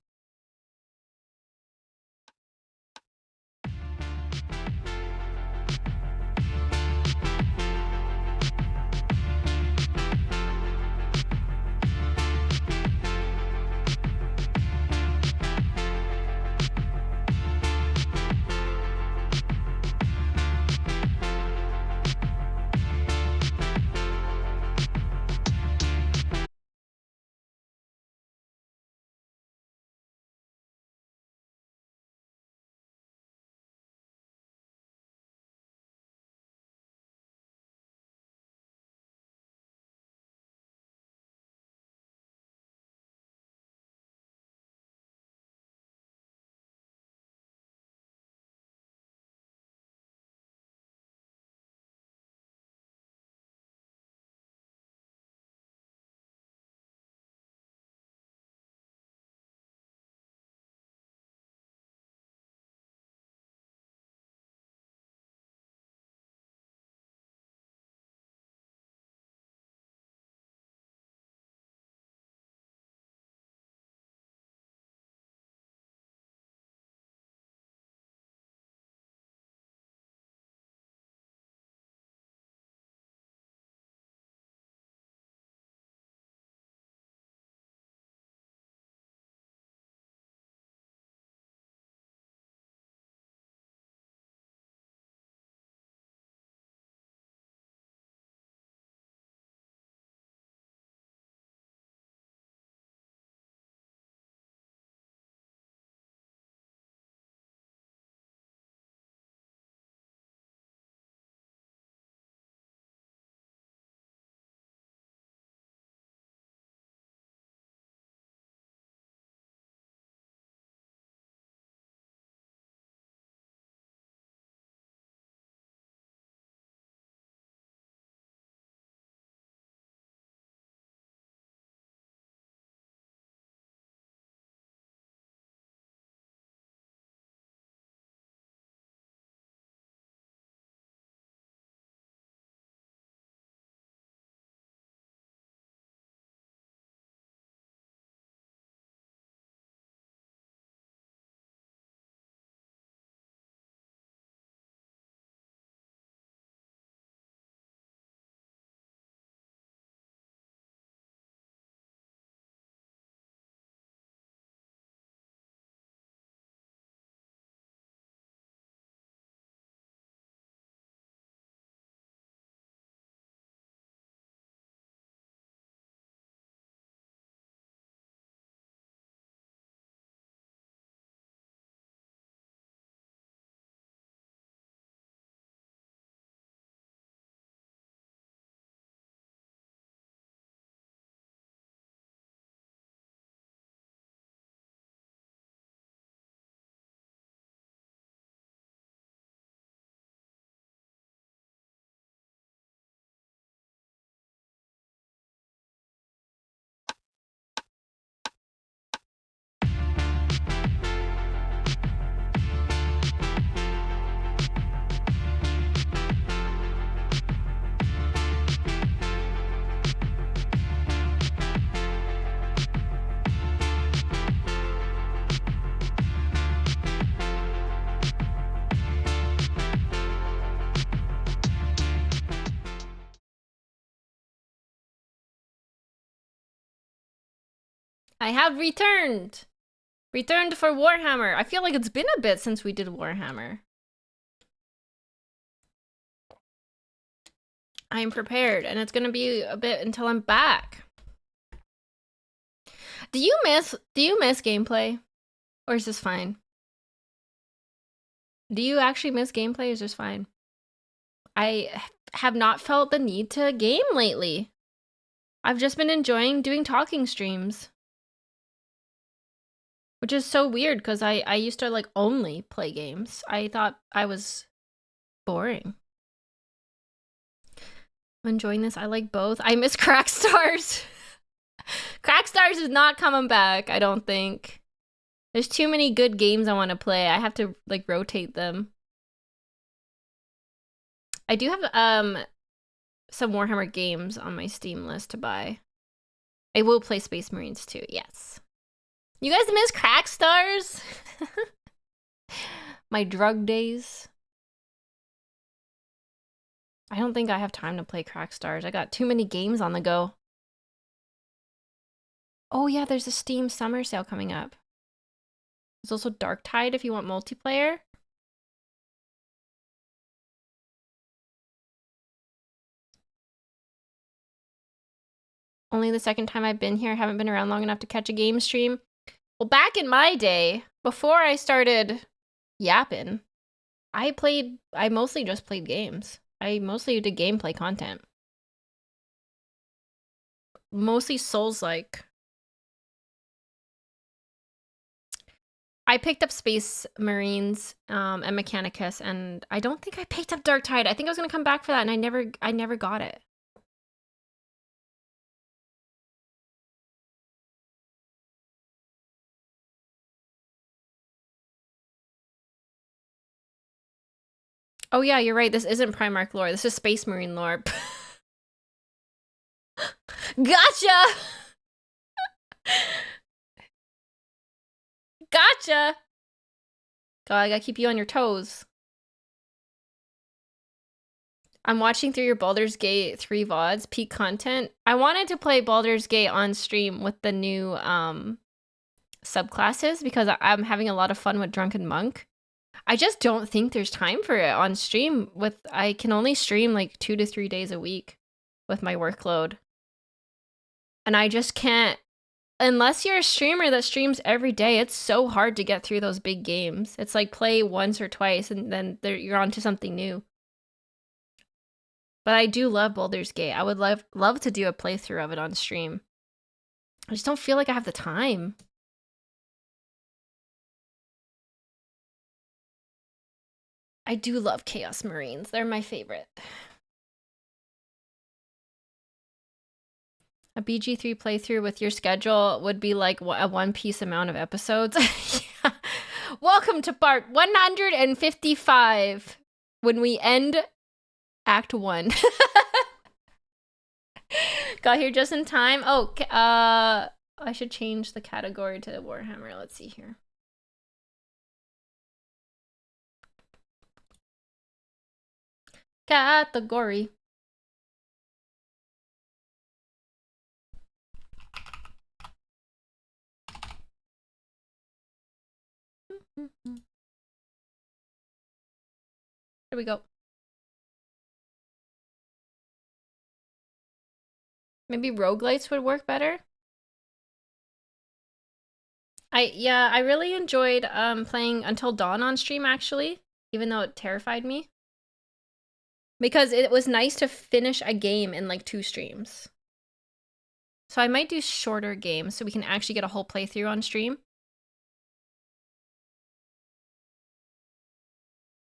I have returned. Returned for Warhammer. I feel like it's been a bit since we did Warhammer. I'm prepared, and it's gonna be a bit until I'm back. Do you miss gameplay? Or is this fine? Do you actually miss gameplay, or is this fine? I have not felt the need to game lately. I've just been enjoying doing talking streams. Which is so weird, because I used to, like, only play games. I thought I was boring. I'm enjoying this. I like both. I miss Crack Stars. Crack Stars is not coming back, I don't think. There's too many good games I want to play. I have to, like, rotate them. I do have, some Warhammer games on my Steam list to buy. I will play Space Marines, too. Yes. You guys miss Crack Stars? My drug days. I don't think I have time to play Crack Stars. I got too many games on the go. Oh yeah, there's a Steam summer sale coming up. There's also Dark Tide if you want multiplayer. Only the second time I've been here. I haven't been around long enough to catch a game stream. Well, back in my day, before I started yapping, I mostly just played games. I mostly did gameplay content. Mostly Souls-like. I picked up Space Marines and Mechanicus, and I don't think I picked up Dark Tide. I think I was gonna come back for that, and I never got it. Oh yeah, you're right. This isn't Primarch lore. This is Space Marine lore. Gotcha! Gotcha! God, I gotta keep you on your toes. I'm watching through your Baldur's Gate 3 VODs, peak content. I wanted to play Baldur's Gate on stream with the new subclasses because I'm having a lot of fun with Drunken Monk. I just don't think there's time for it on stream. I can only stream like 2 to 3 days a week with my workload. And I just can't, unless you're a streamer that streams every day, it's so hard to get through those big games. It's like play once or twice and then you're on to something new. But I do love Baldur's Gate. I would love to do a playthrough of it on stream. I just don't feel like I have the time. I do love Chaos Marines. They're my favorite. A BG3 playthrough with your schedule would be like a One Piece amount of episodes. Yeah. Welcome to part 155 when we end Act 1. Got here just in time. Oh, I should change the category to Warhammer. Let's see here. Category. Here we go. Maybe roguelites would work better. I really enjoyed playing Until Dawn on stream actually, even though it terrified me. Because it was nice to finish a game in like 2 streams. So I might do shorter games so we can actually get a whole playthrough on stream.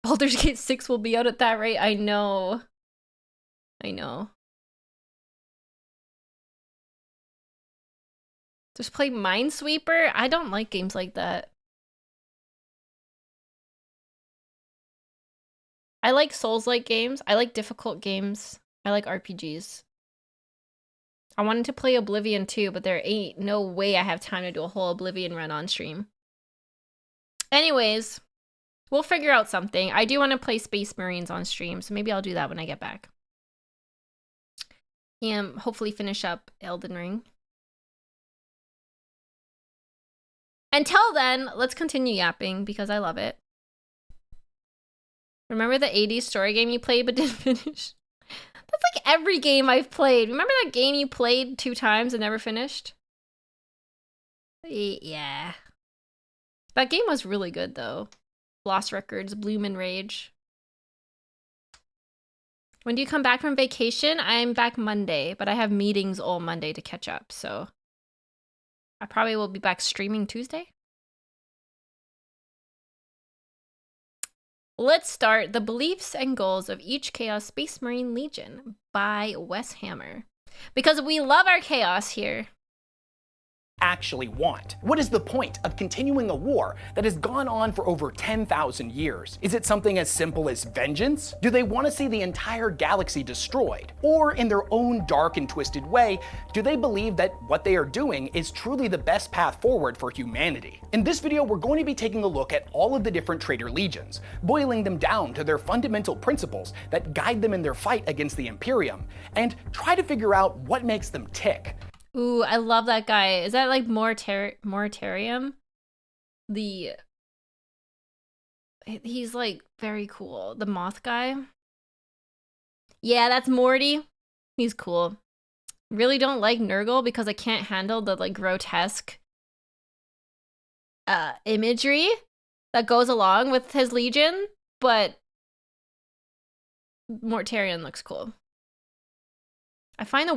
Baldur's Gate 6 will be out at that rate. I know. I know. Just play Minesweeper? I don't like games like that. I like Souls-like games. I like difficult games. I like RPGs. I wanted to play Oblivion too, but there ain't no way I have time to do a whole Oblivion run on stream. Anyways, we'll figure out something. I do want to play Space Marines on stream, so maybe I'll do that when I get back. And hopefully finish up Elden Ring. Until then, let's continue yapping because I love it. Remember the 80s story game you played but didn't finish? That's like every game I've played. Remember that game you played 2 times and never finished? Yeah. That game was really good though. Lost Records, Bloom and Rage. When do you come back from vacation? I'm back Monday, but I have meetings all Monday to catch up, so I probably will be back streaming Tuesday. Let's start The Beliefs and Goals of Each Chaos Space Marine Legion by Wes Hammer. Because we love our chaos here. Actually want? What is the point of continuing a war that has gone on for over 10,000 years? Is it something as simple as vengeance? Do they want to see the entire galaxy destroyed? Or in their own dark and twisted way, do they believe that what they are doing is truly the best path forward for humanity? In this video, we're going to be taking a look at all of the different traitor legions, boiling them down to their fundamental principles that guide them in their fight against the Imperium, and try to figure out what makes them tick. Ooh, I love that guy. Is that like Moritarium? He's like very cool. The moth guy. Yeah, that's Morty. He's cool. Really don't like Nurgle because I can't handle the like grotesque imagery that goes along with his legion, but Mortarion looks cool. I find the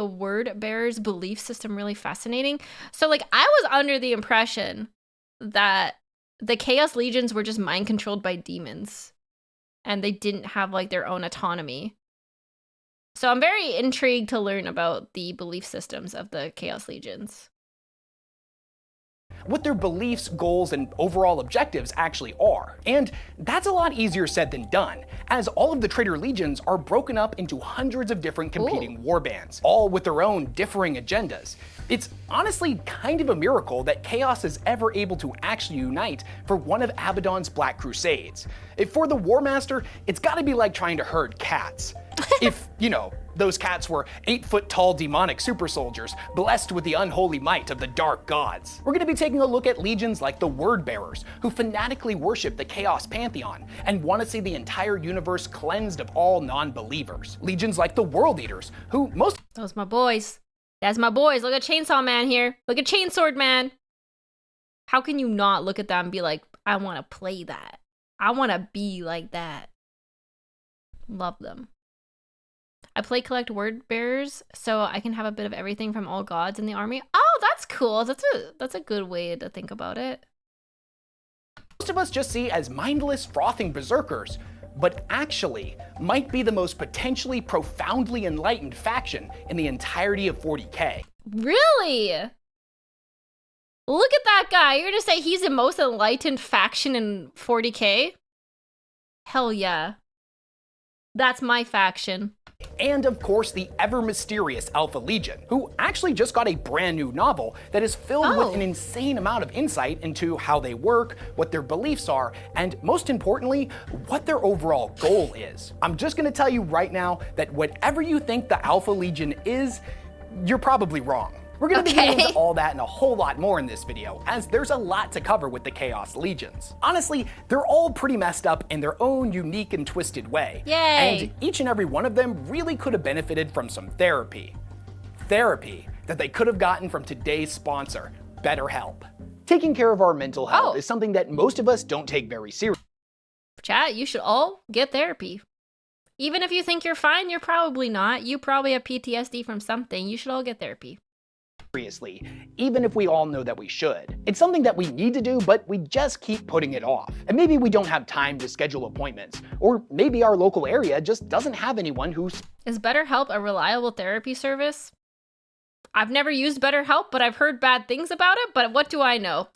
word bearer's belief system really fascinating. So like I was under the impression that the Chaos Legions were just mind controlled by demons and they didn't have like their own autonomy. So I'm very intrigued to learn about the belief systems of the Chaos Legions. What their beliefs, goals, and overall objectives actually are. And that's a lot easier said than done, as all of the traitor legions are broken up into hundreds of different competing warbands, all with their own differing agendas. It's honestly kind of a miracle that Chaos is ever able to actually unite for one of Abaddon's Black Crusades. For the War Master, it's gotta be like trying to herd cats. If, you know, those cats were 8-foot-tall demonic super soldiers, blessed with the unholy might of the dark gods. We're gonna be taking a look at legions like the Word Bearers, who fanatically worship the Chaos Pantheon and want to see the entire universe cleansed of all non-believers. Legions like the World Eaters, who most— Those my boys. That's my boys. Look at Chainsaw Man here. Look at Chainsword Man. How can you not look at them and be like, I want to play that. I want to be like that. Love them. I collect word bearers so I can have a bit of everything from all gods in the army. Oh, that's cool. That's a good way to think about it. Most of us just see as mindless, frothing berserkers, but actually might be the most potentially profoundly enlightened faction in the entirety of 40k. Really? Look at that guy. You're gonna say he's the most enlightened faction in 40k? Hell yeah. That's my faction. And of course the ever mysterious Alpha Legion, who actually just got a brand new novel that is filled with an insane amount of insight into how they work, what their beliefs are, and most importantly, what their overall goal is. I'm just gonna tell you right now that whatever you think the Alpha Legion is, you're probably wrong. We're gonna be getting into all that and a whole lot more in this video, as there's a lot to cover with the Chaos Legions. Honestly, they're all pretty messed up in their own unique and twisted way. Yay! And each and every one of them really could have benefited from some therapy. Therapy that they could have gotten from today's sponsor, BetterHelp. Taking care of our mental health is something that most of us don't take very seriously. Chat, you should all get therapy. Even if you think you're fine, you're probably not. You probably have PTSD from something. You should all get therapy. Even if we all know that we should. It's something that we need to do, but we just keep putting it off. And maybe we don't have time to schedule appointments, or maybe our local area just doesn't have anyone who's— Is BetterHelp a reliable therapy service? I've never used BetterHelp, but I've heard bad things about it, but what do I know?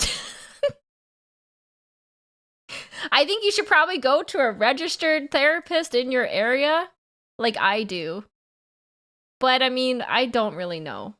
I think you should probably go to a registered therapist in your area, like I do. But I mean, I don't really know.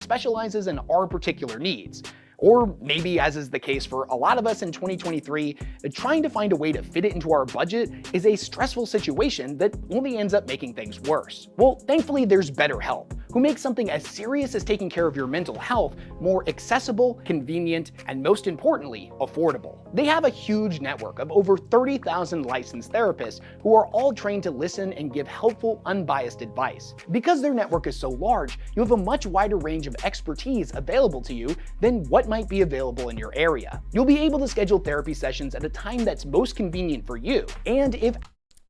Specializes in our particular needs. Or maybe, as is the case for a lot of us in 2023, trying to find a way to fit it into our budget is a stressful situation that only ends up making things worse. Well, thankfully there's BetterHelp, who make something as serious as taking care of your mental health more accessible, convenient, and most importantly, affordable. They have a huge network of over 30,000 licensed therapists who are all trained to listen and give helpful, unbiased advice. Because their network is so large, you have a much wider range of expertise available to you than what might be available in your area. You'll be able to schedule therapy sessions at a time that's most convenient for you, and if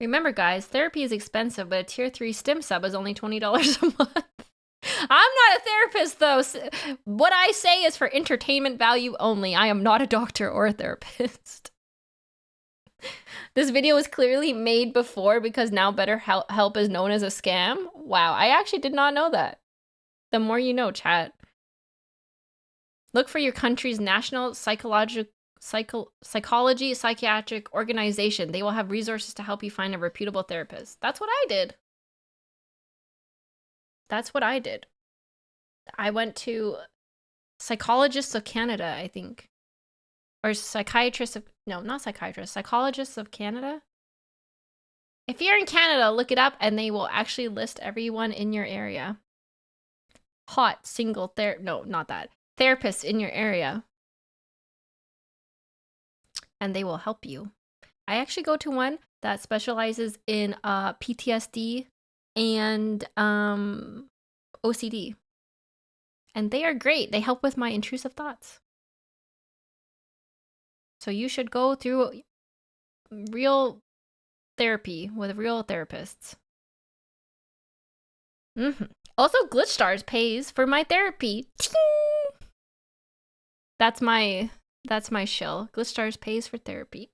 Remember guys, therapy is expensive, but a tier 3 stim sub is only $20 a month. I'm not a therapist though. What I say is for entertainment value only. I am not a doctor or a therapist. This video was clearly made before because now BetterHelp is known as a scam. Wow, I actually did not know that. The more you know, chat. Look for your country's national psychology psychiatric organization. They will have resources to help you find a reputable therapist. That's what I did. That's what I did. I went to Psychologists of Canada, I think. Or Psychiatrists of... No, not Psychiatrists. Psychologists of Canada? If you're in Canada, look it up and they will actually list everyone in your area. Hot, single, no, not that. Therapists in your area. And they will help you. I actually go to one that specializes in PTSD and OCD. And they are great. They help with my intrusive thoughts. So you should go through real therapy with real therapists. Also, Glitch Stars pays for my therapy. Ting! That's my shill. Glitch Stars pays for therapy.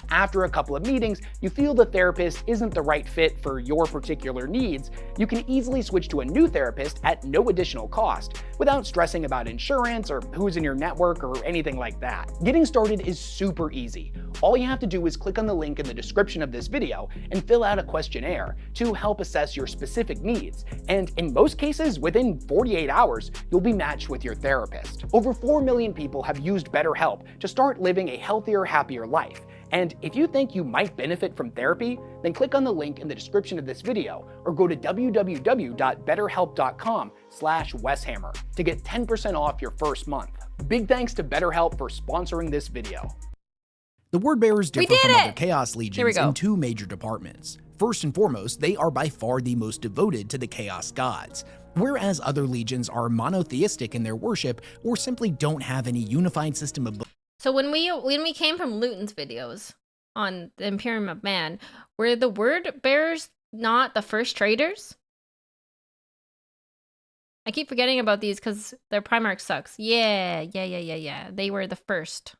After a couple of meetings, you feel the therapist isn't the right fit for your particular needs, you can easily switch to a new therapist at no additional cost, without stressing about insurance or who's in your network or anything like that. Getting started is super easy. All you have to do is click on the link in the description of this video and fill out a questionnaire to help assess your specific needs, and in most cases, within 48 hours, you'll be matched with your therapist. Over 4 million people have used BetterHelp to start living a healthier, happier life. And if you think you might benefit from therapy, then click on the link in the description of this video or go to www.betterhelp.com/Weshammer to get 10% off your first month. Big thanks to BetterHelp for sponsoring this video. The Word Bearers differ from other Chaos Legions in 2 major departments. First and foremost, they are by far the most devoted to the Chaos Gods. Whereas other legions are monotheistic in their worship or simply don't have any unified system of... So when we came from Luton's videos on the Imperium of Man, were the Word Bearers not the first traders? I keep forgetting about these because their Primarch sucks. Yeah. They were the first.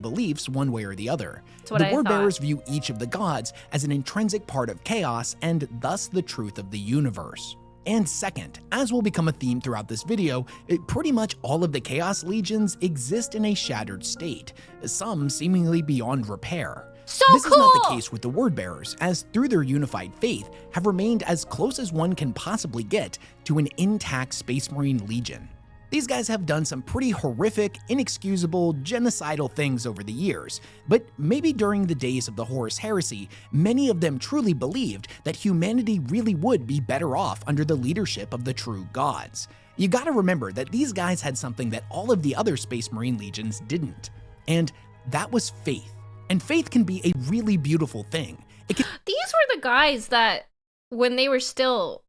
Beliefs one way or the other. That's what the I Word thought. Bearers view each of the gods as an intrinsic part of chaos and thus the truth of the universe. And second, as will become a theme throughout this video, pretty much all of the Chaos Legions exist in a shattered state, some seemingly beyond repair. So this cool! is not the case with the Word Bearers, as through their unified faith, have remained as close as one can possibly get to an intact Space Marine Legion. These guys have done some pretty horrific, inexcusable, genocidal things over the years, but maybe during the days of the Horus Heresy, many of them truly believed that humanity really would be better off under the leadership of the true gods. You gotta remember that these guys had something that all of the other Space Marine legions didn't, and that was faith. And faith can be a really beautiful thing. These were the guys that, when they were still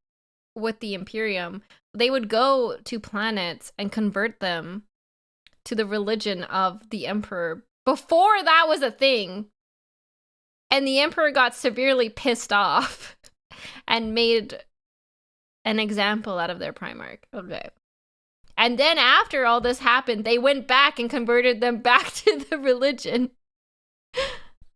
with the Imperium, they would go to planets and convert them to the religion of the Emperor before that was a thing. And the Emperor got severely pissed off and made an example out of their Primarch. Okay. And then after all this happened, they went back and converted them back to the religion.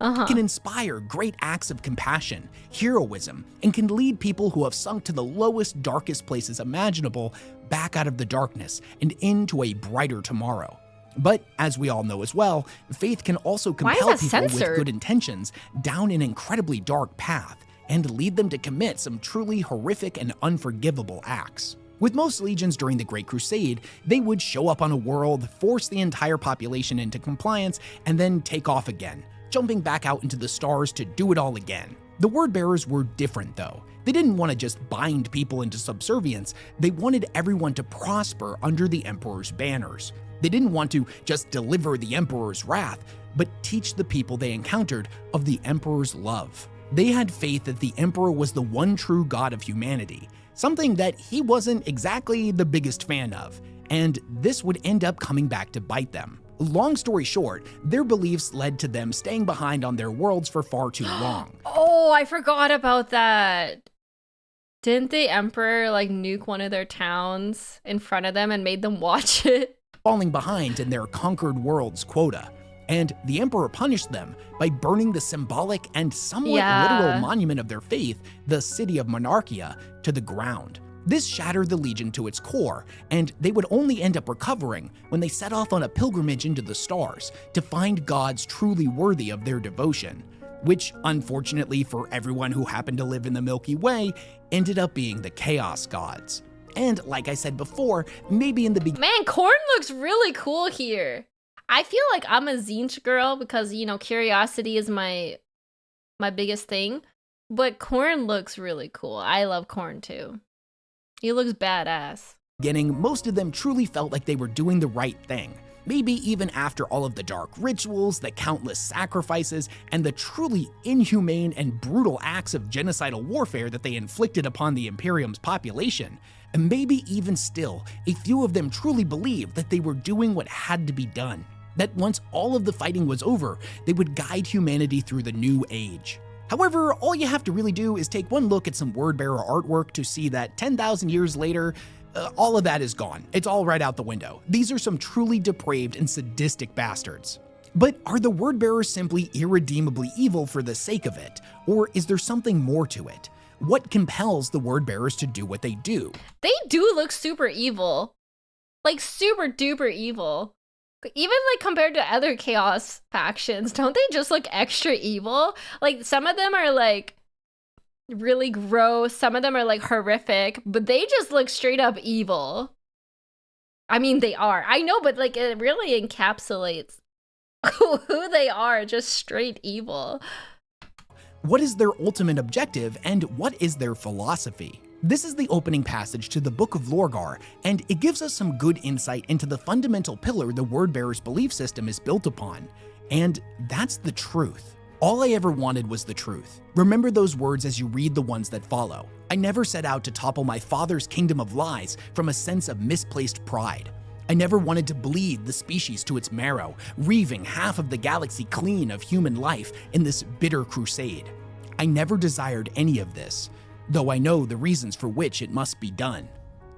Can inspire great acts of compassion, heroism, and can lead people who have sunk to the lowest, darkest places imaginable back out of the darkness and into a brighter tomorrow. But as we all know as well, faith can also compel people with good intentions down an incredibly dark path and lead them to commit some truly horrific and unforgivable acts. With most legions during the Great Crusade, they would show up on a world, force the entire population into compliance, and then take off again, jumping back out into the stars to do it all again. The word bearers were different though. They didn't want to just bind people into subservience, they wanted everyone to prosper under the emperor's banners. They didn't want to just deliver the emperor's wrath, but teach the people they encountered of the emperor's love. They had faith that the emperor was the one true god of humanity, something that he wasn't exactly the biggest fan of, and this would end up coming back to bite them. Long story short, their beliefs led to them staying behind on their worlds for far too long. Oh, I forgot about that. Didn't the emperor like nuke one of their towns in front of them and made them watch it? Falling behind in their conquered world's quota. And the emperor punished them by burning the symbolic and somewhat literal monument of their faith, the city of Monarchia, to the ground. This shattered the Legion to its core, and they would only end up recovering when they set off on a pilgrimage into the stars to find gods truly worthy of their devotion, which, unfortunately for everyone who happened to live in the Milky Way, ended up being the Chaos Gods. And like I said before, maybe in the beginning— Man, Korn looks really cool here. I feel like I'm a Tzeentch girl because, you know, curiosity is my biggest thing, but Korn looks really cool. I love Korn too. He looks badass. Most of them truly felt like they were doing the right thing. Maybe even after all of the dark rituals, the countless sacrifices, and the truly inhumane and brutal acts of genocidal warfare that they inflicted upon the Imperium's population. And maybe even still, a few of them truly believed that they were doing what had to be done. That once all of the fighting was over, they would guide humanity through the new age. However, all you have to really do is take one look at some wordbearer artwork to see that 10,000 years later, all of that is gone. It's all right out the window. These are some truly depraved and sadistic bastards. But are the wordbearers simply irredeemably evil for the sake of it? Or is there something more to it? What compels the wordbearers to do what they do? They do look super evil. Like super duper evil. Even like compared to other chaos factions, don't they just look extra evil? Like some of them are like really gross, some of them are like horrific, but they just look straight up evil. I mean, they are. I know, but like it really encapsulates who they are, just straight evil. What is their ultimate objective and what is their philosophy? This is the opening passage to the Book of Lorgar, and it gives us some good insight into the fundamental pillar the Wordbearer's belief system is built upon, and that's the truth. All I ever wanted was the truth. Remember those words as you read the ones that follow. I never set out to topple my father's kingdom of lies from a sense of misplaced pride. I never wanted to bleed the species to its marrow, reaving half of the galaxy clean of human life in this bitter crusade. I never desired any of this, though I know the reasons for which it must be done.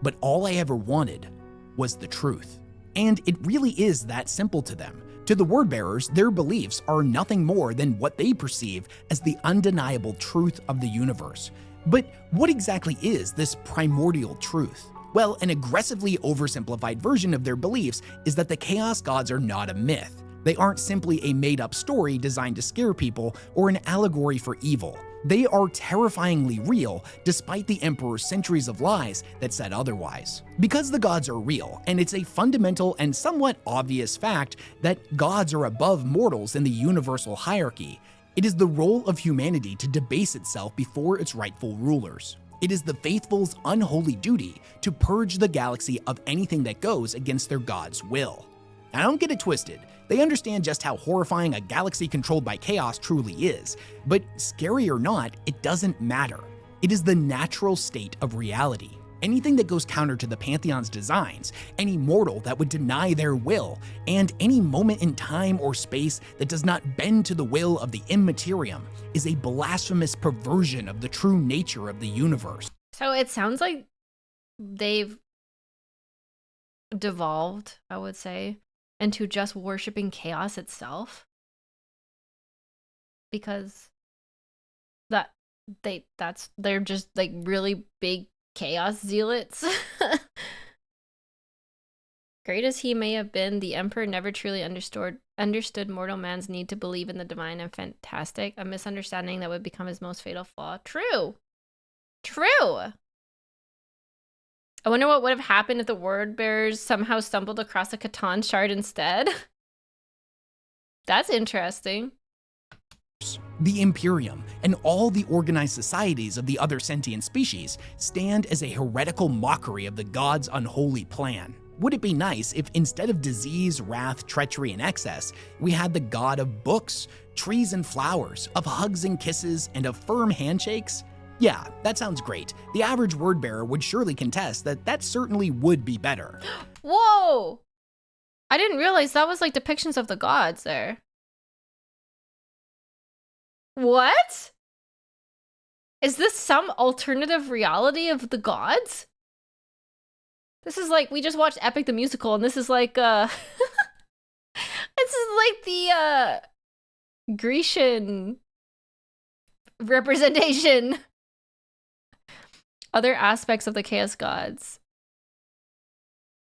But all I ever wanted was the truth. And it really is that simple to them. To the Wordbearers, their beliefs are nothing more than what they perceive as the undeniable truth of the universe. But what exactly is this primordial truth? Well, an aggressively oversimplified version of their beliefs is that the Chaos Gods are not a myth. They aren't simply a made-up story designed to scare people or an allegory for evil. They are terrifyingly real, despite the Emperor's centuries of lies that said otherwise. Because the gods are real, and it's a fundamental and somewhat obvious fact that gods are above mortals in the universal hierarchy, it is the role of humanity to debase itself before its rightful rulers. It is the faithful's unholy duty to purge the galaxy of anything that goes against their god's will. Now, don't get it twisted. They understand just how horrifying a galaxy controlled by chaos truly is, but scary or not, it doesn't matter. It is the natural state of reality. Anything that goes counter to the Pantheon's designs, any mortal that would deny their will, and any moment in time or space that does not bend to the will of the Immaterium is a blasphemous perversion of the true nature of the universe. So it sounds like they've devolved, I would say, into just worshiping chaos itself. Because they're just like really big chaos zealots. Great as he may have been, the Emperor never truly understood mortal man's need to believe in the divine and fantastic, a misunderstanding that would become his most fatal flaw. True. I wonder what would have happened if the Wordbearers somehow stumbled across a Catan shard instead. That's interesting. The Imperium and all the organized societies of the other sentient species stand as a heretical mockery of the gods' unholy plan. Would it be nice if instead of disease, wrath, treachery, and excess, we had the god of books, trees and flowers, of hugs and kisses, and of firm handshakes? Yeah, that sounds great. The average word bearer would surely contest that that certainly would be better. Whoa! I didn't realize that was like depictions of the gods there. What? Is this some alternative reality of the gods? This is like, we just watched Epic the Musical, and this is like, this is like the, Grecian representation. Other aspects of the Chaos Gods.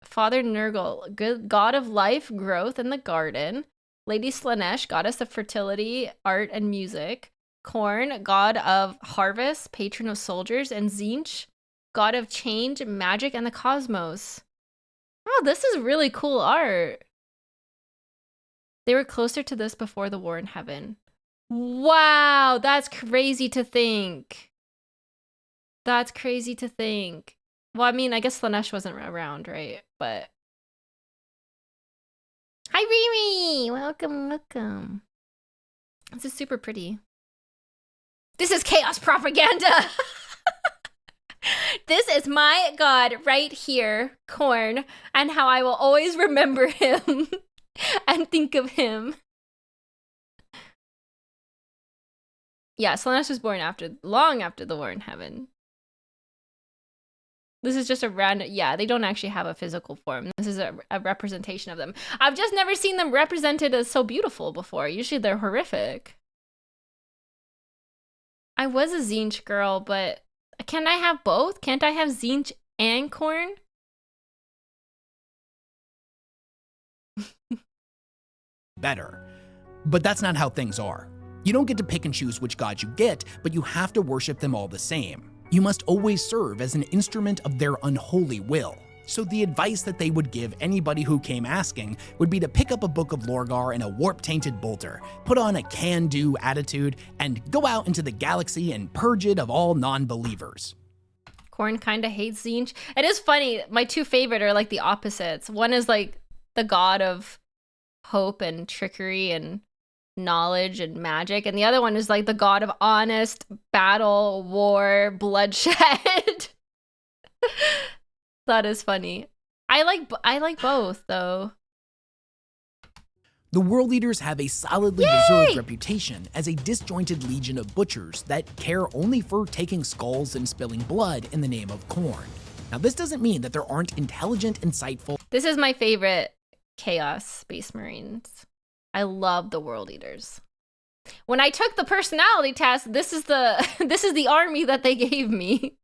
Father Nurgle, good god of life, growth, and the garden. Lady Slanesh, goddess of fertility, art, and music. Korn, god of harvest, patron of soldiers. And Tzeentch, god of change, magic, and the cosmos. Oh, this is really cool art. They were closer to this before the war in heaven. Wow, that's crazy to think. That's crazy to think. Well, I mean, I guess Slanesh wasn't around, right? But... Hi, Riri! Welcome, welcome. This is super pretty. This is chaos propaganda! This is my god right here, Korn, and how I will always remember him and think of him. Yeah, Slanesh was born long after the war in heaven. This is just a random, yeah, they don't actually have a physical form. This is a representation of them. I've just never seen them represented as so beautiful before. Usually they're horrific. I was a Tzeentch girl, but can I have both? Can't I have Tzeentch and Korn? Better. But that's not how things are. You don't get to pick and choose which gods you get, but you have to worship them all the same. You must always serve as an instrument of their unholy will. So the advice that they would give anybody who came asking would be to pick up a book of Lorgar and a warp-tainted bolter, put on a can-do attitude, and go out into the galaxy and purge it of all non-believers. Korn kinda hates Tzeentch. It is funny, my two favorite are like the opposites. One is like the god of hope and trickery and knowledge and magic, and the other one is like the god of honest battle, war, bloodshed. That is funny. I like both though. The World Eaters have a solidly deserved reputation as a disjointed legion of butchers that care only for taking skulls and spilling blood in the name of Korn. Now, this doesn't mean that there aren't intelligent, insightful... This is my favorite Chaos Space Marines. I love the World Eaters. When I took the personality test, this is the army that they gave me.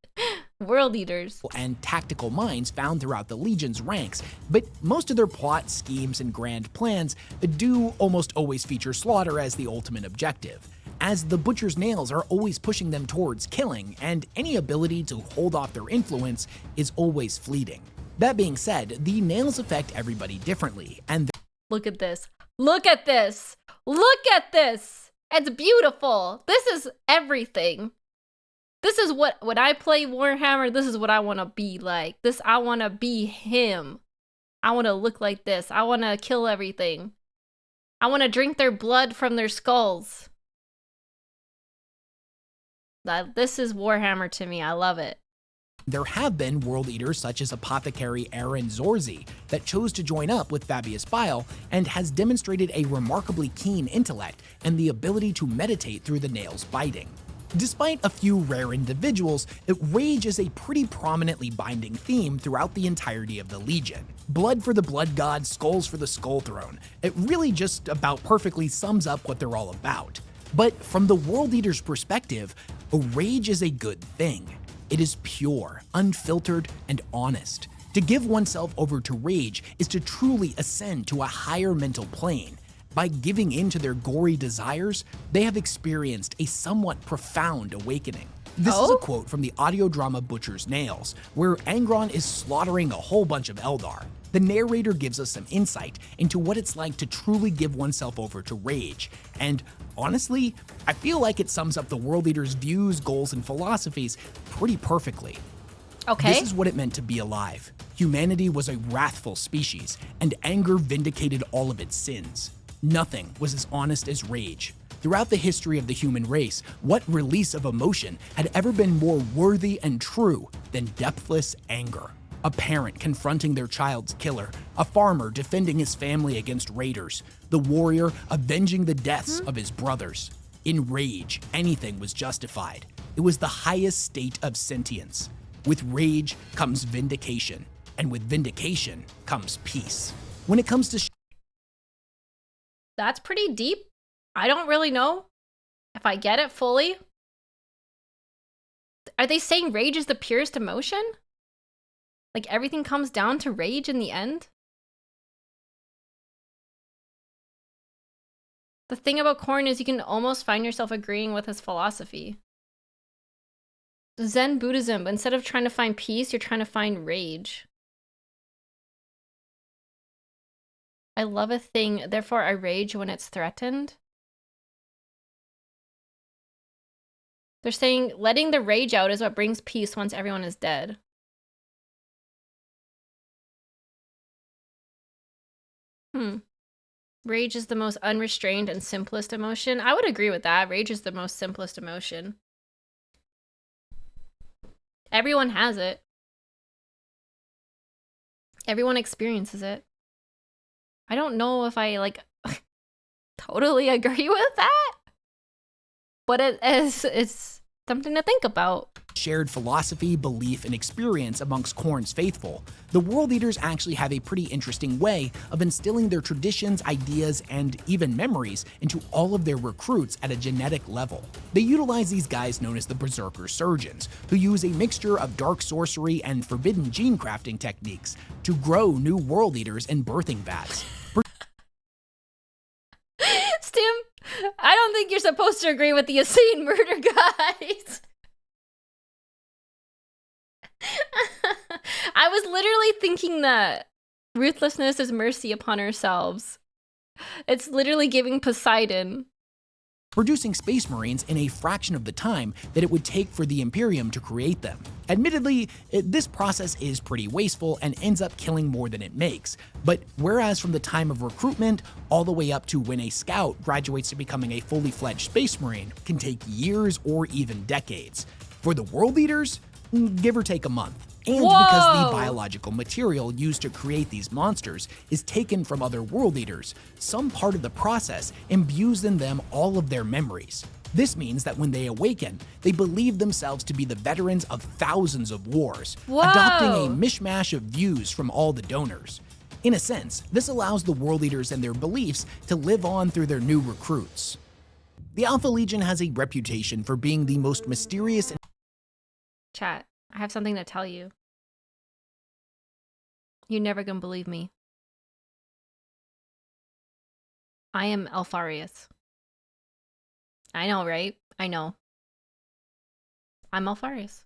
World Eaters. And tactical minds found throughout the Legion's ranks, but most of their plots, schemes, and grand plans do almost always feature slaughter as the ultimate objective, as the Butcher's nails are always pushing them towards killing, and any ability to hold off their influence is always fleeting. That being said, the nails affect everybody differently, and look at this. Look at this. Look at this. It's beautiful. This is everything. This is what, when I play Warhammer, this is what I want to be like. I want to be him. I want to look like this. I want to kill everything. I want to drink their blood from their skulls. This is Warhammer to me. I love it. There have been World Eaters such as Apothecary Aaron Zorzi that chose to join up with Fabius Bile and has demonstrated a remarkably keen intellect and the ability to meditate through the nails biting. Despite a few rare individuals, rage is a pretty prominently binding theme throughout the entirety of the Legion. Blood for the Blood God, skulls for the Skull Throne. It really just about perfectly sums up what they're all about. But from the World Eater's perspective, rage is a good thing. It is pure, unfiltered, and honest. To give oneself over to rage is to truly ascend to a higher mental plane. By giving in to their gory desires, they have experienced a somewhat profound awakening. This is a quote from the audio drama Butcher's Nails, where Angron is slaughtering a whole bunch of Eldar. the narrator gives us some insight into what it's like to truly give oneself over to rage. And honestly, I feel like it sums up the World Eater's views, goals, and philosophies pretty perfectly. Okay. This is what it meant to be alive. Humanity was a wrathful species, and anger vindicated all of its sins. Nothing was as honest as rage. Throughout the history of the human race, what release of emotion had ever been more worthy and true than depthless anger? A parent confronting their child's killer, a farmer defending his family against raiders, the warrior avenging the deaths of his brothers. In rage, anything was justified. It was the highest state of sentience. With rage comes vindication, and with vindication comes peace. When it comes to That's pretty deep. I don't really know if I get it fully. Are they saying rage is the purest emotion? Like everything comes down to rage in the end? The thing about Korn is you can almost find yourself agreeing with his philosophy. Zen Buddhism, instead of trying to find peace, you're trying to find rage. I love a thing, therefore I rage when it's threatened. They're saying letting the rage out is what brings peace once everyone is dead. Rage is the most unrestrained and simplest emotion. I would agree with that. Rage is the most simplest emotion. Everyone has it. Everyone experiences it. I don't know if I like totally agree with that, but it's something to think about. Shared philosophy, belief, and experience amongst Korn's faithful, the World Eaters actually have a pretty interesting way of instilling their traditions, ideas, and even memories into all of their recruits at a genetic level. They utilize these guys known as the Berserker Surgeons, who use a mixture of dark sorcery and forbidden gene crafting techniques to grow new World Eaters in birthing vats. Stim, I don't think you're supposed to agree with the insane murder guys. I was literally thinking that ruthlessness is mercy upon ourselves. It's literally giving Poseidon. Producing Space Marines in a fraction of the time that it would take for the Imperium to create them. Admittedly, this process is pretty wasteful and ends up killing more than it makes, but whereas from the time of recruitment all the way up to when a scout graduates to becoming a fully fledged Space Marine can take years or even decades. For the World Eaters, give or take a month. And because the biological material used to create these monsters is taken from other World Eaters, some part of the process imbues in them all of their memories. This means that when they awaken, they believe themselves to be the veterans of thousands of wars, adopting a mishmash of views from all the donors. In a sense, this allows the World Eaters and their beliefs to live on through their new recruits. The Alpha Legion has a reputation for being the most mysterious and Chat, I have something to tell you. You're never gonna believe me. I am Alfarius. I know, right? I know. I'm Alfarius.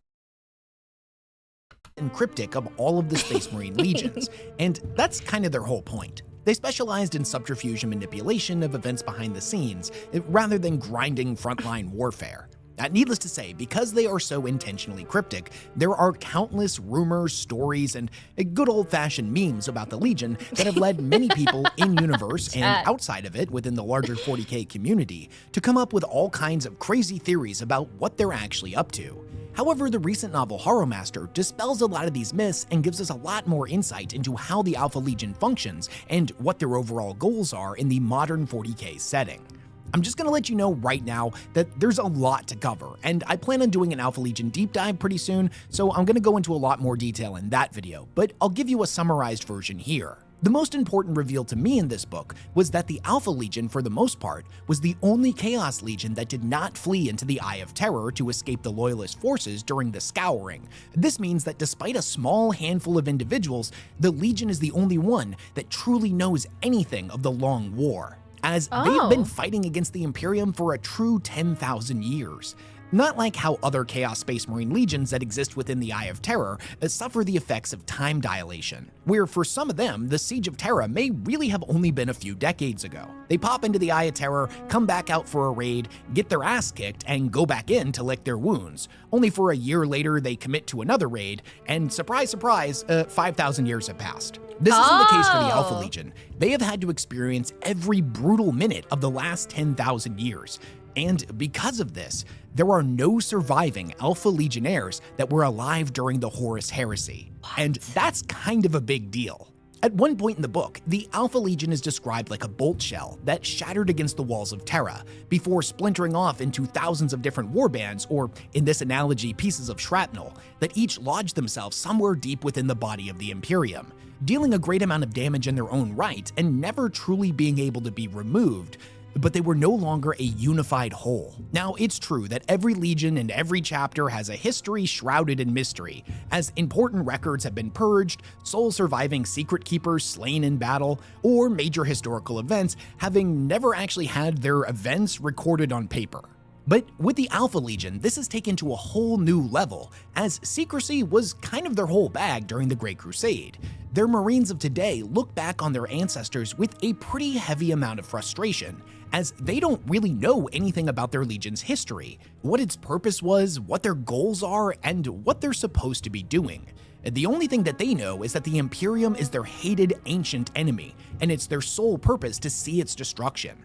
and cryptic of all of the Space Marine legions, and that's kind of their whole point. They specialized in subterfuge and manipulation of events behind the scenes, rather than grinding frontline warfare. Needless to say, because they are so intentionally cryptic, there are countless rumors, stories, and good old-fashioned memes about the Legion that have led many people in-universe and outside of it within the larger 40k community to come up with all kinds of crazy theories about what they're actually up to. However, the recent novel Horrormaster dispels a lot of these myths and gives us a lot more insight into how the Alpha Legion functions and what their overall goals are in the modern 40k setting. I'm just gonna let you know right now that there's a lot to cover, and I plan on doing an Alpha Legion deep dive pretty soon, so I'm gonna go into a lot more detail in that video, but I'll give you a summarized version here. The most important reveal to me in this book was that the Alpha Legion, for the most part, was the only Chaos Legion that did not flee into the Eye of Terror to escape the Loyalist forces during the Scouring. This means that despite a small handful of individuals, the Legion is the only one that truly knows anything of the Long War, as they've been fighting against the Imperium for a true 10,000 years. Not like how other Chaos Space Marine legions that exist within the Eye of Terror suffer the effects of time dilation, where for some of them, the Siege of Terra may really have only been a few decades ago. They pop into the Eye of Terror, come back out for a raid, get their ass kicked, and go back in to lick their wounds, only for a year later they commit to another raid, and surprise, surprise, 5,000 years have passed. This isn't the case for the Alpha Legion. They have had to experience every brutal minute of the last 10,000 years. And because of this, there are no surviving Alpha Legionnaires that were alive during the Horus Heresy. And that's kind of a big deal. At one point in the book, the Alpha Legion is described like a bolt shell that shattered against the walls of Terra, before splintering off into thousands of different warbands, or in this analogy, pieces of shrapnel, that each lodged themselves somewhere deep within the body of the Imperium, dealing a great amount of damage in their own right and never truly being able to be removed. But they were no longer a unified whole. Now, it's true that every legion and every chapter has a history shrouded in mystery, as important records have been purged, sole surviving secret keepers slain in battle, or major historical events having never actually had their events recorded on paper. But with the Alpha Legion, this is taken to a whole new level, as secrecy was kind of their whole bag during the Great Crusade. Their Marines of today look back on their ancestors with a pretty heavy amount of frustration, as they don't really know anything about their Legion's history, what its purpose was, what their goals are, and what they're supposed to be doing. The only thing that they know is that the Imperium is their hated ancient enemy, and it's their sole purpose to see its destruction.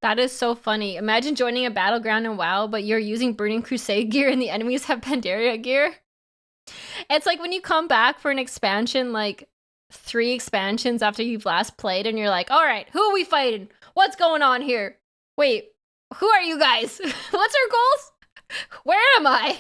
That is so funny. Imagine joining a battleground in WoW, but you're using Burning Crusade gear and the enemies have Pandaria gear. It's like when you come back for an expansion, like 3 expansions after you've last played, and you're like, all right, who are we fighting? What's going on here? Wait, who are you guys? What's our goals? Where am I?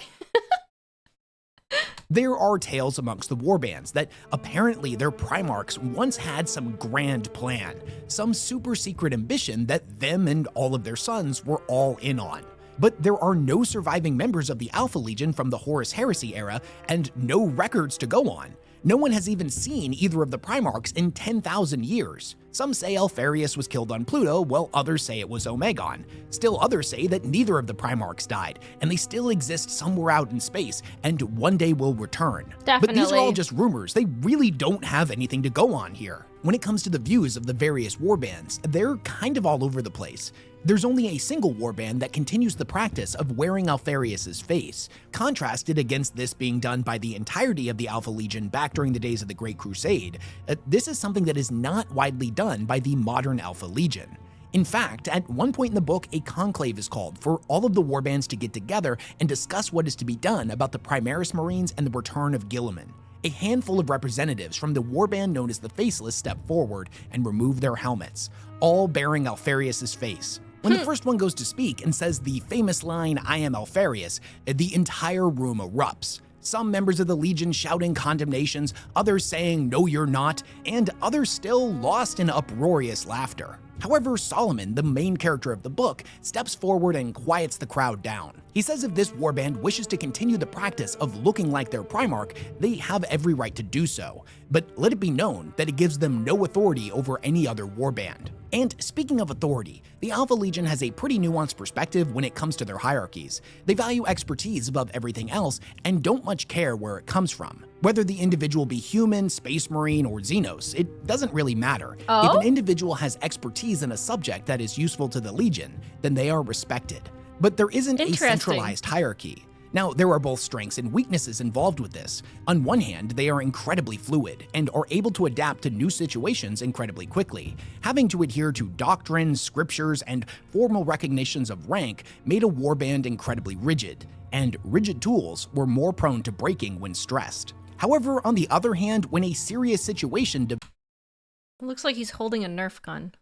There are tales amongst the warbands that apparently their Primarchs once had some grand plan, some super secret ambition that them and all of their sons were all in on. But there are no surviving members of the Alpha Legion from the Horus Heresy era, and no records to go on. No one has even seen either of the Primarchs in 10,000 years. Some say Alfarius was killed on Pluto, while others say it was Omegon. Still others say that neither of the Primarchs died, and they still exist somewhere out in space, and one day will return. Definitely. But these are all just rumors. They really don't have anything to go on here. When it comes to the views of the various warbands, they're kind of all over the place. There's only a single warband that continues the practice of wearing Alfarius' face, contrasted against this being done by the entirety of the Alpha Legion back during the days of the Great Crusade. This is something that is not widely done by the modern Alpha Legion. In fact, at one point in the book, a conclave is called for all of the warbands to get together and discuss what is to be done about the Primaris Marines and the return of Guilliman. A handful of representatives from the warband known as the Faceless step forward and remove their helmets, all bearing Alfarius' face. When the first one goes to speak and says the famous line, "I am Alfarius," the entire room erupts. Some members of the Legion shouting condemnations, others saying, "No, you're not," and others still lost in uproarious laughter. However, Solomon, the main character of the book, steps forward and quiets the crowd down. He says if this warband wishes to continue the practice of looking like their Primarch, they have every right to do so, but let it be known that it gives them no authority over any other warband. And speaking of authority, the Alpha Legion has a pretty nuanced perspective when it comes to their hierarchies. They value expertise above everything else and don't much care where it comes from. Whether the individual be human, space marine, or Xenos, it doesn't really matter. If an individual has expertise in a subject that is useful to the Legion, then they are respected. But there isn't a centralized hierarchy. Now, there are both strengths and weaknesses involved with this. On one hand, they are incredibly fluid and are able to adapt to new situations incredibly quickly. Having to adhere to doctrines, scriptures, and formal recognitions of rank made a warband incredibly rigid, and rigid tools were more prone to breaking when stressed. However, on the other hand, when a serious situation It looks like he's holding a Nerf gun.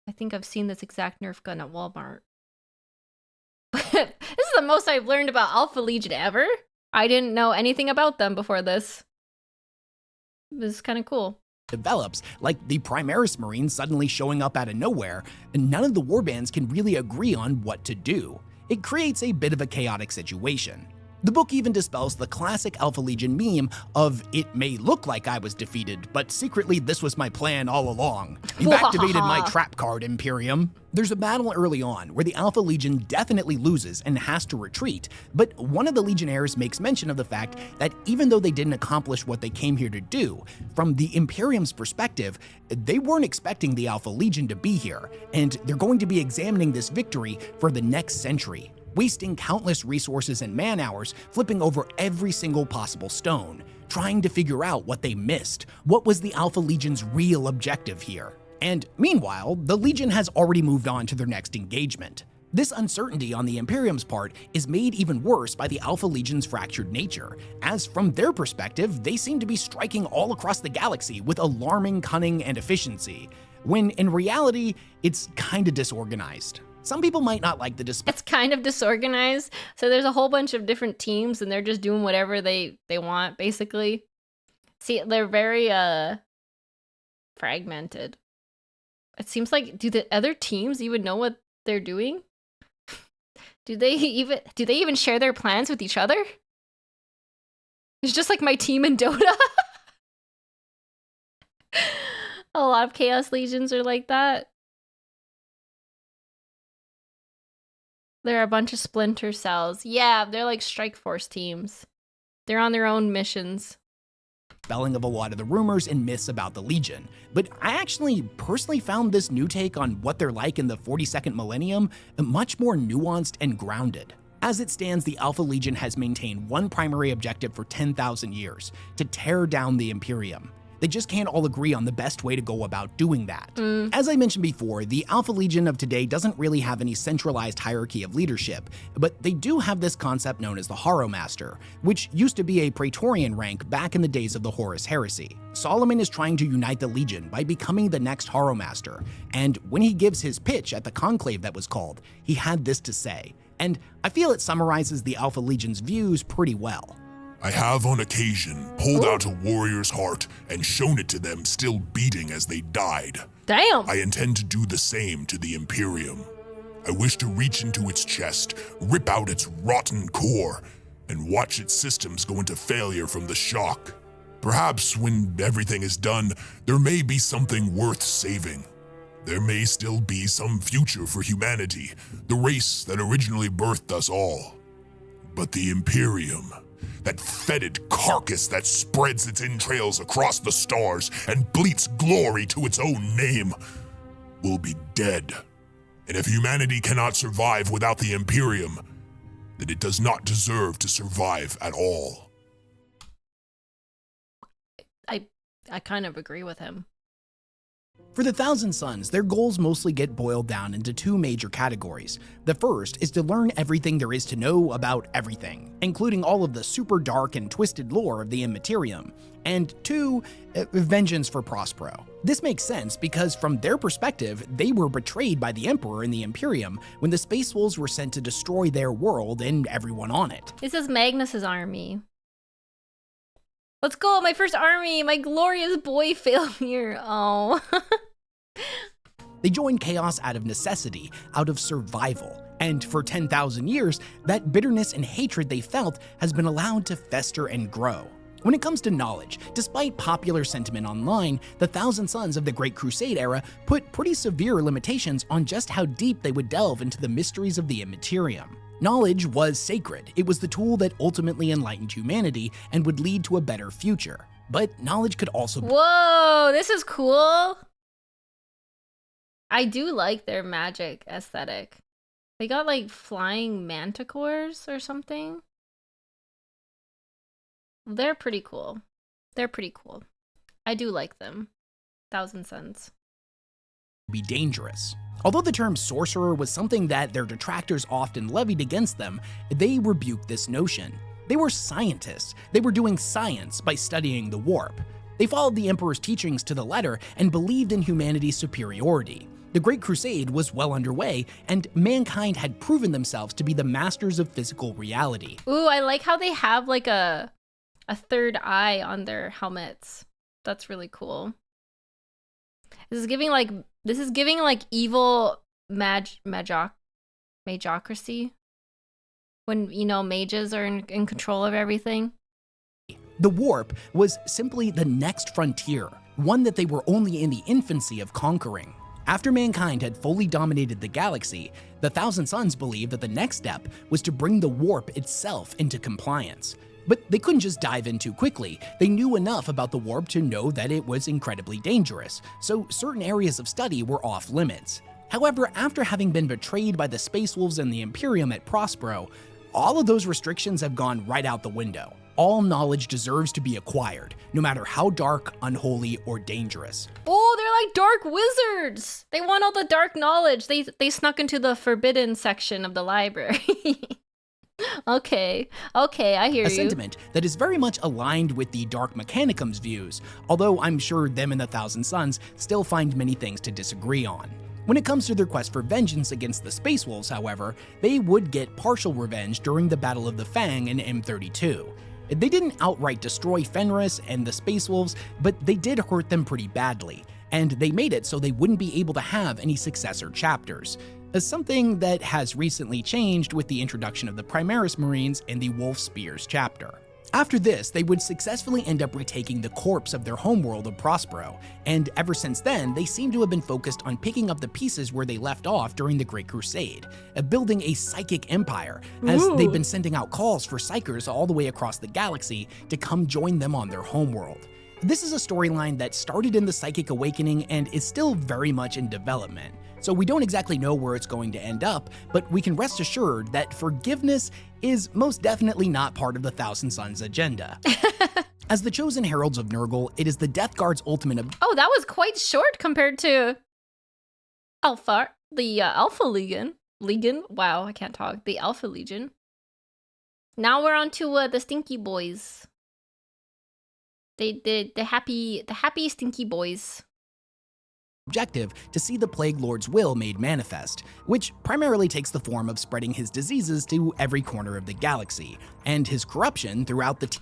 I think I've seen this exact Nerf gun at Walmart. This is the most I've learned about Alpha Legion ever. I didn't know anything about them before this. This is kind of cool. Develops, like the Primaris Marines suddenly showing up out of nowhere, and none of the warbands can really agree on what to do. It creates a bit of a chaotic situation. The book even dispels the classic Alpha Legion meme of "it may look like I was defeated, but secretly this was my plan all along. You've activated my trap card, Imperium." There's a battle early on where the Alpha Legion definitely loses and has to retreat, but one of the Legionnaires makes mention of the fact that even though they didn't accomplish what they came here to do, from the Imperium's perspective, they weren't expecting the Alpha Legion to be here, and they're going to be examining this victory for the next century, wasting countless resources and man-hours flipping over every single possible stone, trying to figure out what they missed. What was the Alpha Legion's real objective here? And meanwhile, the Legion has already moved on to their next engagement. This uncertainty on the Imperium's part is made even worse by the Alpha Legion's fractured nature, as from their perspective, they seem to be striking all across the galaxy with alarming cunning and efficiency, when in reality, it's kinda disorganized. Some people might not like the It's kind of disorganized. So there's a whole bunch of different teams and they're just doing whatever they want, basically. See, they're very fragmented. It seems like, do the other teams even know what they're doing? Do they even share their plans with each other? It's just like my team in Dota. A lot of Chaos Legions are like that. There are a bunch of splinter cells. Yeah, they're like Strike Force teams. They're on their own missions. Spelling of a lot of the rumors and myths about the Legion, but I actually personally found this new take on what they're like in the 42nd millennium much more nuanced and grounded. As it stands, the Alpha Legion has maintained one primary objective for 10,000 years, to tear down the Imperium. They just can't all agree on the best way to go about doing that. As I mentioned before, the Alpha Legion of today doesn't really have any centralized hierarchy of leadership, but they do have this concept known as the Horomaster, which used to be a Praetorian rank back in the days of the Horus Heresy. Solomon is trying to unite the Legion by becoming the next Horomaster, and when he gives his pitch at the conclave that was called, he had this to say, and I feel it summarizes the Alpha Legion's views pretty well. I have on occasion pulled out a warrior's heart and shown it to them still beating as they died. Damn! I intend to do the same to the Imperium. I wish to reach into its chest, rip out its rotten core, and watch its systems go into failure from the shock. Perhaps when everything is done, there may be something worth saving. There may still be some future for humanity, the race that originally birthed us all. But the Imperium, that fetid carcass that spreads its entrails across the stars and bleats glory to its own name, will be dead. And if humanity cannot survive without the Imperium, then it does not deserve to survive at all. I kind of agree with him. For the Thousand Sons, their goals mostly get boiled down into two major categories. The first is to learn everything there is to know about everything, including all of the super dark and twisted lore of the Immaterium. And two, vengeance for Prospero. This makes sense because from their perspective, they were betrayed by the Emperor and the Imperium when the Space Wolves were sent to destroy their world and everyone on it. This is Magnus's army. Let's go, my first army, my glorious boy failure. Oh. They joined Chaos out of necessity, out of survival. And for 10,000 years, that bitterness and hatred they felt has been allowed to fester and grow. When it comes to knowledge, despite popular sentiment online, the Thousand Sons of the Great Crusade era put pretty severe limitations on just how deep they would delve into the mysteries of the Immaterium. Knowledge was sacred. It was the tool that ultimately enlightened humanity and would lead to a better future. But knowledge could also be— Whoa, this is cool. I do like their magic aesthetic. They got like flying manticores or something. They're pretty cool. They're pretty cool. I do like them. Thousand Sons. Be dangerous. Although the term sorcerer was something that their detractors often levied against them, they rebuked this notion. They were scientists. They were doing science by studying the warp. They followed the Emperor's teachings to the letter and believed in humanity's superiority. The Great Crusade was well underway, and mankind had proven themselves to be the masters of physical reality. Ooh, I like how they have like a third eye on their helmets. That's really cool. This is giving like evil magocracy. when, you know, mages are in control of everything. The warp was simply the next frontier, one that they were only in the infancy of conquering. After mankind had fully dominated the galaxy, the Thousand Sons believed that the next step was to bring the warp itself into compliance. But they couldn't just dive in too quickly. They knew enough about the warp to know that it was incredibly dangerous, so certain areas of study were off limits. However, after having been betrayed by the Space Wolves and the Imperium at Prospero, all of those restrictions have gone right out the window. All knowledge deserves to be acquired, no matter how dark, unholy, or dangerous. Oh, they're like dark wizards. They want all the dark knowledge. They snuck into the forbidden section of the library. Okay, I hear you. A sentiment that is very much aligned with the Dark Mechanicum's views, although I'm sure them and the Thousand Sons still find many things to disagree on. When it comes to their quest for vengeance against the Space Wolves, however, they would get partial revenge during the Battle of the Fang in M32. They didn't outright destroy Fenris and the Space Wolves, but they did hurt them pretty badly, and they made it so they wouldn't be able to have any successor chapters. Something that has recently changed with the introduction of the Primaris Marines in the Wolf Spears chapter. After this, they would successfully end up retaking the corpse of their homeworld of Prospero, and ever since then, they seem to have been focused on picking up the pieces where they left off during the Great Crusade, building a psychic empire, as they've been sending out calls for psychers all the way across the galaxy to come join them on their homeworld. This is a storyline that started in the Psychic Awakening and is still very much in development, so we don't exactly know where it's going to end up, but we can rest assured that forgiveness is most definitely not part of the Thousand Sons agenda. As the chosen heralds of Nurgle, it is the Death Guard's ultimate Oh, that was quite short compared to the Alpha Legion. Wow, I can't talk. The Alpha Legion. Now we're on to the Stinky Boys. The happy Stinky Boys. Objective to see the Plague Lord's will made manifest, which primarily takes the form of spreading his diseases to every corner of the galaxy, and his corruption throughout the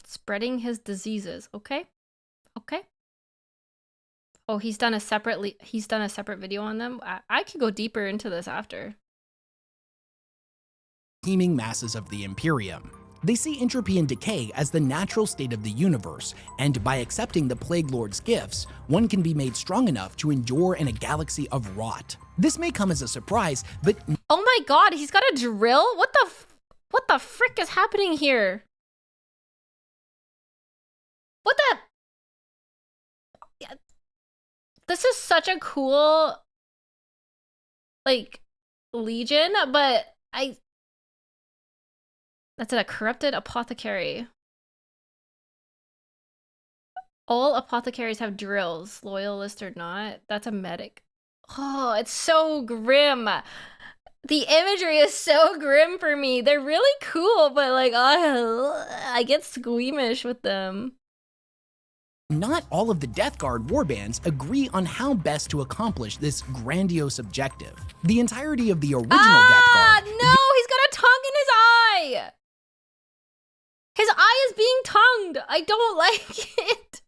Spreading his diseases, okay? Oh, he's done a separate video on them. I could go deeper into this after. teeming masses of the Imperium. They see entropy and decay as the natural state of the universe, and by accepting the Plague Lord's gifts, one can be made strong enough to endure in a galaxy of rot. This may come as a surprise, but oh my god, he's got a drill? What the frick is happening here? What the? Yeah. This is such a cool, like, legion, but that's a corrupted apothecary. All apothecaries have drills, loyalist or not. That's a medic. Oh, it's so grim. The imagery is so grim for me. They're really cool, but like, I get squeamish with them. not all of the Death Guard warbands agree on how best to accomplish this grandiose objective. The entirety of the original Death Guard... No! He's got a tongue in his eye! His eye is being tongued! I don't like it!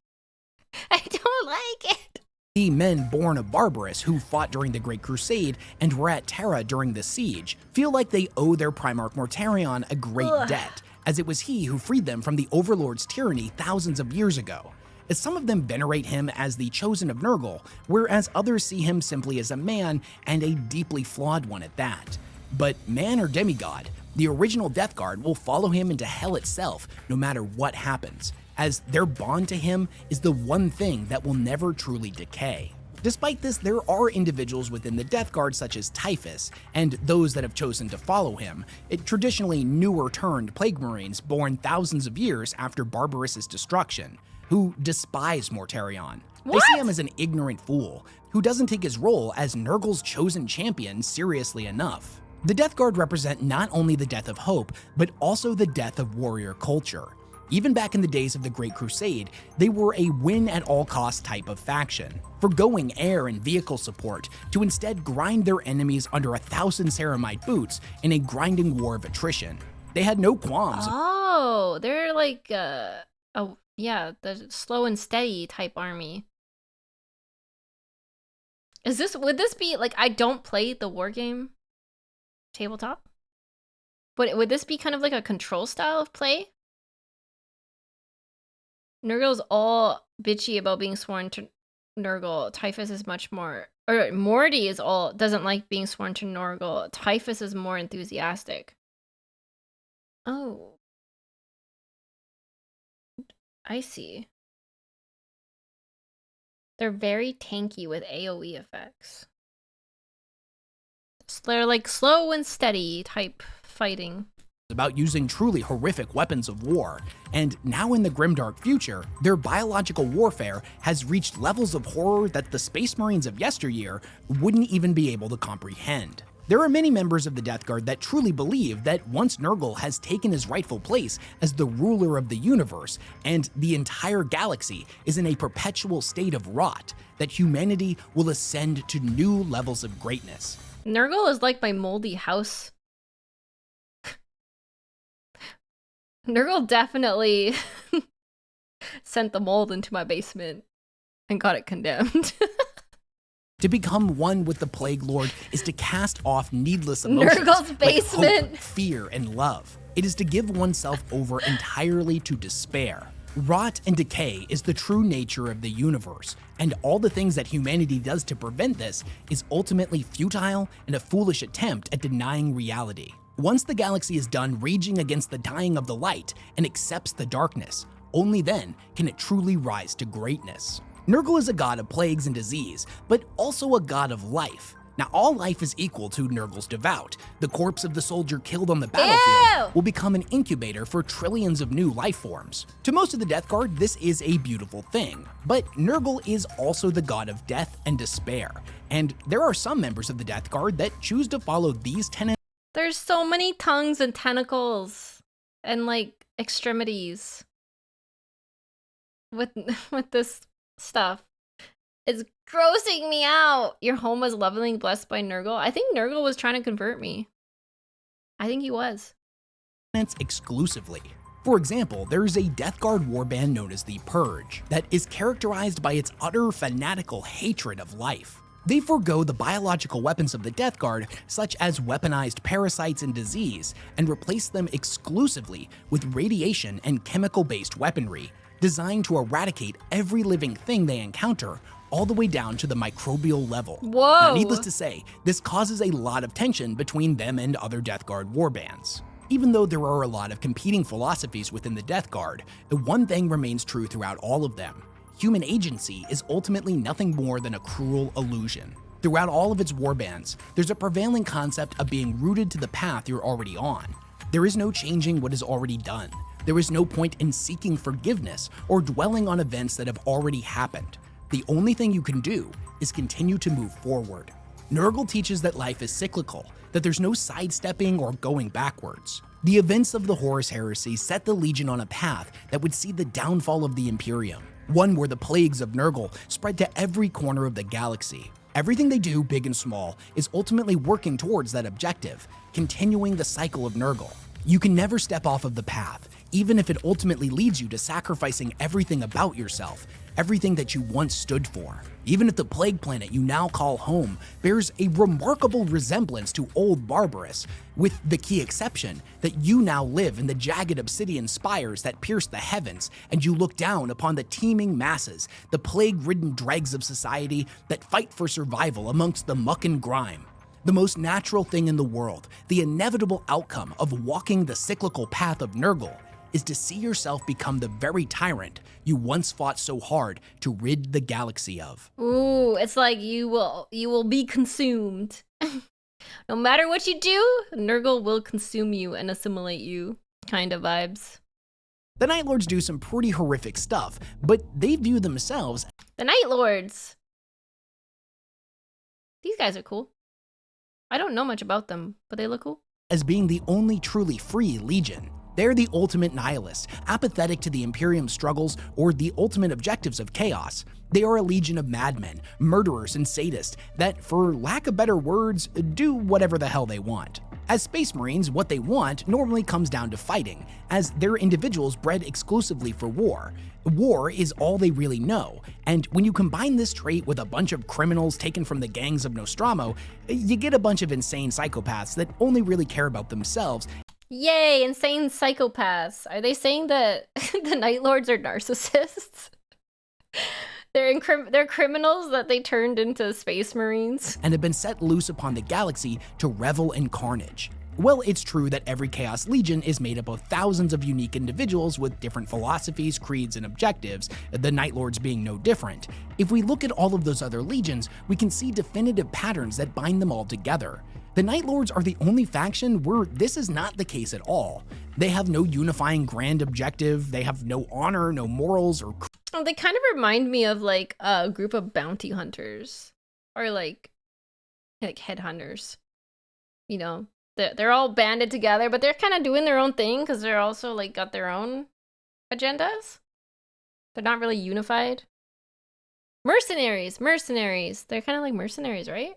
I don't like it! The men born of Barbarous who fought during the Great Crusade and were at Terra during the siege feel like they owe their Primarch Mortarion a great debt, as it was he who freed them from the Overlord's tyranny thousands of years ago. As some of them venerate him as the chosen of Nurgle, whereas others see him simply as a man, and a deeply flawed one at that. But man or demigod, the original Death Guard will follow him into hell itself no matter what happens, as their bond to him is the one thing that will never truly decay. Despite this, there are individuals within the Death Guard such as Typhus, and those that have chosen to follow him, traditionally newer turned Plague Marines born thousands of years after Barbarous' destruction, who despise Mortarion. They see him as an ignorant fool, who doesn't take his role as Nurgle's chosen champion seriously enough. The Death Guard represent not only the death of hope, but also the death of warrior culture. Even back in the days of the Great Crusade, they were a win-at-all-costs type of faction, forgoing air and vehicle support to instead grind their enemies under 1,000 ceramite boots in a grinding war of attrition. They had no qualms. Oh, they're like, yeah, the slow and steady type army. Would this be, like, I don't play the war game tabletop? But would this be kind of like a control style of play? Nurgle's all bitchy about being sworn to Nurgle. Typhus is much more... Or Morty is all... doesn't like being sworn to Nurgle. Typhus is more enthusiastic. Oh. I see. They're very tanky with AoE effects. So they're like slow and steady type fighting. About using truly horrific weapons of war, and now in the grimdark future, their biological warfare has reached levels of horror that the Space Marines of yesteryear wouldn't even be able to comprehend. There are many members of the Death Guard that truly believe that once Nurgle has taken his rightful place as the ruler of the universe and the entire galaxy is in a perpetual state of rot, that humanity will ascend to new levels of greatness. Nurgle is like my moldy house. Nurgle definitely sent the mold into my basement and got it condemned. To become one with the Plague Lord is to cast off needless emotions Nurgle's basement. like hope, fear, and love. It is to give oneself over entirely to despair. Rot and decay is the true nature of the universe, and all the things that humanity does to prevent this is ultimately futile and a foolish attempt at denying reality. Once the galaxy is done raging against the dying of the light and accepts the darkness, only then can it truly rise to greatness. Nurgle is a god of plagues and disease, but also a god of life. Now, all life is equal to Nurgle's devout. The corpse of the soldier killed on the battlefield will become an incubator for trillions of new life forms. To most of the Death Guard, this is a beautiful thing, but Nurgle is also the god of death and despair, and there are some members of the Death Guard that choose to follow these tenets. There's so many tongues and tentacles and like extremities with this stuff. It's grossing me out. Your home was lovingly blessed by Nurgle. I think Nurgle was trying to convert me. I think he was. Exclusively. For example, there is a Death Guard warband known as the Purge that is characterized by its utter fanatical hatred of life. They forego the biological weapons of the Death Guard, such as weaponized parasites and disease, and replace them exclusively with radiation and chemical-based weaponry, designed to eradicate every living thing they encounter, all the way down to the microbial level. Whoa! Now, needless to say, this causes a lot of tension between them and other Death Guard warbands. Even though there are a lot of competing philosophies within the Death Guard, the one thing remains true throughout all of them. Human agency is ultimately nothing more than a cruel illusion. Throughout all of its warbands, there's a prevailing concept of being rooted to the path you're already on. There is no changing what is already done. There is no point in seeking forgiveness or dwelling on events that have already happened. The only thing you can do is continue to move forward. Nurgle teaches that life is cyclical, that there's no sidestepping or going backwards. The events of the Horus Heresy set the Legion on a path that would see the downfall of the Imperium, one where the plagues of Nurgle spread to every corner of the galaxy. Everything they do, big and small, is ultimately working towards that objective, continuing the cycle of Nurgle. You can never step off of the path, even if it ultimately leads you to sacrificing everything about yourself, everything that you once stood for. Even if the plague planet you now call home bears a remarkable resemblance to old Barbarous, with the key exception that you now live in the jagged obsidian spires that pierce the heavens, and you look down upon the teeming masses, the plague-ridden dregs of society that fight for survival amongst the muck and grime. The most natural thing in the world, the inevitable outcome of walking the cyclical path of Nurgle, is to see yourself become the very tyrant you once fought so hard to rid the galaxy of. Ooh, it's like you will be consumed. No matter what you do, Nurgle will consume you and assimilate you, kind of vibes. The Night Lords do some pretty horrific stuff, but they view themselves. The Night Lords. These guys are cool. I don't know much about them, but they look cool. As being the only truly free Legion. They're the ultimate nihilists, apathetic to the Imperium's struggles or the ultimate objectives of chaos. They are a legion of madmen, murderers, and sadists that, for lack of better words, do whatever the hell they want. As Space Marines, what they want normally comes down to fighting, as they're individuals bred exclusively for war. War is all they really know, and when you combine this trait with a bunch of criminals taken from the gangs of Nostromo, you get a bunch of insane psychopaths that only really care about themselves. Yay, insane psychopaths. Are they saying that the Night Lords are narcissists? They're criminals that they turned into space marines. And have been set loose upon the galaxy to revel in carnage. Well, it's true that every Chaos Legion is made up of thousands of unique individuals with different philosophies, creeds, and objectives, the Night Lords being no different. If we look at all of those other legions, we can see definitive patterns that bind them all together. The Night Lords are the only faction where this is not the case at all. They have no unifying grand objective, they have no honor, no morals, or Oh, they kind of remind me of like a group of bounty hunters or like headhunters. You know, they're all banded together, but they're kind of doing their own thing because they're also like got their own agendas. They're not really unified. Mercenaries. They're kind of like mercenaries, right?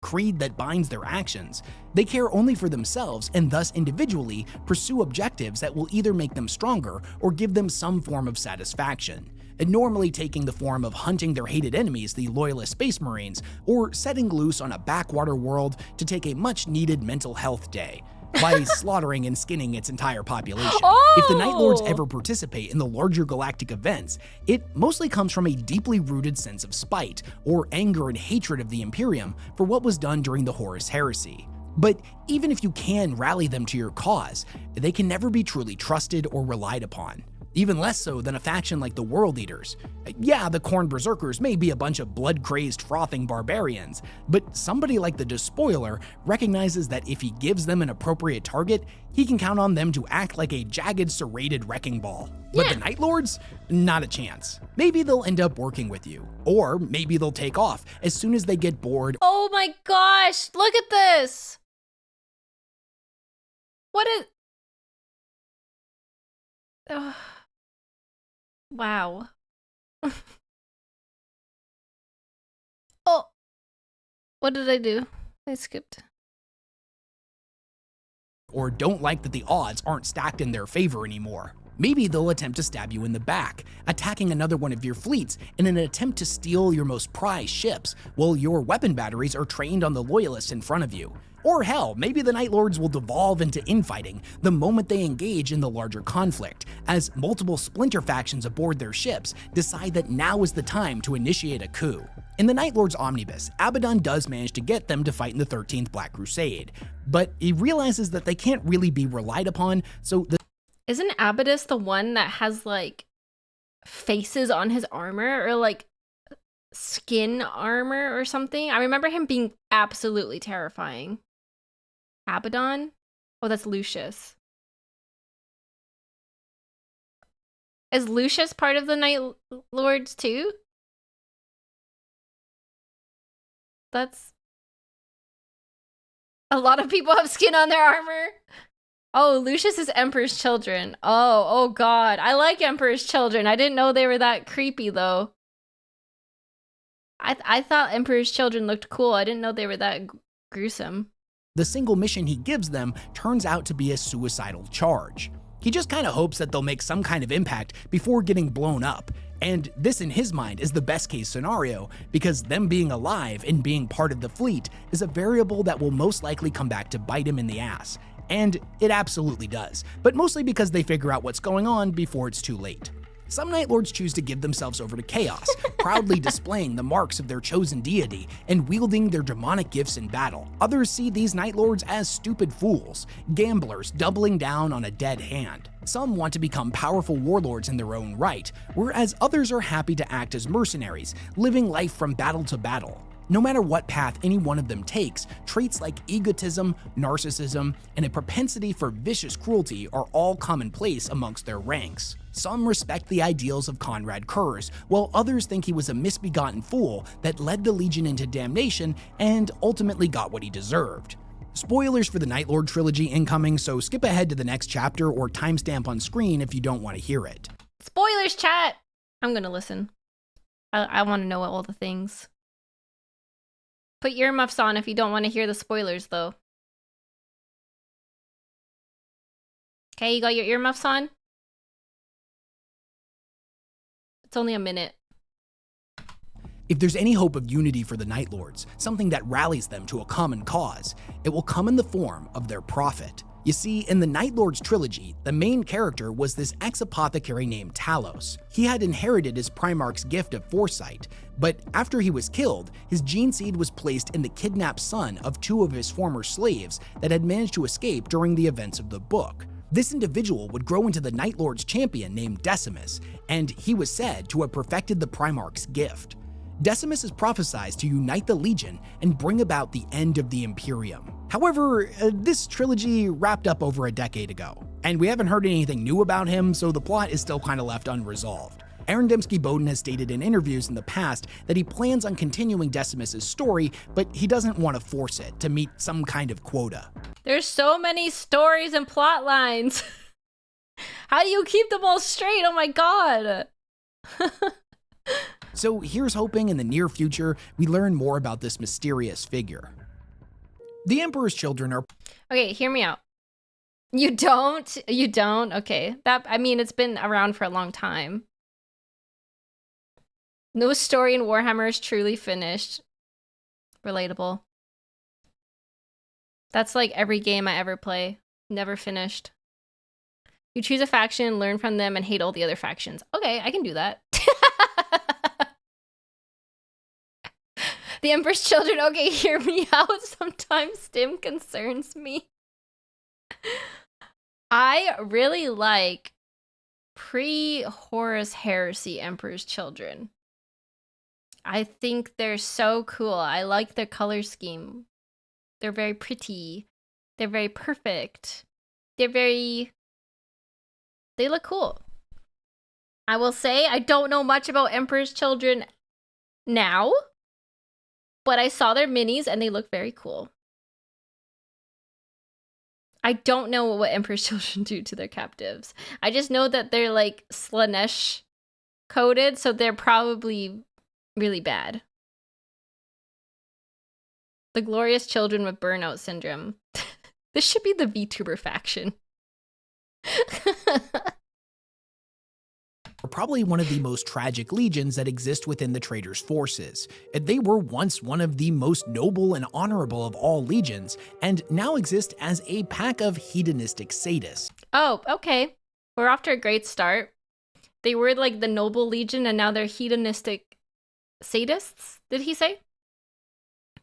creed that binds their actions. They care only for themselves and thus individually pursue objectives that will either make them stronger or give them some form of satisfaction, and normally taking the form of hunting their hated enemies, the loyalist space marines, or setting loose on a backwater world to take a much-needed mental health day by slaughtering and skinning its entire population. If the Night Lords ever participate in the larger galactic events, it mostly comes from a deeply rooted sense of spite, or anger and hatred of the Imperium for what was done during the Horus Heresy. But even if you can rally them to your cause, they can never be truly trusted or relied upon. Even less so than a faction like the World Eaters. Yeah, the Khorne Berserkers may be a bunch of blood-crazed, frothing barbarians, but somebody like the Despoiler recognizes that if he gives them an appropriate target, he can count on them to act like a jagged, serrated wrecking ball. But the Night Lords? Not a chance. Maybe they'll end up working with you, or maybe they'll take off as soon as they get bored. Oh my gosh, look at this! What is... Ugh. Wow. Oh, what did I do? I skipped. Or don't like that the odds aren't stacked in their favor anymore. Maybe they'll attempt to stab you in the back, attacking another one of your fleets in an attempt to steal your most prized ships, while your weapon batteries are trained on the loyalists in front of you. Or hell, maybe the Night Lords will devolve into infighting the moment they engage in the larger conflict, as multiple splinter factions aboard their ships decide that now is the time to initiate a coup. In the Night Lord's omnibus, Abaddon does manage to get them to fight in the 13th Black Crusade, but he realizes that they can't really be relied upon, so Isn't Abaddon the one that has like faces on his armor, or like skin armor or something? I remember him being absolutely terrifying. Abaddon? Oh, that's Lucius. Is Lucius part of the Night Lords too? That's... A lot of people have skin on their armor. Oh, Lucius is Emperor's Children. Oh god. I like Emperor's Children. I didn't know they were that creepy though. I thought Emperor's Children looked cool. I didn't know they were that gruesome. The single mission he gives them turns out to be a suicidal charge. He just kind of hopes that they'll make some kind of impact before getting blown up, and this in his mind is the best case scenario because them being alive and being part of the fleet is a variable that will most likely come back to bite him in the ass. And it absolutely does, but mostly because they figure out what's going on before it's too late. Some Night Lords choose to give themselves over to chaos, proudly displaying the marks of their chosen deity and wielding their demonic gifts in battle. Others see these Night Lords as stupid fools, gamblers doubling down on a dead hand. Some want to become powerful warlords in their own right, whereas others are happy to act as mercenaries, living life from battle to battle. No matter what path any one of them takes, traits like egotism, narcissism, and a propensity for vicious cruelty are all commonplace amongst their ranks. Some respect the ideals of Conrad Kurz, while others think he was a misbegotten fool that led the Legion into damnation and ultimately got what he deserved. Spoilers for the Night Lord trilogy incoming, so skip ahead to the next chapter or timestamp on screen if you don't want to hear it. Spoilers, chat! I'm gonna listen. I want to know all the things. Put earmuffs on if you don't want to hear the spoilers, though. Okay, you got your earmuffs on? It's only a minute. If there's any hope of unity for the Night Lords, something that rallies them to a common cause, it will come in the form of their prophet. You see, in the Night Lords trilogy, the main character was this ex-apothecary named Talos. He had inherited his Primarch's gift of foresight, but after he was killed, his gene seed was placed in the kidnapped son of 2 of his former slaves that had managed to escape during the events of the book. This individual would grow into the Night Lord's champion named Decimus, and he was said to have perfected the Primarch's gift. Decimus is prophesied to unite the Legion and bring about the end of the Imperium. However, this trilogy wrapped up over a decade ago, and we haven't heard anything new about him, so the plot is still kind of left unresolved. Aaron Dembski-Bowden has stated in interviews in the past that he plans on continuing Decimus' story, but he doesn't want to force it to meet some kind of quota. There's so many stories and plot lines. How do you keep them all straight? Oh my god. So here's hoping in the near future we learn more about this mysterious figure. The Emperor's children are... Okay, hear me out. You don't? You don't? Okay. I mean, it's been around for a long time. No story in Warhammer is truly finished. Relatable. That's like every game I ever play. Never finished. You choose a faction, learn from them, and hate all the other factions. Okay, I can do that. The Emperor's children, okay, hear me out. Sometimes Stim concerns me. I really like pre-Horus Heresy Emperor's children. I think they're so cool. I like their color scheme. They're very pretty. They're very perfect. They look cool. I will say I don't know much about Emperor's children now, but I saw their minis and they look very cool. I don't know what Emperor's children do to their captives. I just know that they're like Slanesh coded, so they're probably really bad. The glorious children with burnout syndrome. This should be the VTuber faction. Are probably one of the most tragic legions that exist within the Traitors' forces. They were once one of the most noble and honorable of all legions, and now exist as a pack of hedonistic sadists. Oh, okay. We're off to a great start. They were like the noble legion, and now they're hedonistic sadists? Did he say?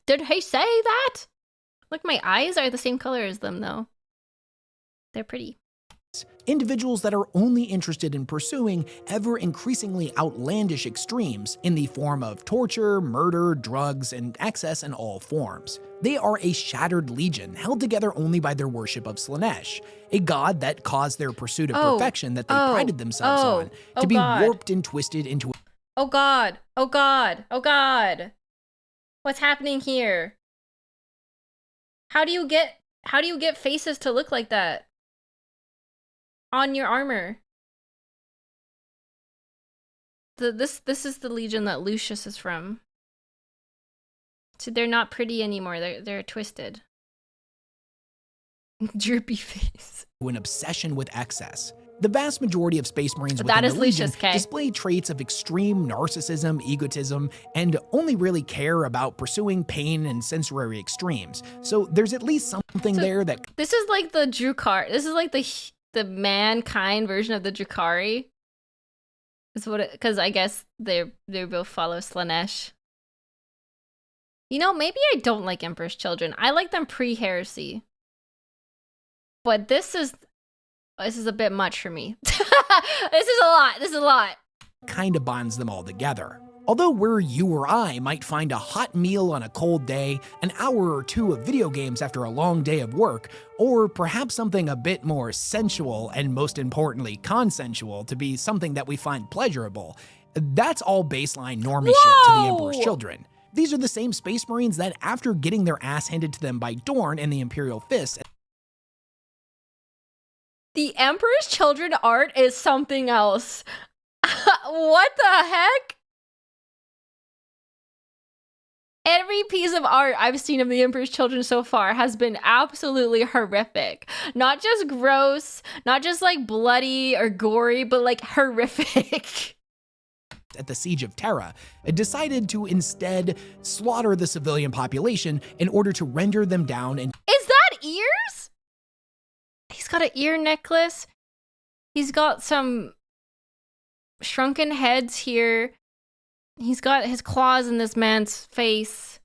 Did he say that? Look, my eyes are the same color as them, though. They're pretty. Individuals that are only interested in pursuing ever increasingly outlandish extremes in the form of torture, murder, drugs, and excess in all forms. They are a shattered legion held together only by their worship of Slanesh, a god that caused their pursuit of perfection that they prided themselves on to be warped and twisted into... Oh god! Oh god! Oh god! What's happening here? How do you get faces to look like that on your armor? This is the legion that Lucius is from. So they're not pretty anymore. They're twisted. Droopy face. An obsession with excess. The vast majority of Space Marines within the Legion display traits of extreme narcissism, egotism, and only really care about pursuing pain and sensory extremes. So there's at least something there that... This is like the Drukari. This is like the mankind version of the Drukari. Is what it... Because I guess they both follow Slanesh. You know, maybe I don't like Emperor's Children. I like them pre-heresy. But this is a bit much for me. This is a lot. Kind of bonds them all together. Although where you or I might find a hot meal on a cold day, an hour or two of video games after a long day of work, or perhaps something a bit more sensual and most importantly consensual to be something that we find pleasurable, that's all baseline normie shit to the Emperor's Children. These are the same Space Marines that after getting their ass handed to them by Dorn and the Imperial Fist... The Emperor's Children art is something else. What the heck? Every piece of art I've seen of the Emperor's Children so far has been absolutely horrific. Not just gross, not just like bloody or gory, but like horrific. at the Siege of Terra, decided to instead slaughter the civilian population in order to render them down and— Is that ears? He's got an ear necklace. He's got some shrunken heads here. He's got his claws in this man's face.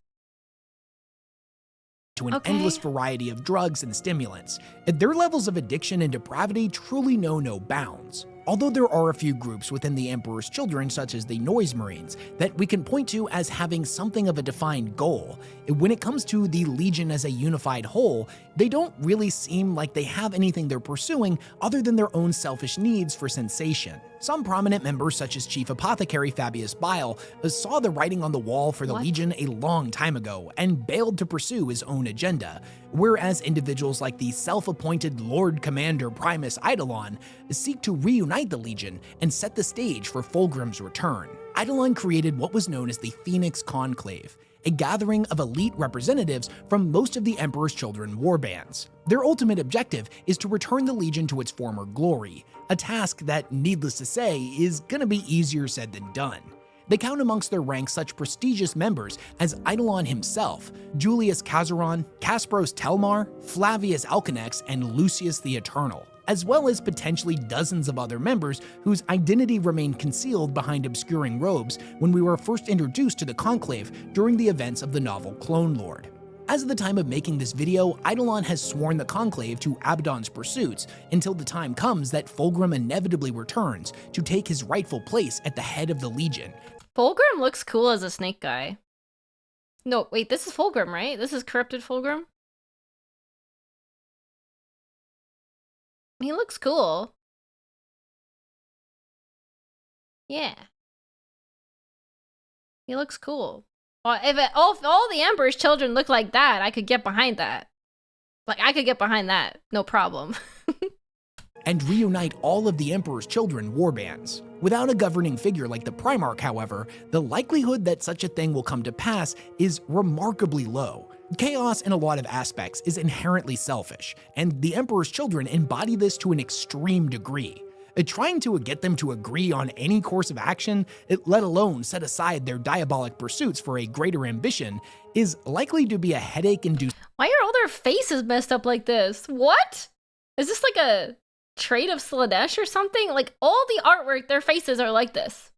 To an endless variety of drugs and stimulants. Their levels of addiction and depravity truly know no bounds. Although there are a few groups within the Emperor's Children, such as the Noise Marines, that we can point to as having something of a defined goal, when it comes to the Legion as a unified whole, they don't really seem like they have anything they're pursuing other than their own selfish needs for sensation. Some prominent members, such as Chief Apothecary Fabius Bile, saw the writing on the wall for the Legion a long time ago and bailed to pursue his own agenda, whereas individuals like the self-appointed Lord Commander Primus Eidolon seek to reunite the Legion and set the stage for Fulgrim's return. Eidolon created what was known as the Phoenix Conclave, a gathering of elite representatives from most of the Emperor's Children warbands. Their ultimate objective is to return the Legion to its former glory, a task that, needless to say, is gonna be easier said than done. They count amongst their ranks such prestigious members as Eidolon himself, Julius Cazaron, Kaspros Telmar, Flavius Alcanex, and Lucius the Eternal, as well as potentially dozens of other members whose identity remained concealed behind obscuring robes when we were first introduced to the Conclave during the events of the novel Clone Lord. As of the time of making this video, Eidolon has sworn the Conclave to Abaddon's pursuits until the time comes that Fulgrim inevitably returns to take his rightful place at the head of the Legion. Fulgrim looks cool as a snake guy. No, wait, this is Fulgrim, right? This is corrupted Fulgrim? He looks cool. Yeah. He looks cool. Well, if all the Emperor's Children look like that, I could get behind that. Like, I could get behind that. No problem. And reunite all of the Emperor's Children warbands. Without a governing figure like the Primarch, however, the likelihood that such a thing will come to pass is remarkably low. Chaos in a lot of aspects is inherently selfish, and the Emperor's Children embody this to an extreme degree. Trying to get them to agree on any course of action, let alone set aside their diabolic pursuits for a greater ambition, is likely to be a headache-inducing— Why are all their faces messed up like this? What? Is this like a trait of Slanesh or something? Like, all the artwork, their faces are like this.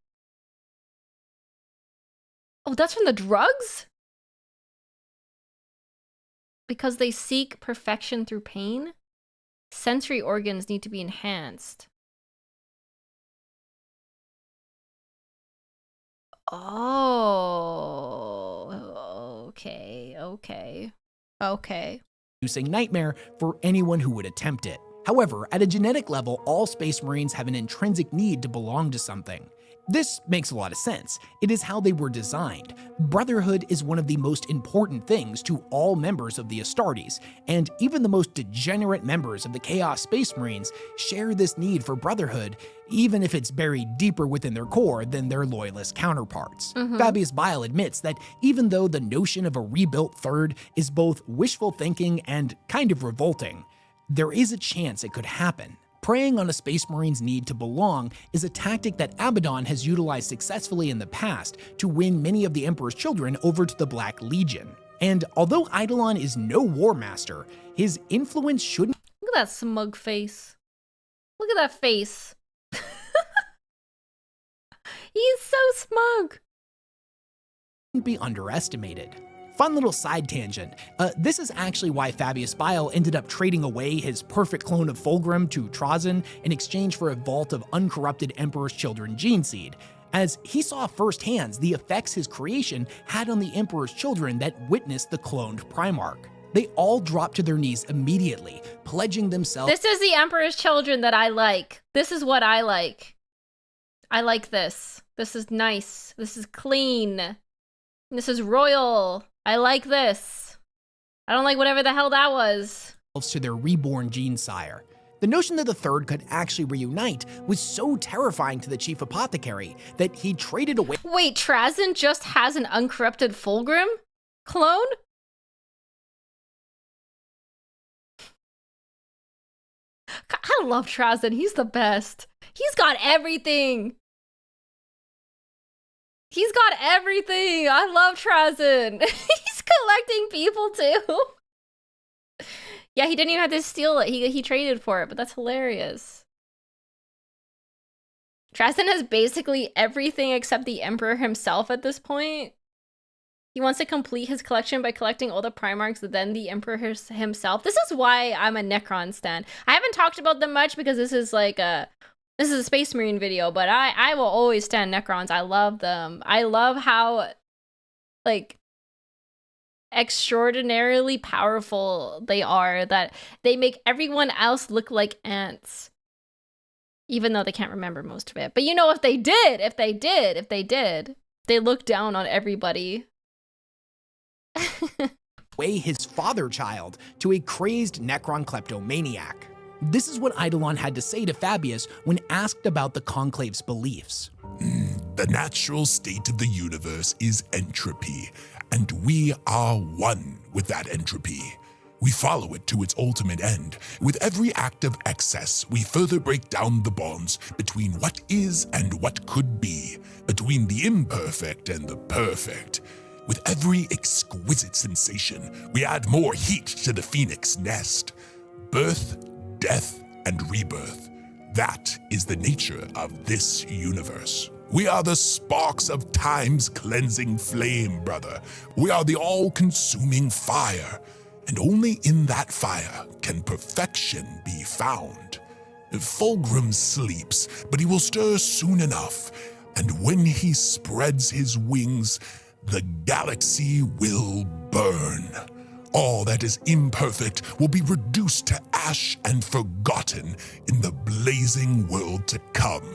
Oh, that's from the drugs? Because they seek perfection through pain? Sensory organs need to be enhanced. Oh, okay. Nightmare for anyone who would attempt it. However, at a genetic level, all Space Marines have an intrinsic need to belong to something. This makes a lot of sense. It is how they were designed. Brotherhood is one of the most important things to all members of the Astartes, and even the most degenerate members of the Chaos Space Marines share this need for brotherhood, even if it's buried deeper within their core than their loyalist counterparts. Fabius Bile admits that even though the notion of a rebuilt third is both wishful thinking and kind of revolting, there is a chance it could happen. Preying on a Space Marine's need to belong is a tactic that Abaddon has utilized successfully in the past to win many of the Emperor's Children over to the Black Legion. And although Eidolon is no war master, his influence shouldn't— Look at that smug face. Look at that face. He's so smug. be underestimated. Fun little side tangent. This is actually why Fabius Bile ended up trading away his perfect clone of Fulgrim to Trazyn in exchange for a vault of uncorrupted Emperor's Children gene seed, as he saw firsthand the effects his creation had on the Emperor's Children that witnessed the cloned Primarch. They all dropped to their knees immediately, pledging themselves— This is the Emperor's Children that I like. This is what I like. I like this. This is nice. This is clean. This is royal. I like this. I don't like whatever the hell that was. To their reborn gene sire. The notion that the Third could actually reunite was so terrifying to the Chief Apothecary that he traded away— Wait, Trazyn just has an uncorrupted Fulgrim clone? I love Trazyn. He's the best. He's got everything. He's got everything. I love Trazen. He's collecting people too. Yeah, he didn't even have to steal it. He traded for it, but that's hilarious. Trazen has basically everything except the Emperor himself at this point. He wants to complete his collection by collecting all the Primarchs, then the Emperor himself. This is why I'm a Necron stan. I haven't talked about them much because this is a Space Marine video, but I will always stand Necrons. I love them. I love how, like, extraordinarily powerful they are, that they make everyone else look like ants. Even though they can't remember most of it. But you know, if they did, they look down on everybody. Way his father child to a crazed Necron kleptomaniac. This is what Eidolon had to say to Fabius when asked about the Conclave's beliefs. The natural state of the universe is entropy, and we are one with that entropy. We follow it to its ultimate end. With every act of excess, we further break down the bonds between what is and what could be, between the imperfect and the perfect. With every exquisite sensation, we add more heat to the phoenix nest. Birth, death, and rebirth. That is the nature of this universe. We are the sparks of time's cleansing flame, brother. We are the all-consuming fire. And only in that fire can perfection be found. Fulgrim sleeps, but he will stir soon enough. And when he spreads his wings, the galaxy will burn. All that is imperfect will be reduced to ash and forgotten in the blazing world to come.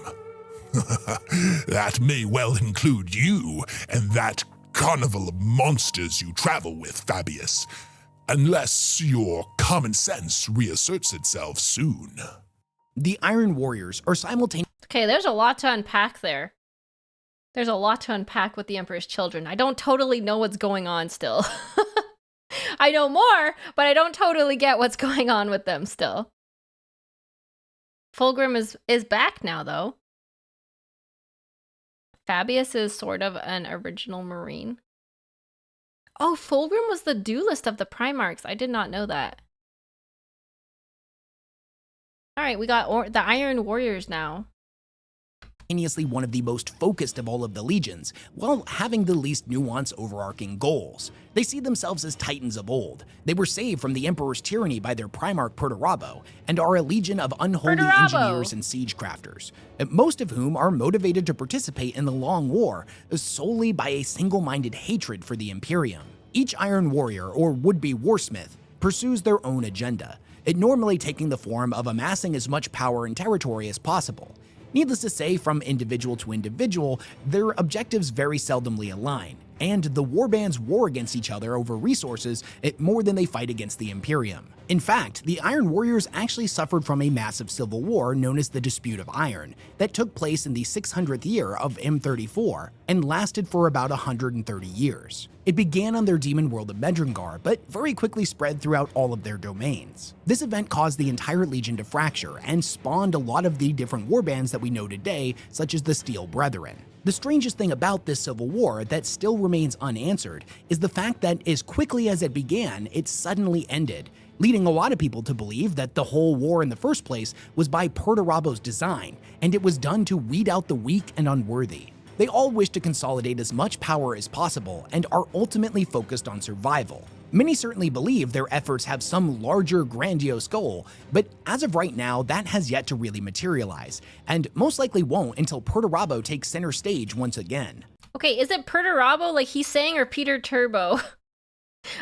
That may well include you and that carnival of monsters you travel with, Fabius. Unless your common sense reasserts itself soon. The Iron Warriors are simultaneously... Okay, there's a lot to unpack there. There's a lot to unpack with the Emperor's children. I don't totally know what's going on still. I know more, but I don't totally get what's going on with them still. Fulgrim is back now, though. Fabius is sort of an original Marine. Oh, Fulgrim was the duelist of the Primarchs. I did not know that. All right, we got the Iron Warriors now. One of the most focused of all of the legions, while having the least nuanced overarching goals. They see themselves as titans of old. They were saved from the Emperor's tyranny by their Primarch Perturabo, and are a legion of unholy engineers and siegecrafters, most of whom are motivated to participate in the Long War solely by a single-minded hatred for the Imperium. Each Iron Warrior, or would-be warsmith, pursues their own agenda, it normally taking the form of amassing as much power and territory as possible. Needless to say, from individual to individual, their objectives very seldomly align, and the warbands war against each other over resources more than they fight against the Imperium. In fact, the Iron Warriors actually suffered from a massive civil war known as the Dispute of Iron that took place in the 600th year of M34 and lasted for about 130 years. It began on their demon world of Medringar, but very quickly spread throughout all of their domains. This event caused the entire Legion to fracture and spawned a lot of the different warbands that we know today, such as the Steel Brethren. The strangest thing about this civil war that still remains unanswered is the fact that as quickly as it began, it suddenly ended, leading a lot of people to believe that the whole war in the first place was by Perturabo's design, and it was done to weed out the weak and unworthy. They all wish to consolidate as much power as possible and are ultimately focused on survival. Many certainly believe their efforts have some larger, grandiose goal, but as of right now, that has yet to really materialize, and most likely won't until Perturabo takes center stage once again. Okay, is it Perturabo like he's saying, or Peter Turbo?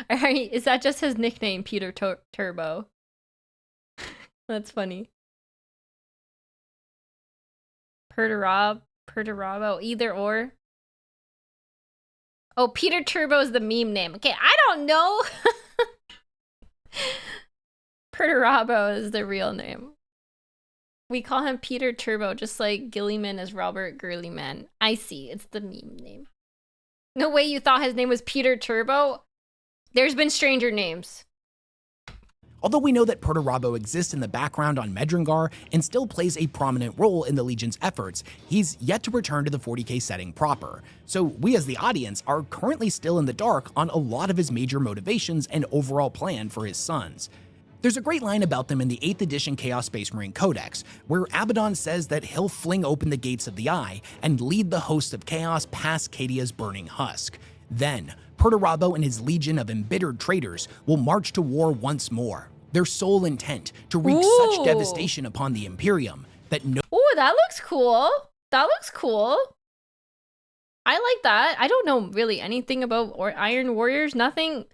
Is that just his nickname, Peter Turbo? That's funny. Perturabo, either or. Oh, Peter Turbo is the meme name. Okay, I don't know. Perturabo is the real name. We call him Peter Turbo, just like Gilliman is Robert Girlyman. I see, it's the meme name. No way you thought his name was Peter Turbo? There's been stranger names. Although we know that Perturabo exists in the background on Medringar and still plays a prominent role in the Legion's efforts, he's yet to return to the 40k setting proper. So we as the audience are currently still in the dark on a lot of his major motivations and overall plan for his sons. There's a great line about them in the 8th edition Chaos Space Marine Codex, where Abaddon says that he'll fling open the gates of the Eye and lead the hosts of Chaos past Cadia's burning husk. Then, Perturabo and his legion of embittered traitors will march to war once more, their sole intent to wreak such devastation upon the Imperium that no— Ooh, that looks cool. That looks cool. I like that. I don't know really anything about Iron Warriors. Nothing,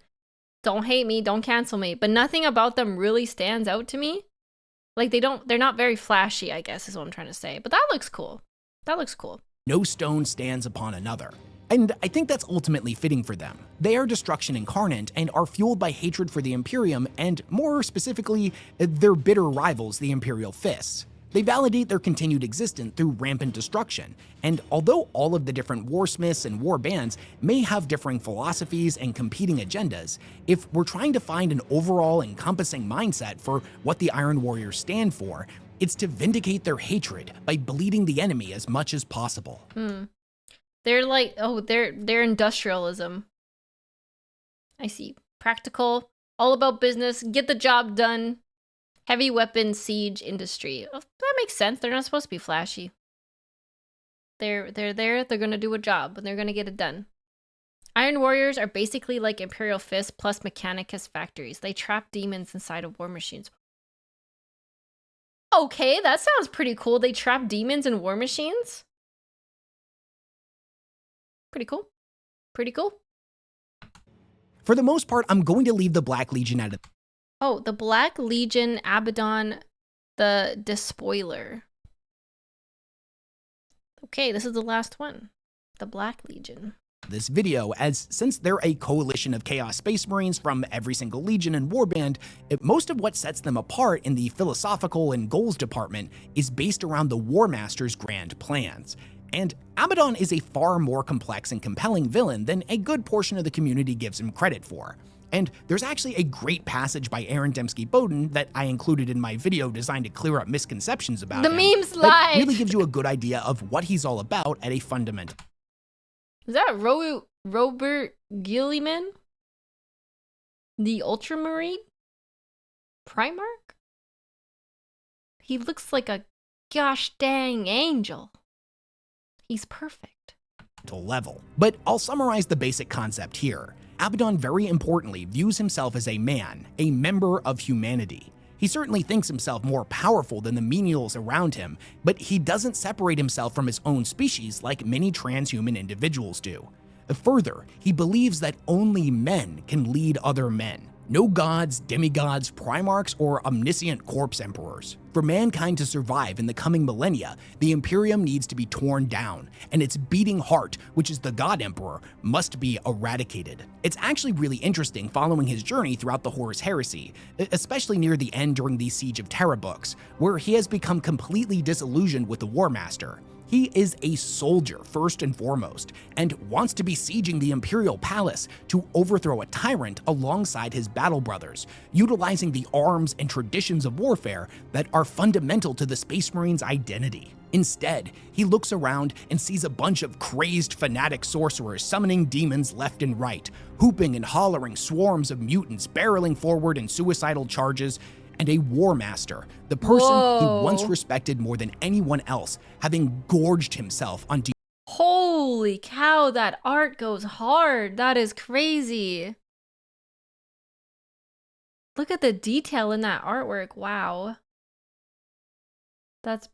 don't hate me, don't cancel me, but nothing about them really stands out to me. Like they're not very flashy, I guess is what I'm trying to say. But that looks cool. That looks cool. No stone stands upon another. And I think that's ultimately fitting for them. They are destruction incarnate and are fueled by hatred for the Imperium and, more specifically, their bitter rivals, the Imperial Fists. They validate their continued existence through rampant destruction, and although all of the different warsmiths and war bands may have differing philosophies and competing agendas, if we're trying to find an overall encompassing mindset for what the Iron Warriors stand for, it's to vindicate their hatred by bleeding the enemy as much as possible. They're like, they're industrialism. I see. Practical, all about business, get the job done. Heavy weapon siege industry. Oh, that makes sense. They're not supposed to be flashy. They're there, they're gonna do a job, and they're gonna get it done. Iron Warriors are basically like Imperial Fist plus Mechanicus factories. They trap demons inside of war machines. Okay, that sounds pretty cool. They trap demons in war machines? Pretty cool. Pretty cool. For the most part, I'm going to leave the Black Legion out of— Oh, the Black Legion, Abaddon, the Despoiler. Okay, this is the last one. The Black Legion. This video, as since they're a coalition of Chaos Space Marines from every single Legion and Warband, most of what sets them apart in the philosophical and goals department is based around the War Master's grand plans. And Abaddon is a far more complex and compelling villain than a good portion of the community gives him credit for. And there's actually a great passage by Aaron Dembski-Bowden that I included in my video designed to clear up misconceptions about him. The meme slide! That really gives you a good idea of what he's all about at a fundamental— Is that Robert Gilliman? The Ultramarine? Primarch? He looks like a gosh dang angel. He's perfect. level. But I'll summarize the basic concept here. Abaddon very importantly views himself as a man, a member of humanity. He certainly thinks himself more powerful than the menials around him, but he doesn't separate himself from his own species like many transhuman individuals do. Further, he believes that only men can lead other men. No gods, demigods, primarchs, or omniscient corpse emperors. For mankind to survive in the coming millennia, the Imperium needs to be torn down, and its beating heart, which is the God Emperor, must be eradicated. It's actually really interesting following his journey throughout the Horus Heresy, especially near the end during the Siege of Terra books, where he has become completely disillusioned with the War Master. He is a soldier first and foremost, and wants to be sieging the Imperial Palace to overthrow a tyrant alongside his battle brothers, utilizing the arms and traditions of warfare that are fundamental to the Space Marine's identity. Instead, he looks around and sees a bunch of crazed fanatic sorcerers summoning demons left and right, whooping and hollering swarms of mutants barreling forward in suicidal charges, and a War Master, the person he once respected more than anyone else, having gorged himself on— Holy cow, that art goes hard. That is crazy. Look at the detail in that artwork. Wow. That's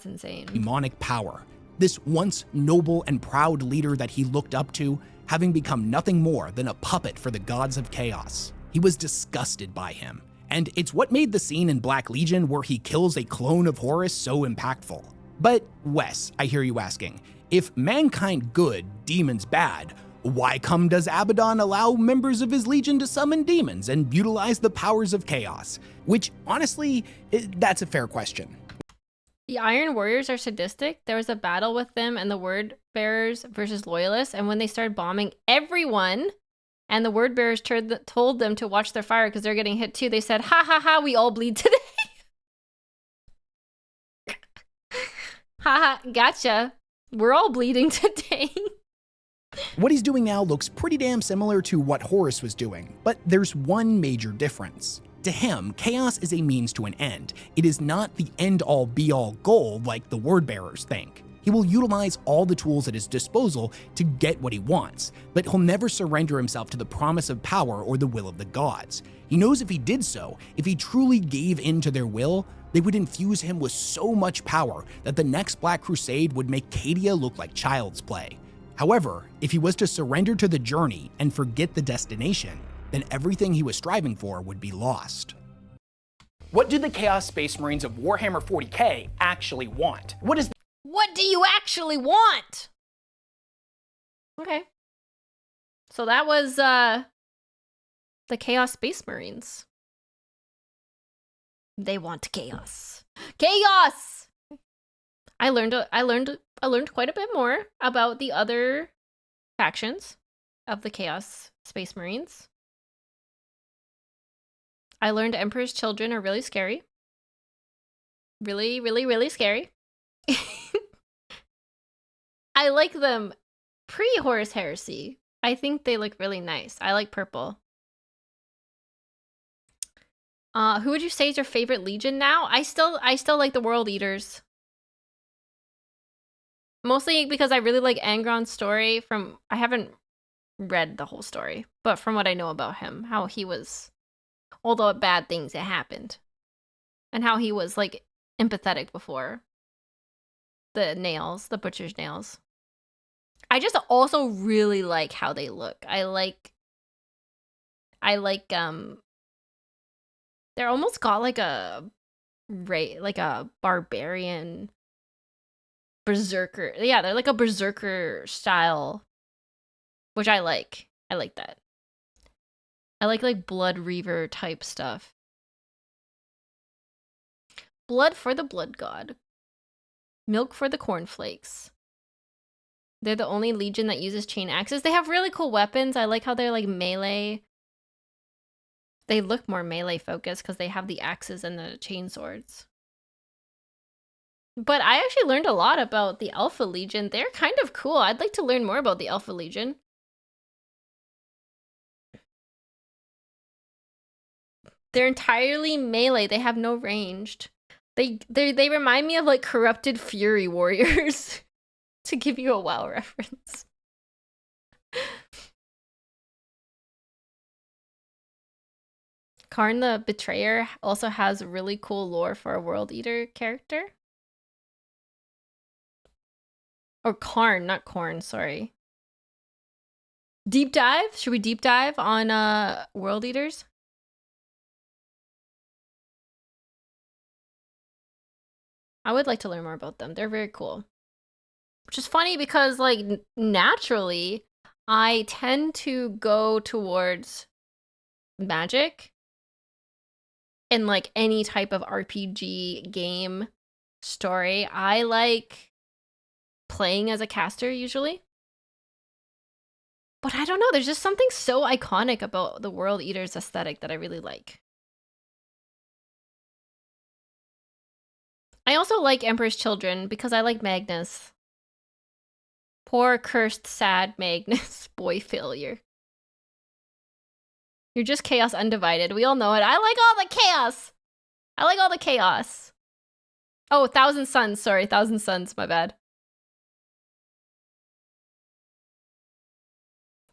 insane. Demonic power. This once noble and proud leader that he looked up to, having become nothing more than a puppet for the gods of chaos. He was disgusted by him. And it's what made the scene in Black Legion where he kills a clone of Horus so impactful. But Wes, I hear you asking, if mankind good, demons bad, why come does Abaddon allow members of his legion to summon demons and utilize the powers of chaos? Which, honestly, that's a fair question. The Iron Warriors are sadistic. There was a battle with them and the Word Bearers versus Loyalists, and when they started bombing everyone, And the word bearers told them to watch their fire because they're getting hit too. They said, ha ha ha, we all bleed today. Ha ha, gotcha. We're all bleeding today. What he's doing now looks pretty damn similar to what Horus was doing, but there's one major difference. To him, chaos is a means to an end. It is not the end-all be-all goal like the word bearers think. He will utilize all the tools at his disposal to get what he wants, but he'll never surrender himself to the promise of power or the will of the gods. He knows if he did so, if he truly gave in to their will, they would infuse him with so much power that the next Black Crusade would make Cadia look like child's play. However, if he was to surrender to the journey and forget the destination, then everything he was striving for would be lost. What do the Chaos Space Marines of Warhammer 40k actually want? What do you actually want? Okay. So that was the Chaos Space Marines. They want chaos. Chaos! I learned quite a bit more about the other factions of the Chaos Space Marines. I learned Emperor's Children are really scary. Really, really, really scary. I like them pre-Horus Heresy. I think they look really nice. I like purple. Who would you say is your favorite legion now? I still like the World Eaters. Mostly because I really like Angron's story from... I haven't read the whole story, but from what I know about him, how he was... all the bad things that happened. And how he was, like, empathetic before. The nails, the butcher's nails. I just also really like how they look. I like, they're almost got like a barbarian berserker. Yeah, they're like a berserker style, which I like. I like that. I like Blood Reaver type stuff. Blood for the blood god. Milk for the cornflakes. They're the only legion that uses chain axes. They have really cool weapons. I like how they're like melee. They look more melee focused because they have the axes and the chain swords. But I actually learned a lot about the Alpha Legion. They're kind of cool. I'd like to learn more about the Alpha Legion. They're entirely melee. They have no ranged. They remind me of like corrupted Fury warriors. To give you a WoW reference. Karn the Betrayer also has really cool lore for a World Eater character. Or Karn, not Korn, sorry. Deep dive? Should we deep dive on World Eaters? I would like to learn more about them. They're very cool. Which is funny because, like, naturally, I tend to go towards magic in, like, any type of RPG game story. I like playing as a caster, usually. But I don't know, there's just something so iconic about the World Eaters aesthetic that I really like. I also like Emperor's Children because I like Magnus. Poor, cursed, sad Magnus. Boy failure. You're just chaos undivided. We all know it. I like all the chaos. I like all the chaos. Oh, Thousand Suns. Sorry, Thousand Suns. My bad.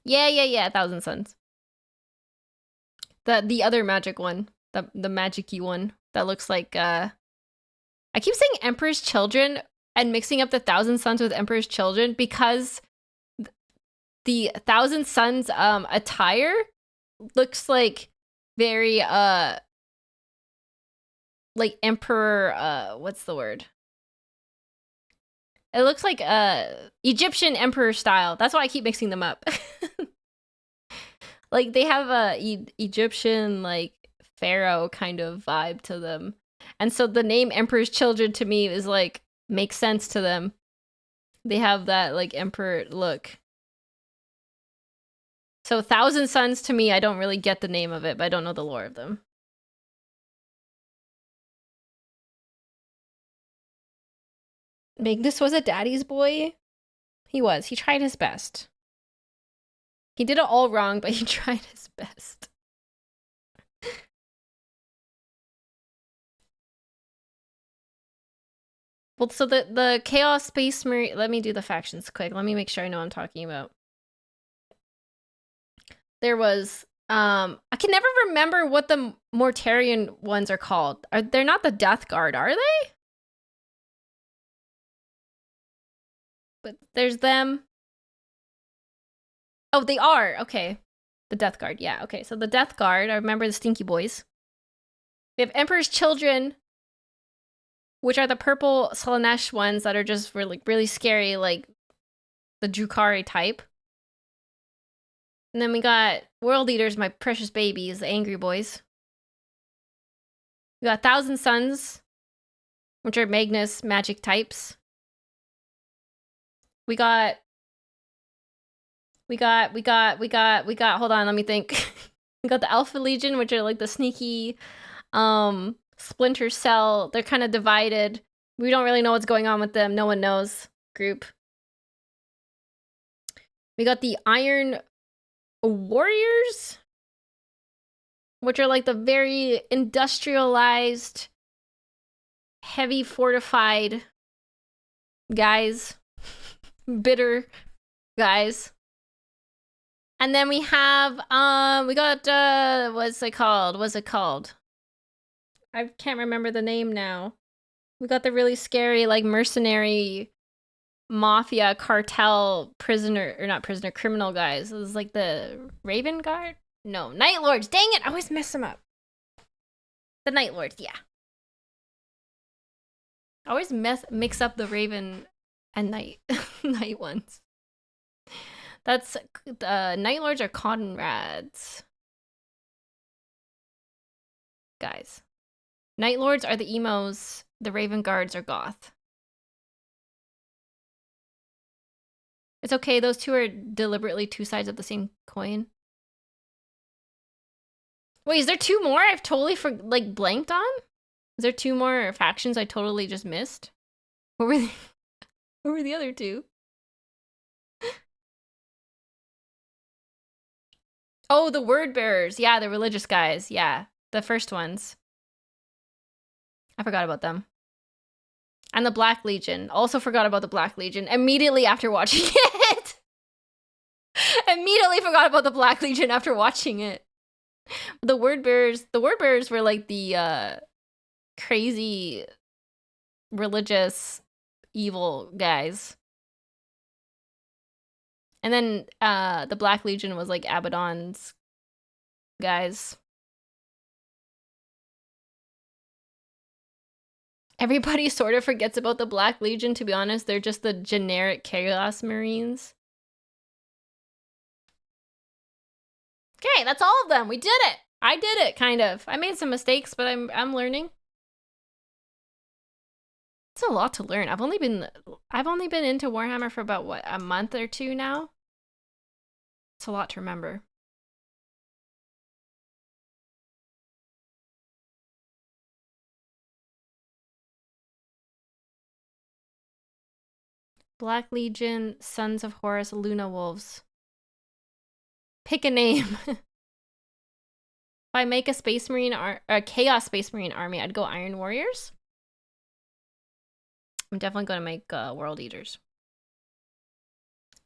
Yeah. Thousand Suns. The other magic one. The magic-y one. That looks like, I keep saying Emperor's Children and mixing up the Thousand Suns with Emperor's Children because the Thousand Suns attire looks like very like Emperor what's the word? It looks like Egyptian emperor style. That's why I keep mixing them up. Like they have a Egyptian like pharaoh kind of vibe to them. And so the name Emperor's Children to me is like makes sense to them. They have that like emperor look. So Thousand Suns to me, I don't really get the name of it, but I don't know the lore of them. Magnus was a daddy's boy. He was. He tried his best. He did it all wrong, but he tried his best. Well, so the Chaos Space Marine... Let me do the factions quick. Let me make sure I know what I'm talking about. There was... I can never remember what the Mortarian ones are called. They're not the Death Guard, are they? But there's them. Oh, they are. Okay. The Death Guard. Yeah, okay. So the Death Guard, I remember the Stinky Boys. We have Emperor's Children, which are the purple Slaanesh ones that are just really scary, like the Drukhari type. And then we got World Eaters, my precious babies, the Angry Boys. We got Thousand Suns, which are Magnus magic types. We got, hold on, let me think. We got the Alpha Legion, which are like the sneaky, Splinter Cell. They're kind of divided. We don't really know what's going on with them. No one knows group. We got the Iron Warriors, which are like the very industrialized, heavy fortified guys. Bitter guys. And then we have we got what's it called? I can't remember the name now. We got the really scary like mercenary mafia cartel criminal guys. It was like the Raven Guard? No, Night Lords. Dang it, I always mess them up. The Night Lords, yeah. I always mix up the Raven and Night Night ones. That's Night Lords are Conrads. Guys. Night Lords are the emos, the Raven Guards are goth. It's okay, those two are deliberately two sides of the same coin. Wait, is there two more I've totally blanked on? Is there two more factions I totally just missed? What were what were the other two? Oh, the Word Bearers. Yeah, the religious guys. Yeah, the first ones. I forgot about them. And the Black Legion. Also forgot about the Black Legion immediately after watching it. Immediately forgot about the Black Legion after watching it. The Word Bearers were like the crazy religious evil guys. And then the Black Legion was like Abaddon's guys. Everybody sort of forgets about the Black Legion, to be honest. They're just the generic Chaos Marines. Okay, that's all of them. We did it. I did it, kind of. I made some mistakes, but I'm learning. It's a lot to learn. I've only been into Warhammer for about what, a month or two now. It's a lot to remember. Black Legion, Sons of Horus, Luna Wolves. Pick a name. If I make a Space Marine a Chaos Space Marine army, I'd go Iron Warriors. I'm definitely going to make World Eaters.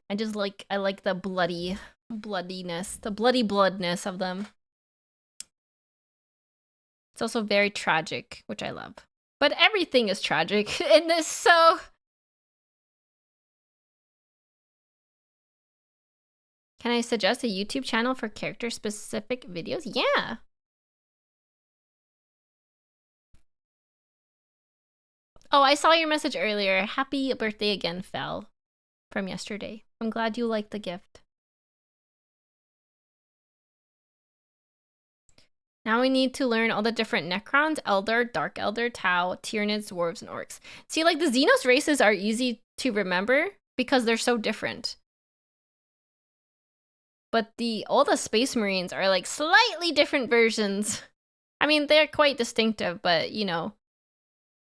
I like the bloodiness, the bloodness of them. It's also very tragic, which I love. But everything is tragic in this, so... Can I suggest a YouTube channel for character-specific videos? Yeah! Oh, I saw your message earlier. Happy birthday again, Fel. From yesterday. I'm glad you liked the gift. Now we need to learn all the different Necrons, Elder, Dark Elder, Tau, Tyranids, Dwarves, and Orcs. See, like, the Xenos races are easy to remember because they're so different. But all the Space Marines are like slightly different versions. I mean, they're quite distinctive, but you know,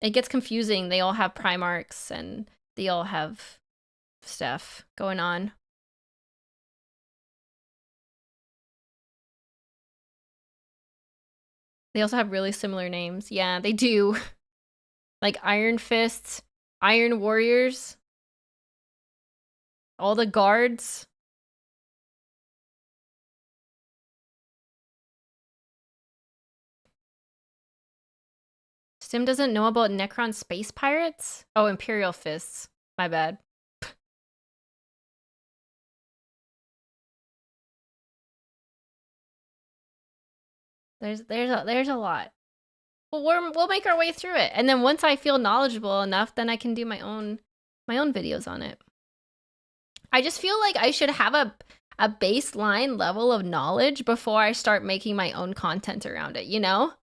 it gets confusing. They all have Primarchs and they all have stuff going on. They also have really similar names. Yeah, they do. Like Iron Fists, Iron Warriors, all the guards. Sim doesn't know about Necron space pirates? Oh, Imperial Fists. My bad. There's a lot. Well, we'll make our way through it. And then once I feel knowledgeable enough, then I can do my own videos on it. I just feel like I should have a baseline level of knowledge before I start making my own content around it, you know?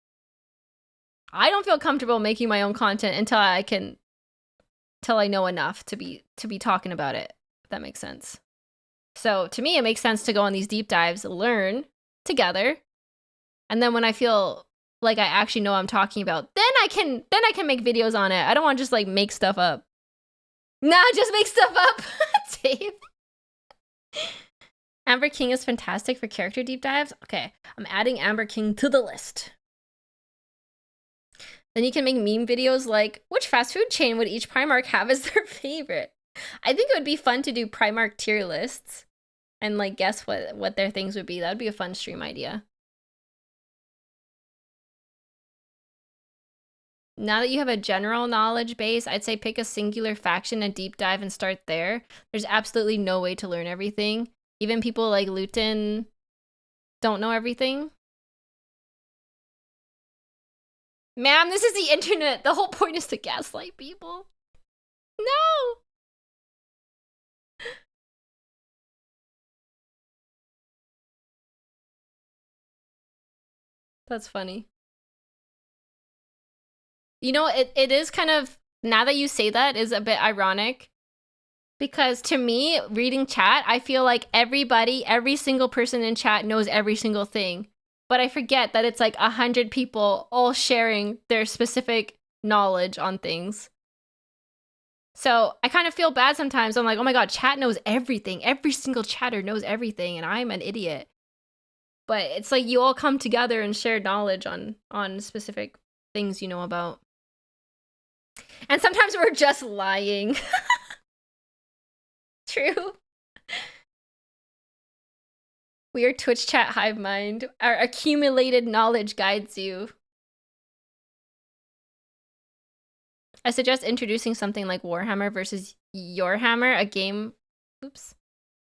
I don't feel comfortable making my own content until I know enough to be talking about it, if that makes sense. So to me, it makes sense to go on these deep dives, learn together, and then when I feel like I actually know what I'm talking about, then I can make videos on it. I don't want to just like make stuff up. Nah, just make stuff up. Dave. Amber King is fantastic for character deep dives. Okay, I'm adding Amber King to the list. Then you can make meme videos like, which fast food chain would each Primarch have as their favorite? I think it would be fun to do Primarch tier lists and like guess what their things would be. That would be a fun stream idea. Now that you have a general knowledge base, I'd say pick a singular faction and deep dive and start there. There's absolutely no way to learn everything. Even people like Luton don't know everything. Ma'am, this is the internet. The whole point is to gaslight people. No! That's funny. You know, it is kind of, now that you say that, is a bit ironic. Because to me, reading chat, I feel like every single person in chat knows every single thing. But I forget that it's like 100 people all sharing their specific knowledge on things. So I kind of feel bad sometimes. I'm like, oh my god, chat knows everything. Every single chatter knows everything, and I'm an idiot. But it's like you all come together and share knowledge on specific things you know about. And sometimes we're just lying. True. We are Twitch chat hive mind. Our accumulated knowledge guides you. I suggest introducing something like Warhammer versus Your Hammer, a game. Oops.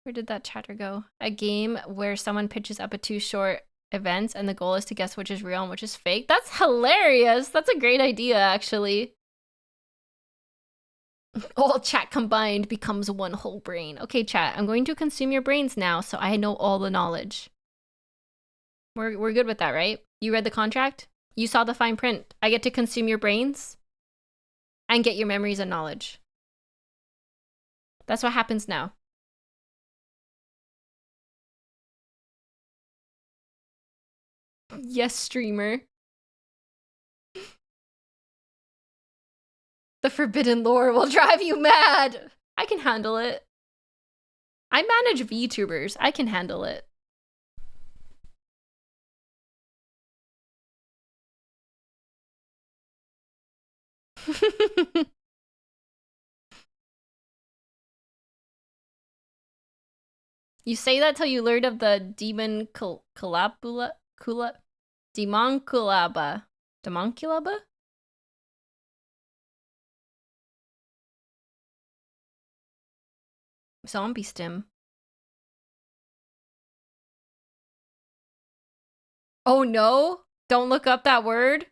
Where did that chatter go? A game where someone pitches up a 2 short events and the goal is to guess which is real and which is fake. That's hilarious. That's a great idea, actually. All chat combined becomes one whole brain. Okay, chat, I'm going to consume your brains now so I know all the knowledge. We're good with that, right? You read the contract? You saw the fine print. I get to consume your brains and get your memories and knowledge. That's what happens now. Yes, streamer. The forbidden lore will drive you mad. I can handle it. I manage VTubers. I can handle it. You say that till you learn of the demon Demonculaba? Demonculaba? Zombie stim. Oh no! Don't look up that word?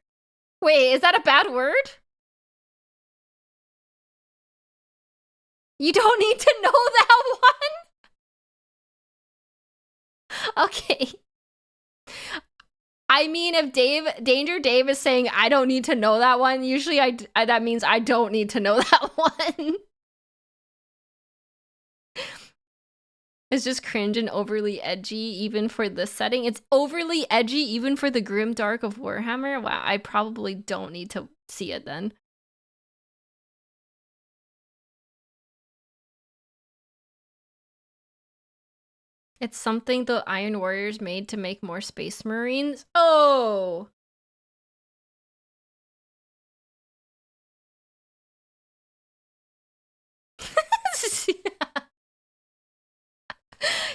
Wait, is that a bad word? You don't need to know that one? Okay. I mean, if Danger Dave is saying I don't need to know that one, usually that means I don't need to know that one. It's just cringe and overly edgy even for this setting. It's overly edgy even for the grim dark of Warhammer. Wow, I probably don't need to see it then. It's something the Iron Warriors made to make more Space Marines. Oh!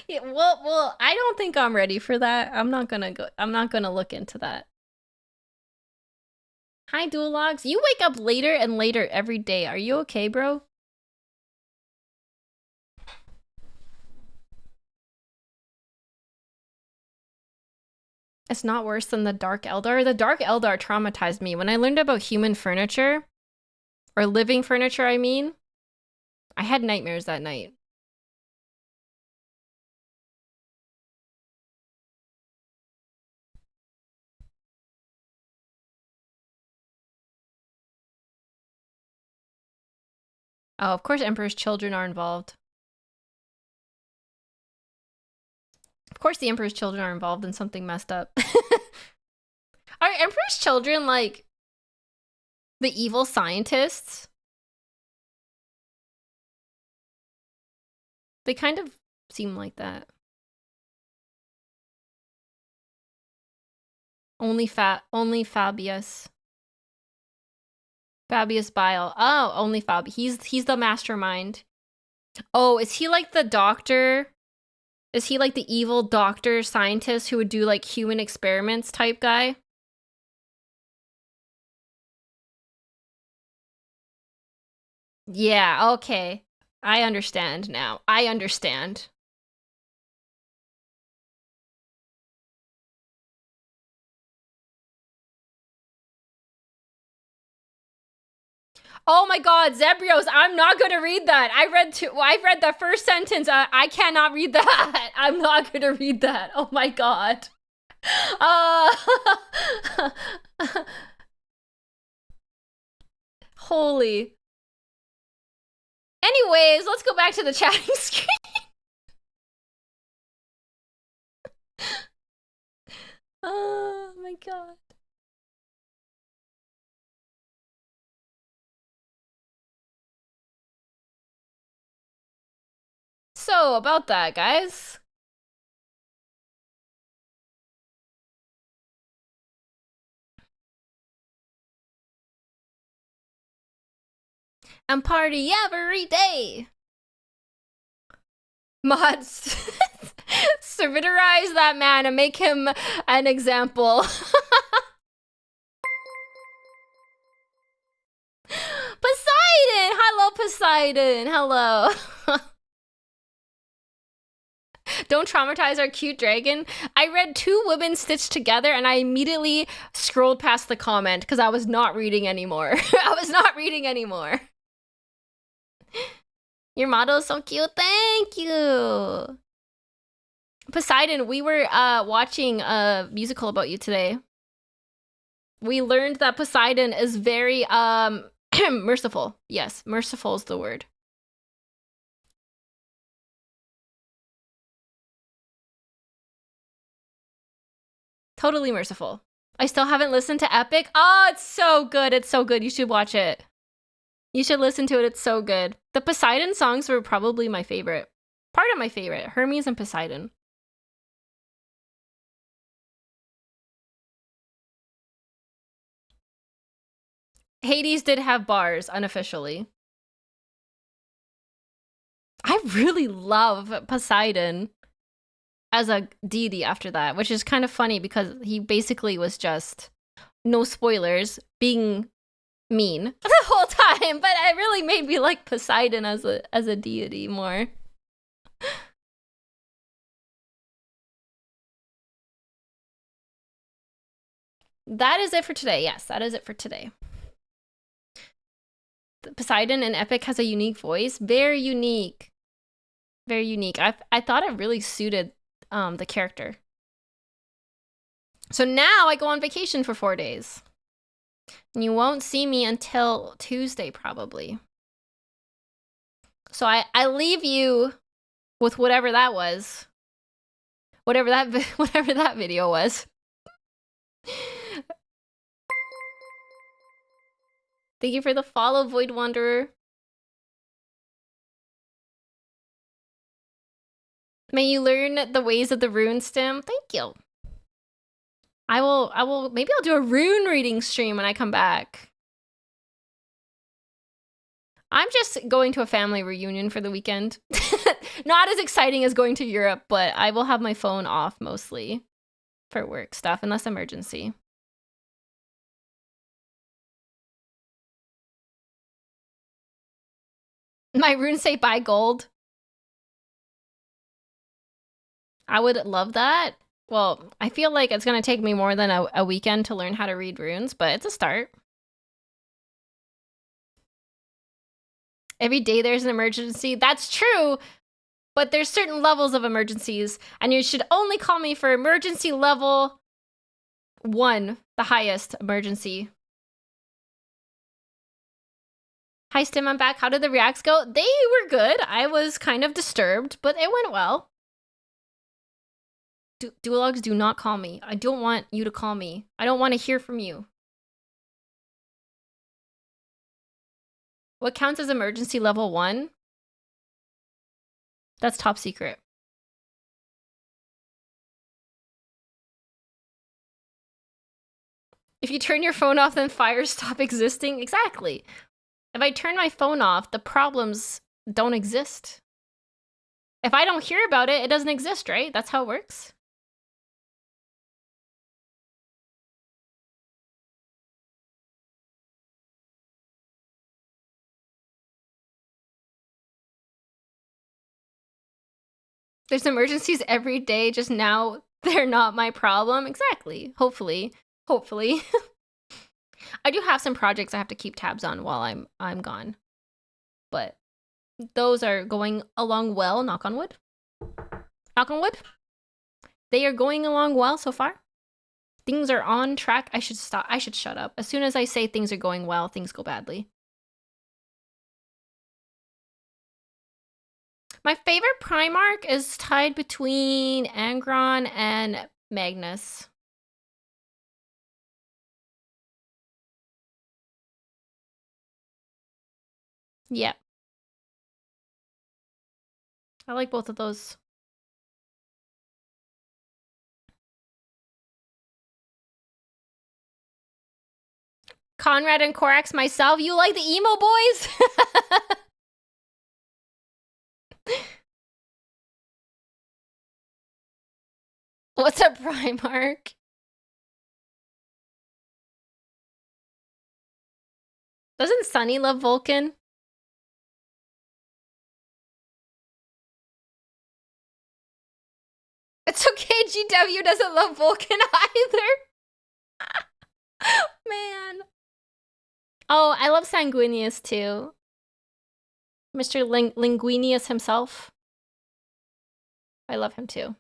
Yeah, well, I don't think I'm ready for that. I'm not gonna look into that. Hi, Dual Logs. You wake up later and later every day. Are you okay, bro? It's not worse than the Dark Eldar. The Dark Eldar traumatized me. When I learned about human furniture, or living furniture, I mean, I had nightmares that night. Oh, of course Emperor's children are involved. Of course the Emperor's children are involved in something messed up. Are Emperor's children like the evil scientists? They kind of seem like that. Only Fabius. Fabius Bile. Oh, only Fab. He's the mastermind. Oh, is he like the doctor? Is he like the evil doctor scientist who would do like human experiments type guy? Yeah, okay. I understand now. I understand. Oh my god, Zebrios, I'm not gonna read that. I read the first sentence. I cannot read that. I'm not gonna read that. Oh my god. Holy. Anyways, let's go back to the chatting screen. Oh my god. So, about that, guys. And party every day. Mods, servitorize that man and make him an example. Poseidon! Hello, Poseidon. Hello. Don't traumatize our cute dragon. I read 2 women stitched together and I immediately scrolled past the comment because I was not reading anymore. I was not reading anymore. Your model is so cute. Thank you. Poseidon, we were watching a musical about you today. We learned that Poseidon is very merciful. Yes, merciful is the word. Totally merciful. I still haven't listened to Epic. Oh, it's so good. It's so good. You should watch it. You should listen to it. It's so good. The Poseidon songs were probably my favorite. Part of my favorite. Hermes and Poseidon. Hades did have bars, unofficially. I really love Poseidon as a deity after that, which is kind of funny because he basically was just, no spoilers, being mean the whole time, but it really made me like Poseidon as a deity more. That is it for today. Yes, that is it for today. Poseidon in Epic has a unique voice. Very unique. Very unique. I thought it really suited the character. So now I go on vacation for 4 days. And you won't see me until Tuesday, probably. So I leave you with whatever that was. Whatever that video was. Thank you for the follow, Void Wanderer. May you learn the ways of the rune stem. Thank you. I will, maybe I'll do a rune reading stream when I come back. I'm just going to a family reunion for the weekend. Not as exciting as going to Europe, but I will have my phone off mostly for work stuff, unless emergency. My runes say buy gold. I would love that. Well, I feel like it's going to take me more than a weekend to learn how to read runes, but it's a start. Every day there's an emergency. That's true, but there's certain levels of emergencies, and you should only call me for emergency level 1, the highest emergency. Hi, Stim, I'm back. How did the reacts go? They were good. I was kind of disturbed, but it went well. Duologs, do not call me. I don't want you to call me. I don't want to hear from you. What counts as emergency level 1? That's top secret. If you turn your phone off, then fires stop existing. Exactly. If I turn my phone off, the problems don't exist. If I don't hear about it, it doesn't exist, right? That's how it works. There's emergencies every day, just now they're not my problem. Exactly. Hopefully. Hopefully. I do have some projects I have to keep tabs on while I'm gone. But those are going along well, knock on wood. Knock on wood. They are going along well so far. Things are on track. I should stop. I should shut up. As soon as I say things are going well, things go badly. My favorite Primarch is tied between Angron and Magnus. Yep. I like both of those. Conrad and Korax, myself. You like the emo boys? What's a Primarch? Doesn't Sunny love Vulcan? It's okay, GW doesn't love Vulcan either. Man. Oh, I love Sanguinius too. Mr. Linguinius himself. I love him too.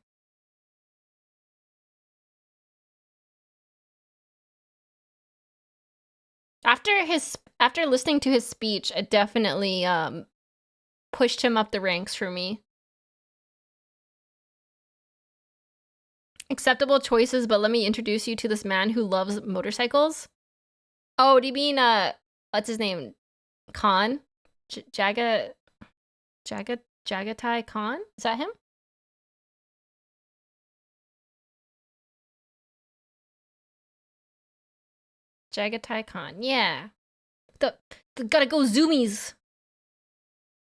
After listening to his speech, it definitely pushed him up the ranks for me. Acceptable choices, but let me introduce you to this man who loves motorcycles. Oh, do you mean what's his name? Khan? Jagatai Khan? Is that him? Jagatai Khan, yeah. The gotta go zoomies.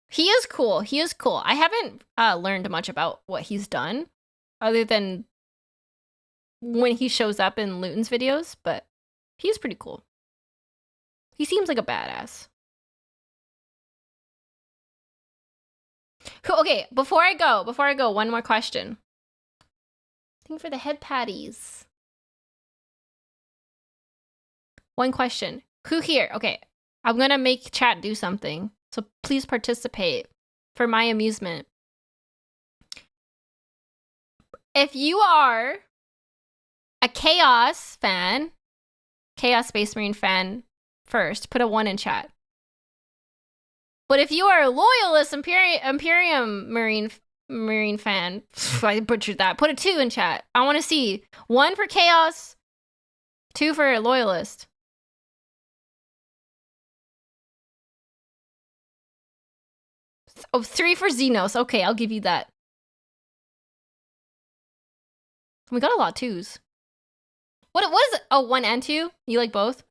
He is cool. He is cool. I haven't learned much about what he's done, other than when he shows up in Luton's videos, but he's pretty cool. He seems like a badass. Okay, before I go, one more question. Think for the head patties. One question. Who here? Okay, I'm gonna make chat do something, so please participate for my amusement. If you are a Chaos fan, Chaos Space Marine fan first, put a 1 in chat. But if you are a Loyalist Imperium Marine Marine fan. I butchered that. Put a 2 in chat. I want to see 1 for Chaos, 2 for Loyalist. Oh, 3 for Xenos. Okay, I'll give you that. We got a lot of 2s. What is it? Oh, 1 and 2? You like both?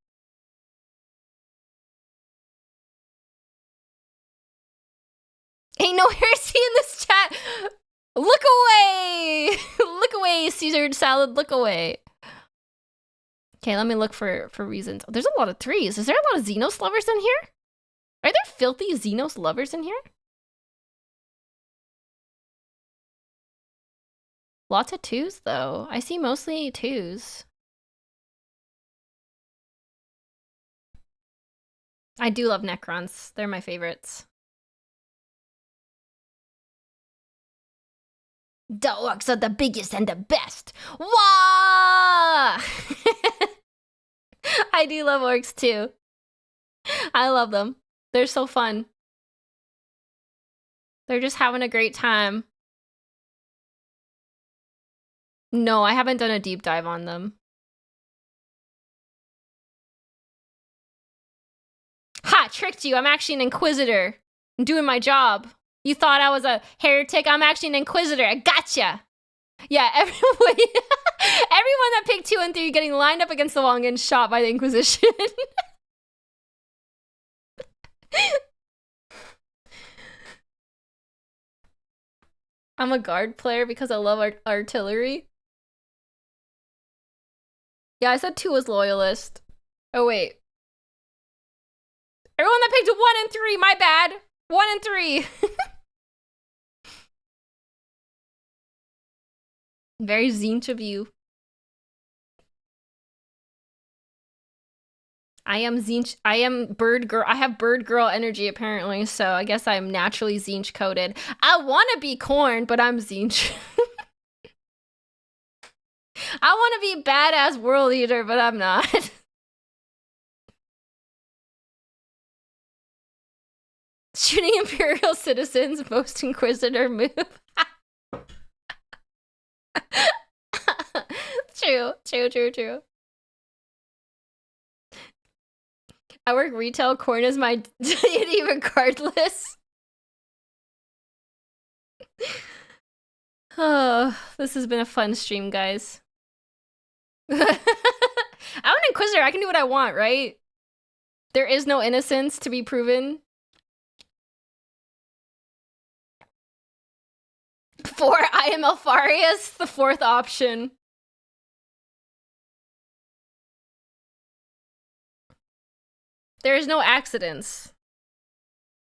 Ain't no heresy in this chat. Look away. Look away, Caesar salad. Look away. Okay, let me look for reasons. There's a lot of 3s. Is there a lot of Xenos lovers in here? Are there filthy Xenos lovers in here? Lots of 2s, though. I see mostly 2s. I do love Necrons. They're my favorites. The orcs are the biggest and the best. Wah! I do love orcs, too. I love them. They're so fun. They're just having a great time. No, I haven't done a deep dive on them. Ha! Tricked you. I'm actually an Inquisitor. I'm doing my job. You thought I was a heretic? I'm actually an Inquisitor. I gotcha! Yeah, everyone that picked 2 and 3 getting lined up against the wall and getting shot by the Inquisition. I'm a guard player because I love artillery. Yeah, I said 2 was Loyalist. Oh, wait. Everyone that picked 1 and 3, my bad. 1 and 3. Very Zinch of you. I am Zinch. I am bird girl. I have bird girl energy apparently, so I guess I'm naturally Zinch coded. I want to be Corn, but I'm Zinch. I want to be badass world eater, but I'm not. Shooting Imperial citizens, most Inquisitor move. True. I work retail. Corn is my deity regardless. Oh, this has been a fun stream, guys. I'm an Inquisitor. I can do what I want, right? There is no innocence to be proven. 4, I am Alfarius, the 4th option. There is no accidents.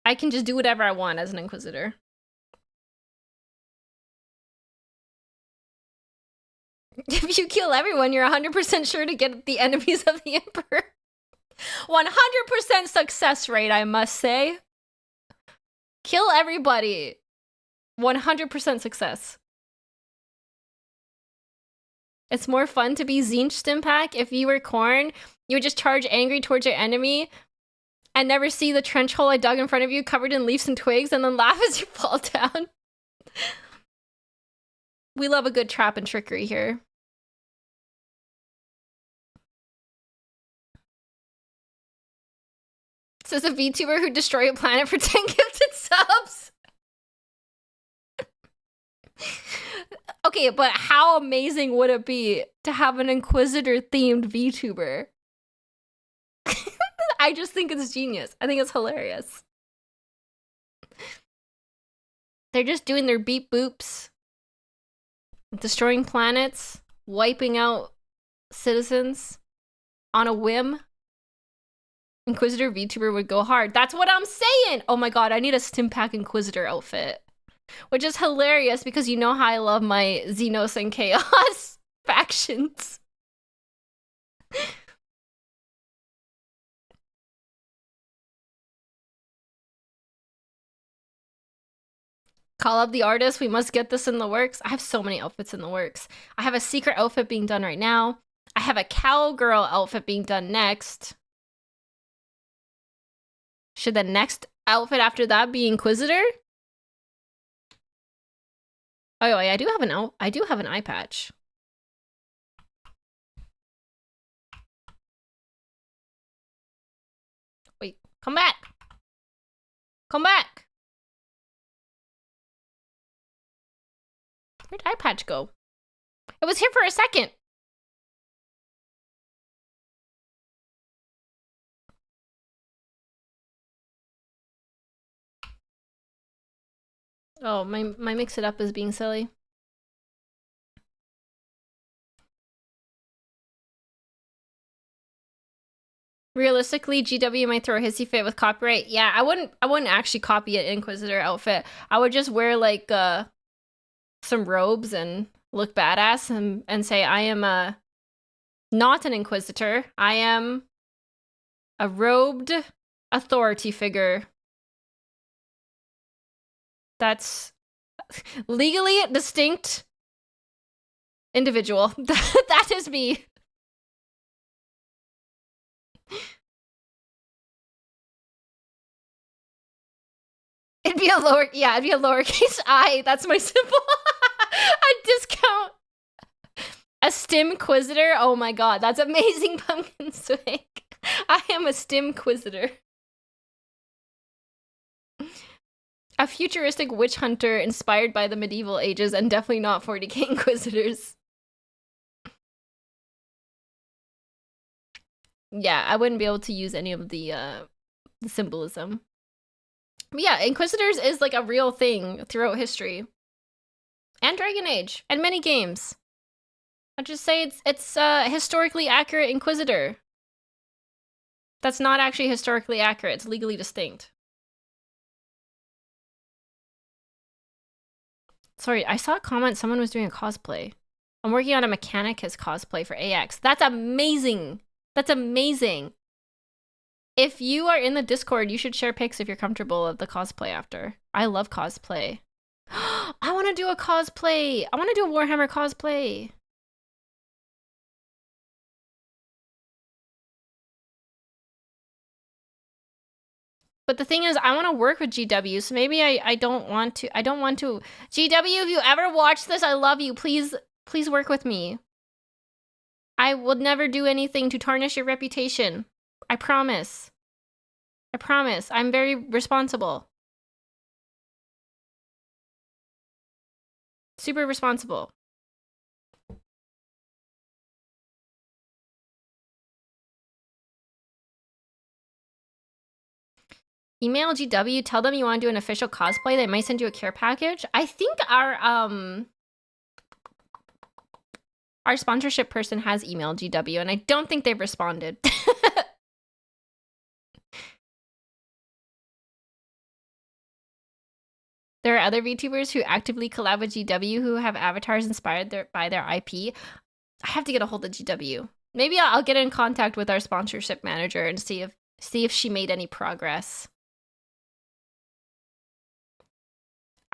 I can just do whatever I want as an Inquisitor. If you kill everyone, you're 100% sure to get the enemies of the Emperor. 100% success rate, I must say. Kill everybody. 100% success. It's more fun to be Zinch Stimpack. If you were Corn, you would just charge angry towards your enemy and never see the trench hole I dug in front of you covered in leaves and twigs and then laugh as you fall down. We love a good trap and trickery here. Says a VTuber who destroyed a planet for 10 gifted subs. Okay, but how amazing would it be to have an Inquisitor-themed VTuber? I just think it's genius. I think it's hilarious. They're just doing their beep boops. Destroying planets. Wiping out citizens. On a whim. Inquisitor VTuber would go hard. That's what I'm saying! Oh my god, I need a Stimpack Inquisitor outfit. Which is hilarious because you know how I love my Xenos and Chaos factions. Call up the artist. We must get this in the works. I have so many outfits in the works. I have a secret outfit being done right now. I have a cowgirl outfit being done next. Should the next outfit after that be Inquisitor? Oh, yeah, I do have an eye patch. Wait, come back. Come back. Where'd eye patch go? It was here for a second. Oh, my mix it up is being silly. Realistically, GW might throw a hissy fit with copyright. Yeah, I wouldn't actually copy an Inquisitor outfit. I would just wear like some robes and look badass and say I am not an Inquisitor. I am a robed authority figure. That's legally distinct individual. That is me. It'd be a lowercase I. That's my symbol. A discount. A Stimquisitor. Oh my god, that's amazing, Pumpkin Swing. I am a Stimquisitor. A futuristic witch hunter inspired by the medieval ages and definitely not 40k Inquisitors. Yeah, I wouldn't be able to use any of the symbolism. But yeah, Inquisitors is like a real thing throughout history. And Dragon Age. And many games. I'd just say it's a historically accurate Inquisitor. That's not actually historically accurate. It's legally distinct. Sorry, I saw a comment someone was doing a cosplay. I'm working on a Mechanicus cosplay for AX. That's amazing. That's amazing. If you are in the Discord, you should share pics if you're comfortable of the cosplay after. I love cosplay. I want to do a cosplay. I want to do a Warhammer cosplay. But the thing is, I want to work with GW, so maybe I don't want to. GW, if you ever watch this, I love you. Please work with me. I will never do anything to tarnish your reputation. I promise. I promise. I'm very responsible. Super responsible. Email GW, tell them you want to do an official cosplay. They might send you a care package. I think our sponsorship person has emailed GW, and I don't think they've responded. There are other VTubers who actively collab with GW who have avatars inspired by their IP. I have to get a hold of GW. Maybe I'll get in contact with our sponsorship manager and see if she made any progress.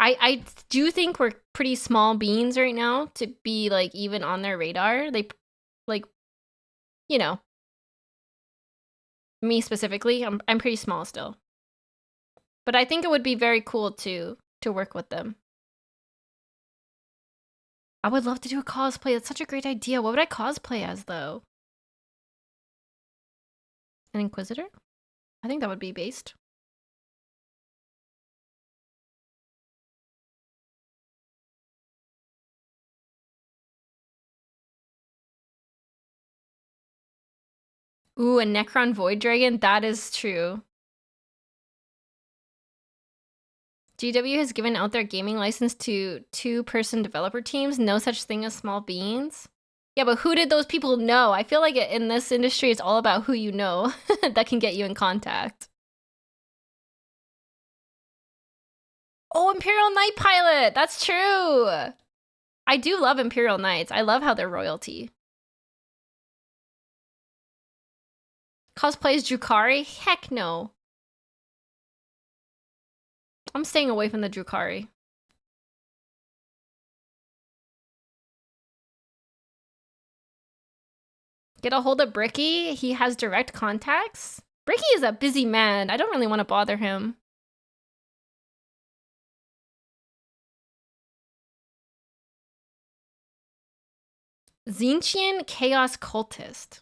I do think we're pretty small beans right now to be like even on their radar. They like, you know, me specifically, I'm pretty small still. But I think it would be very cool to work with them. I would love to do a cosplay. That's such a great idea. What would I cosplay as though? An Inquisitor? I think that would be based. Ooh, a Necron Void Dragon? That is true. GW has given out their gaming license to 2-person developer teams. No such thing as small beans. Yeah, but who did those people know? I feel like in this industry, it's all about who you know that can get you in contact. Oh, Imperial Knight Pilot! That's true! I do love Imperial Knights. I love how they're royalty. Cosplays Drukhari? Heck no. I'm staying away from the Drukhari. Get a hold of Bricky. He has direct contacts. Bricky is a busy man. I don't really want to bother him. Zinchian Chaos Cultist.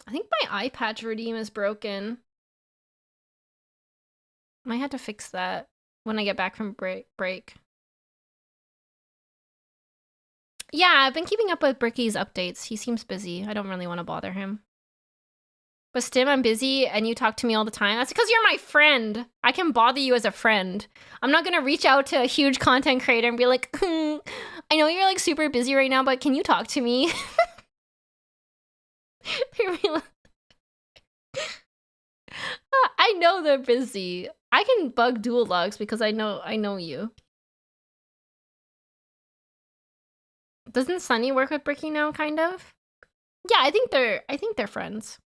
I think my eye patch redeem is broken. Might have to fix that when I get back from break. Yeah, I've been keeping up with Bricky's updates. He seems busy. I don't really want to bother him. But Stim, I'm busy and you talk to me all the time. That's because you're my friend. I can bother you as a friend. I'm not gonna reach out to a huge content creator and be like, I know you're like super busy right now, but can you talk to me? I know they're busy. I can bug dual logs because I know you. Doesn't Sunny work with Bricky now, kind of? Yeah, I think they're friends.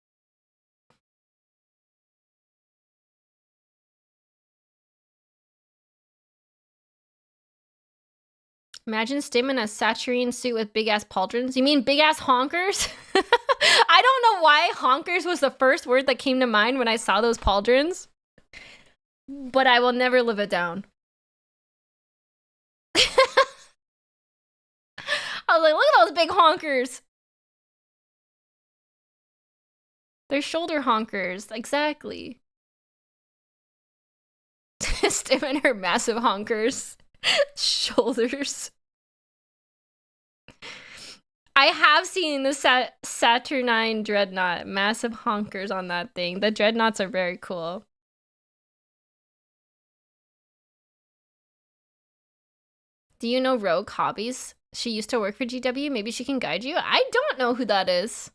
Imagine Stim in a saturine suit with big ass pauldrons. You mean big ass honkers? I don't know why honkers was the first word that came to mind when I saw those pauldrons. But I will never live it down. I was like, look at those big honkers. They're shoulder honkers. Exactly. Stim and her massive honkers. Shoulders. I have seen the Saturnine Dreadnought. Massive honkers on that thing. The Dreadnoughts are very cool. Do you know Rogue Hobbies? She used to work for GW. Maybe she can guide you. I don't know who that is.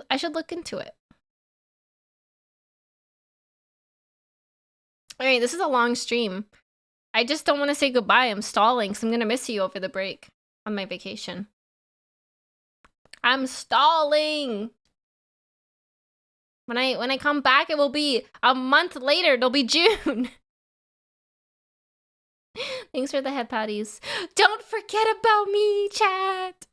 I should look into it. Alright, this is a long stream. I just don't want to say goodbye. I'm stalling, so I'm gonna miss you over the break on my vacation. I'm stalling. When I come back, it will be a month later. It'll be June. Thanks for the head patties. Don't forget about me, chat.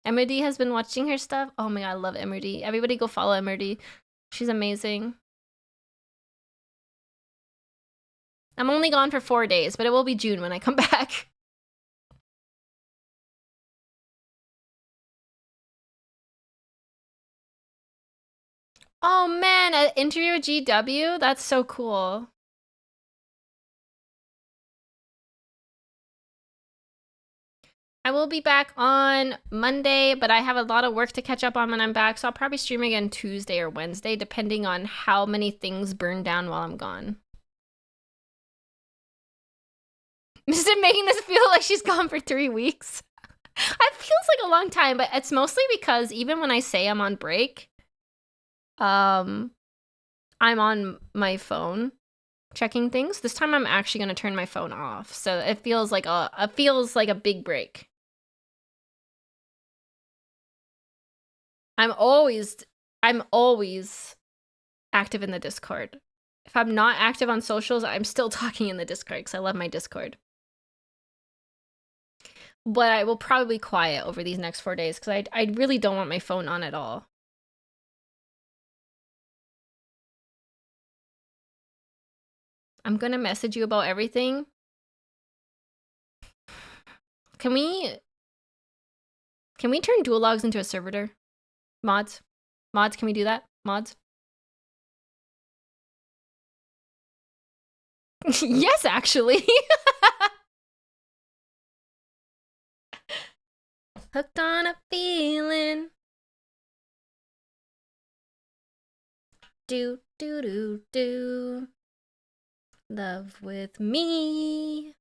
Emerdy has been watching her stuff. Oh my god, I love Emerdy. Everybody go follow Emerdy. She's amazing. I'm only gone for 4 days, but it will be June when I come back. Oh man, an interview with GW? That's so cool. I will be back on Monday, but I have a lot of work to catch up on when I'm back, so I'll probably stream again Tuesday or Wednesday, depending on how many things burn down while I'm gone. Mr. making this feel like she's gone for 3 weeks. It feels like a long time, but it's mostly because even when I say I'm on break, I'm on my phone checking things. This time I'm actually going to turn my phone off, so it feels like a big break. I'm always active in the Discord. If I'm not active on socials, I'm still talking in the Discord because I love my Discord. But I will probably be quiet over these next 4 days because I really don't want my phone on at all. I'm gonna message you about everything. Can we turn dual logs into a servitor? Mods? Mods, can we do that? Mods? Yes, actually. Hooked on a feeling. Do, do, do, do. Love with me.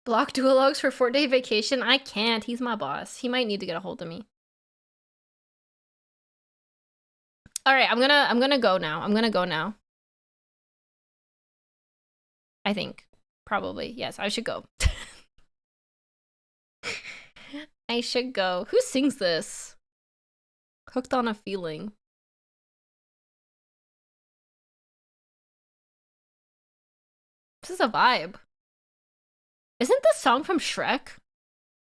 Block duologues for 4-day vacation? I can't. He's my boss. He might need to get a hold of me. All right, I'm gonna go now. I'm gonna go now. I think. Probably. Yes, I should go. I should go. Who sings this? Hooked on a feeling. This is a vibe. Isn't this song from Shrek?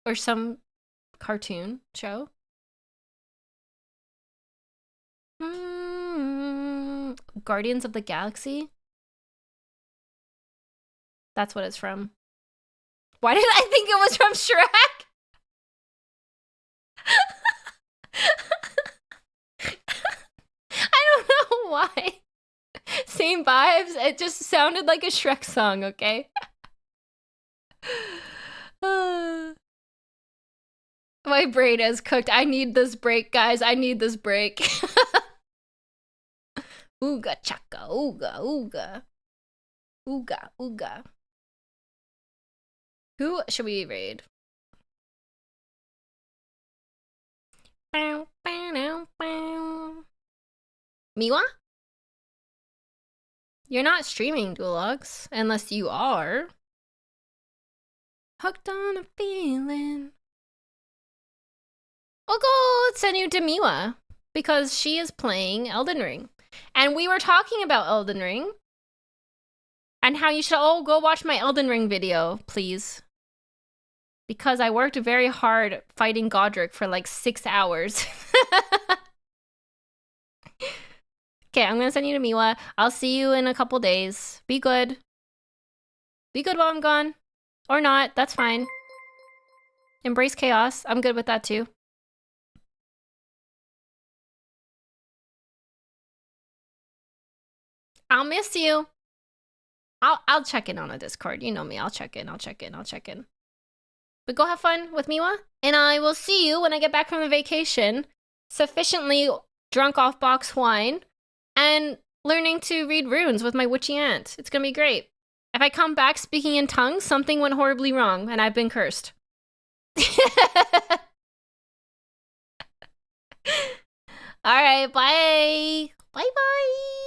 Or some cartoon show. Guardians of the Galaxy? That's what it's from. Why did I think it was from Shrek? I don't know why. Same vibes. It just sounded like a Shrek song, okay? My brain is cooked. I need this break, guys. I need this break. Ooga chaka, ooga, ooga. Ooga, ooga. Who should we raid? Bow, bow, bow. Miwa? You're not streaming Dual Logs, unless you are. Hooked on a feeling. I'll go send you to Miwa, because she is playing Elden Ring. And we were talking about Elden Ring. And how you should all go watch my Elden Ring video, please. Because I worked very hard fighting Godric for like 6 hours. Okay, I'm gonna send you to Miwa. I'll see you in a couple days. Be good. Be good while I'm gone. Or not, that's fine. Embrace chaos. I'm good with that too. I'll miss you. I'll check in on the Discord. You know me. I'll check in. But go have fun with Miwa, and I will see you when I get back from the vacation, sufficiently drunk off box wine, and learning to read runes with my witchy aunt. It's gonna be great. If I come back speaking in tongues, something went horribly wrong, and I've been cursed. Alright, bye. Bye-bye.